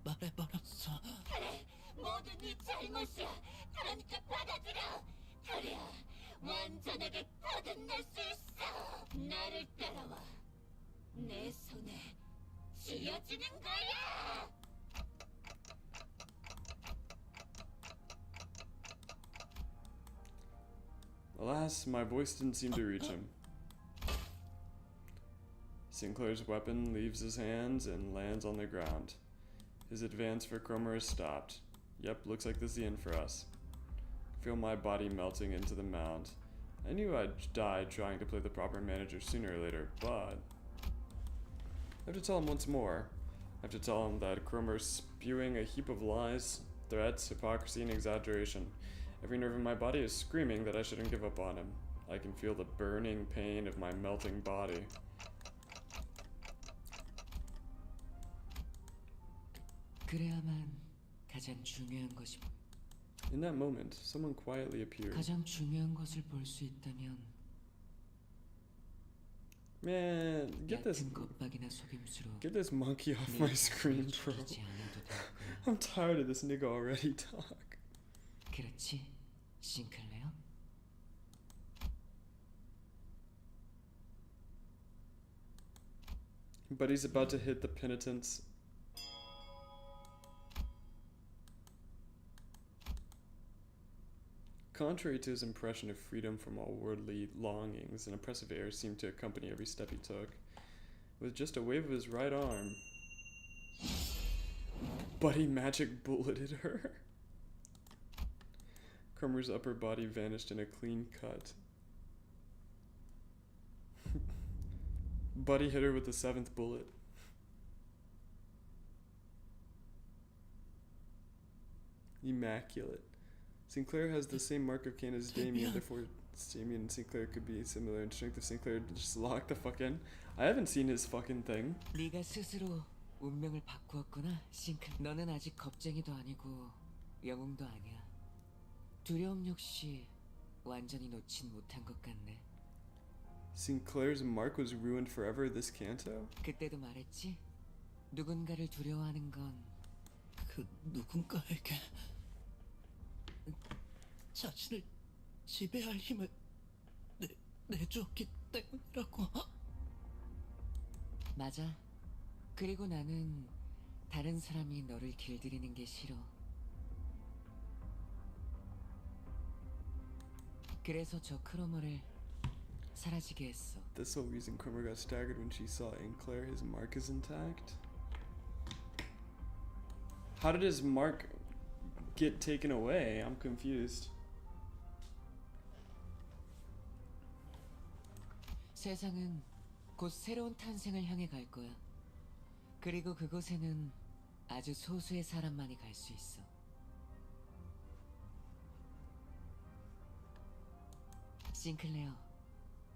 말해버렸어. 그래, 모두 네 잘못이야. 그러니까 받아들여. 그래야 완전하게 거듭날 수 있어. 나를 따라와. 내 손에 쥐어주는 거야. Alas, my voice didn't seem to reach him. Sinclair's weapon leaves his hands and lands on the ground. His advance for Cromer is stopped. Yep, looks like this is the end for us. Feel my body melting into the mound. I knew I'd die trying to play the proper manager sooner or later, but I have to tell him once more. I have to tell him that Cromer's spewing a heap of lies, threats, hypocrisy, and exaggeration. Every nerve in my body is screaming that I shouldn't give up on him. I can feel the burning pain of my melting body. 그래야만 가장 중요한 것이 In that moment, someone quietly appeared. 가장 중요한 것을 볼 수 있다면 Man, get this 얕은 겁박이나 속임수로 get this monkey off my screen, bro. 죽이지 않아도 될 거야. I'm tired of this nigga already, dog. 그렇지, 싱클레어? But he's about to hit the penitence. Contrary to his impression of freedom from all worldly longings, an oppressive air seemed to accompany every step he took. With just a wave of his right arm, Buddy magic bulleted her. Cromer's upper body vanished in a clean cut. Buddy hit her with the 7th bullet. Immaculate. Sinclair has the same mark of Cain as Damien, therefore Damien and Sinclair could be similar in strength. If Sinclair just locked the fuck in. I haven't seen his fucking thing. 네가 스스로 운명을 바꾸었구나, 싱클. 너는 아직 겁쟁이도 아니고 영웅도 아니야. 두려움 역시 완전히 놓진 못한 것 같네. Sinclair's mark was ruined forever this canto? 그때도 말했지? 누군가를 두려워하는 건 그 누군가에게 자신을 지배할 힘을 내주었기 때문이라고. 맞아. 그리고 나는 다른 사람이 너를 길들이는 게 싫어. 그래서 저 크로머를 사라지게 했어. That's the reason Cromer got staggered when she saw Enclair. His mark is intact. How did his mark get taken away? I'm confused. 세상은 곧 새로운 탄생을 향해 갈 거야. 그리고 그곳에는 아주 소수의 사람만이 갈 수 있어. 싱클레어,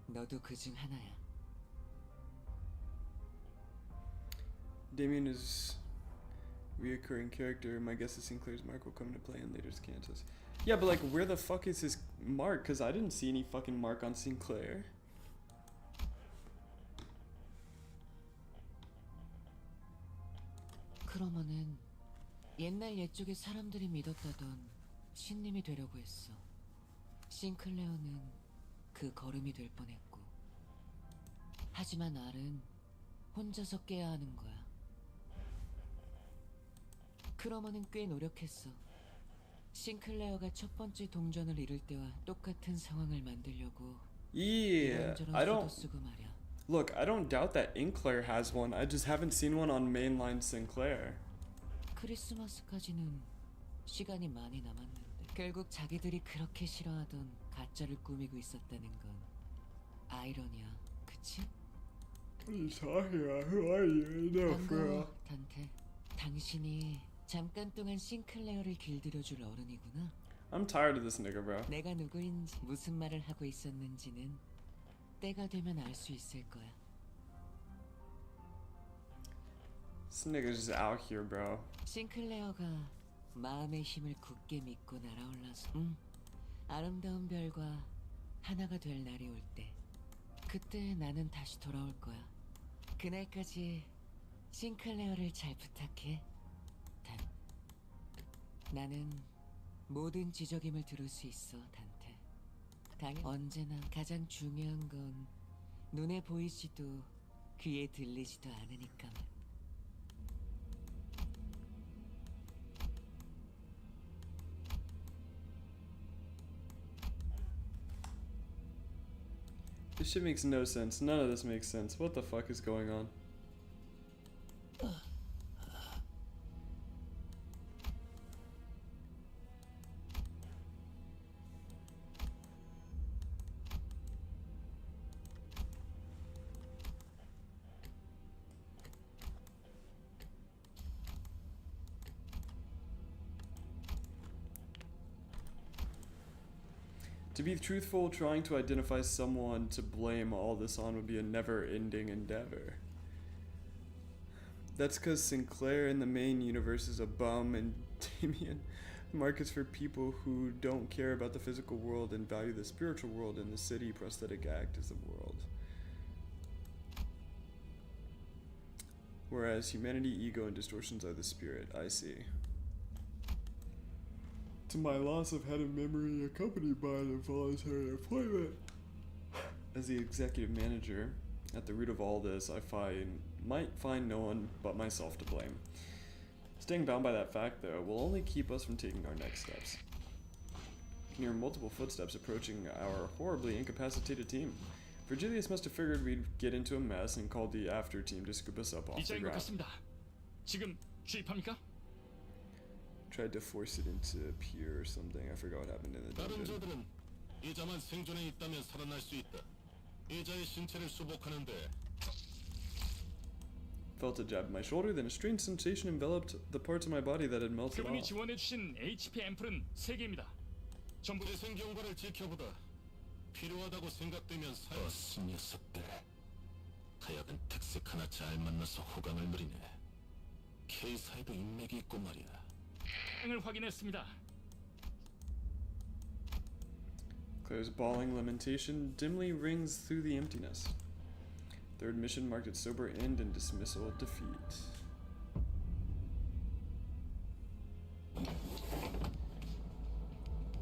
너도 그중 하나야. Damien is reoccurring character. My guess is Sinclair's mark will come into play in later Kansas. Yeah, but like, where the fuck is his mark? Because I didn't see any fucking mark on Sinclair. 크로머는 옛날 옛적에 사람들이 믿었다던 신님이 되려고 했어. 싱클레어는 그 걸음이 될 뻔했고. 하지만 알은 혼자서 깨야 하는 거야. 크로머는 꽤 노력했어. 싱클레어가 첫 번째 동전을 잃을 때와 똑같은 상황을 만들려고. Yeah, I don't. 쓰고 말이야. Look, I don't doubt that Enclair has one. I just haven't seen one on mainline Sinclair. 크리스마스까지는 시간이 많이 남았는데 결국 자기들이 그렇게 싫어하던 가짜를 꾸미고 있었다는 건 아이러니야, 그치? What are you talking about? Who are you? No, 반가워, 단테. 당신이 잠깐 동안 싱클레어를 길들여줄 어른이구나. I'm tired of this nigga, bro. 내가 누구인지 무슨 말을 하고 있었는지는 때가 되면 알 수 있을 거야. This nigga's just out here, bro. 싱클레어가 마음의 힘을 굳게 믿고 날아올라서 아름다운 별과 하나가 될 날이 올 때 그때 나는 다시 돌아올 거야. 그날까지 싱클레어를 잘 부탁해. 단, 나는 모든 지적임을 들을 수 있어, 단테. 언제나 가장 중요한 건 눈에 보이지도 귀에 들리지도 않으니까만. This shit makes no sense. None of this makes sense. What the fuck is going on? To be truthful, trying to identify someone to blame all this on would be a never-ending endeavor. That's because Sinclair in the main universe is a bum, and Damien Mark is for people who don't care about the physical world and value the spiritual world, and the city prosthetic act is the world. Whereas humanity, ego, and distortions are the spirit. I see. To my loss of head of memory accompanied by an involuntary appointment as the executive manager, at the root of all this, I might find no one but myself to blame. Staying bound by that fact, though, will only keep us from taking our next steps. I can hear multiple footsteps approaching our horribly incapacitated team. Virgilius must have figured we'd get into a mess and called the after team to scoop us up off the ground. 지금 주입합니까? Tried to force it into Pier or something. I forgot what happened in the dungeon. 자들은 이자만 생존해 있다면 살아날 수 있다. 이자의 신체를 수복하는데 Felt a jab in my shoulder, then a strange sensation enveloped the parts of my body that had melted 그분이 off. 지원해 주신 HP 앰플은 3개입니다. 전부 재생 경과를 지켜보다 필요하다고 생각되면 사용. 녀석들. 하여간 특색 하나 잘 만나서 호강을 누리네. K사에도 인맥이 있고 말이야. 을 확인했습니다. Claire's bawling lamentation dimly rings through the emptiness. Third mission marked its sober end and dismissal of defeat.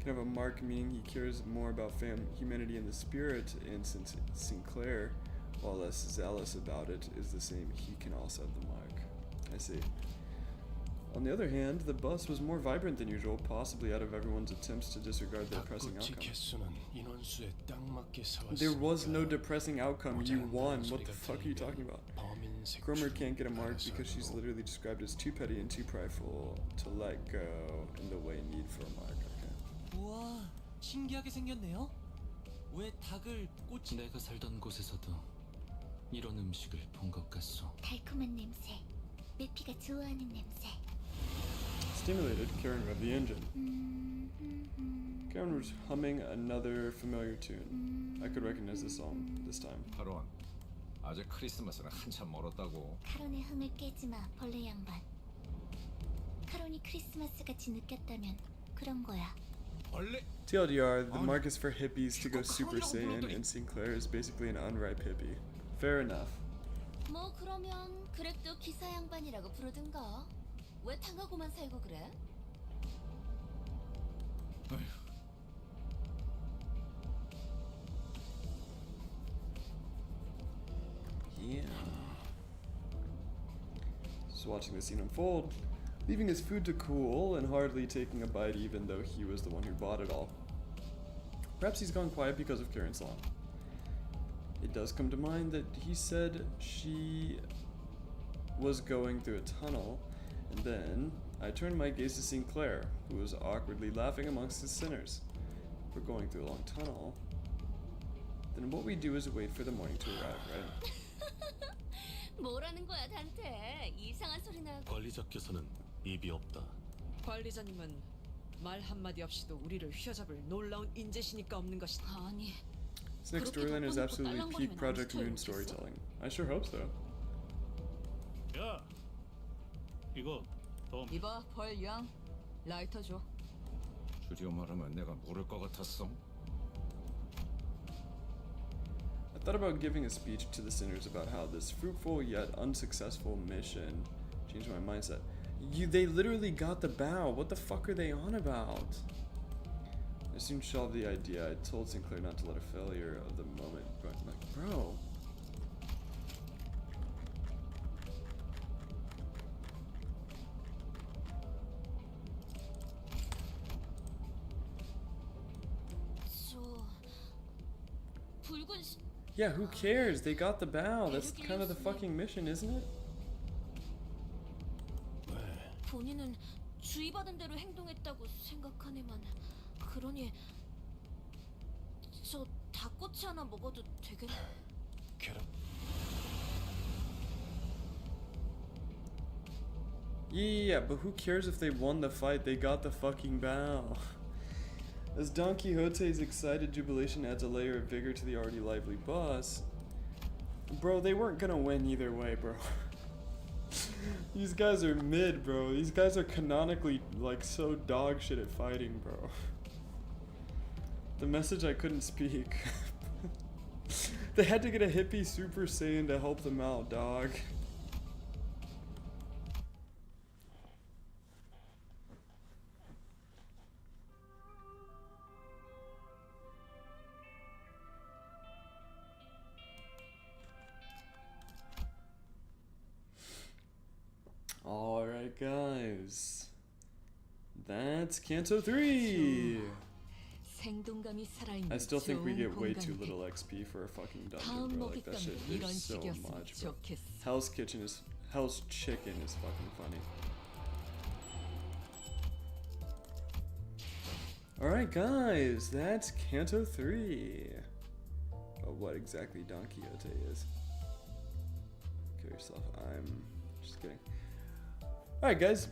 can have a mark meaning he cares more about humanity and the spirit, and since Sinclair, while less zealous about it, is the same, he can also have the mark. I see. On the other hand, the bus was more vibrant than usual, possibly out of everyone's attempts to disregard the depressing outcome. There was no depressing outcome. You won. What the fuck are you talking about? Cromer can't get a mark because she's literally described as too petty and too prideful to let go in the way need for a mark. Okay. 우와, 신기하게 생겼네요. 왜 닭을 꼬치? 내가 살던 곳에서도 이런 음식을 본 것 같소. 달콤한 냄새. 메피가 좋아하는 냄새. Stimulated, Karen revved the engine. Karen was humming another familiar tune. I could recognize this song this time. 카론, 아직 크리스마스는 한참 멀었다고. 카론의 흥을 깨지 마, 벌레 양반. 카론이 크리스마스 같이 느꼈다면 그런 거야. 벌레. TLDR, the mark is for hippies to go Super Saiyan, and Sinclair is basically an unripe hippie. Fair enough. 뭐 그러면 그렉도 기사 양반이라고 부르든가. 왜 당하고만 살고 그래? Yeah. Just watching the scene unfold, leaving his food to cool and hardly taking a bite even though he was the one who bought it all. Perhaps he's gone quiet because of Karen's song. It does come to mind that he said she was going through a tunnel, and then I turned my gaze to Sinclair, who was awkwardly laughing amongst his sinners. If we're going through a long tunnel, then what we do is wait for the morning to arrive, right? 뭐라는 거야, 단테? 이상한 소리나. 관리자께서는 입이 없다. 관리자님은 말 한마디 없이도 우리를 휘어잡을 놀라운 인재시니까 없는 것이다. 아니, This next storyline is absolutely peak Project Moon storytelling. I sure hope so. 야, 이거 더. 이봐, 벌 양. 라이터 줘. 줄여 말하면 내가 모를 것 같았어. I thought about giving a speech to the sinners about how this fruitful yet unsuccessful mission changed my mindset. They literally got the bow. What the fuck are they on about? I soon shelved the idea. I told Sinclair not to let a failure of the moment, but like, bro. Yeah, who cares? They got the bow. That's kind of the fucking mission, isn't it? 본인은 주의받은 대로 행동했다고 생각하네만. 그러니 저 닭꼬치 하나 먹어도 되겠네. Yeah, but who cares if they won the fight? They got the fucking bow. As Don Quixote's excited jubilation adds a layer of vigor to the already lively bus. Bro, they weren't gonna win either way, bro. These guys are mid, bro. These guys are canonically, like, so dog shit at fighting, bro. The message I couldn't speak. They had to get a hippie Super Saiyan to help them out, dog. Alright guys, that's Canto 3! I still think we get way too little XP for a fucking dungeon, bro. Like, that shit is so much, bro. Hell's Chicken is fucking funny. Alright guys, that's Canto 3 of what exactly Don Quixote is. Kill yourself, I'm just kidding. Alright guys,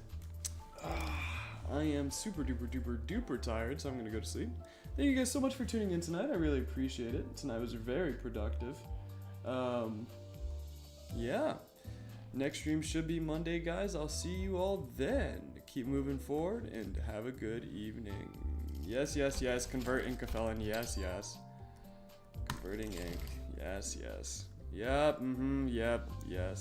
I am super duper tired, so I'm gonna go to sleep. Thank you guys so much for tuning in tonight. I really appreciate it. Tonight was very productive. Yeah. Next stream should be Monday, guys. I'll see you all then. Keep moving forward and have a good evening. Yes, yes, yes. Convert Inca Felon. Yes, yes. Converting ink. Yes, yes. Yep, yep, yes.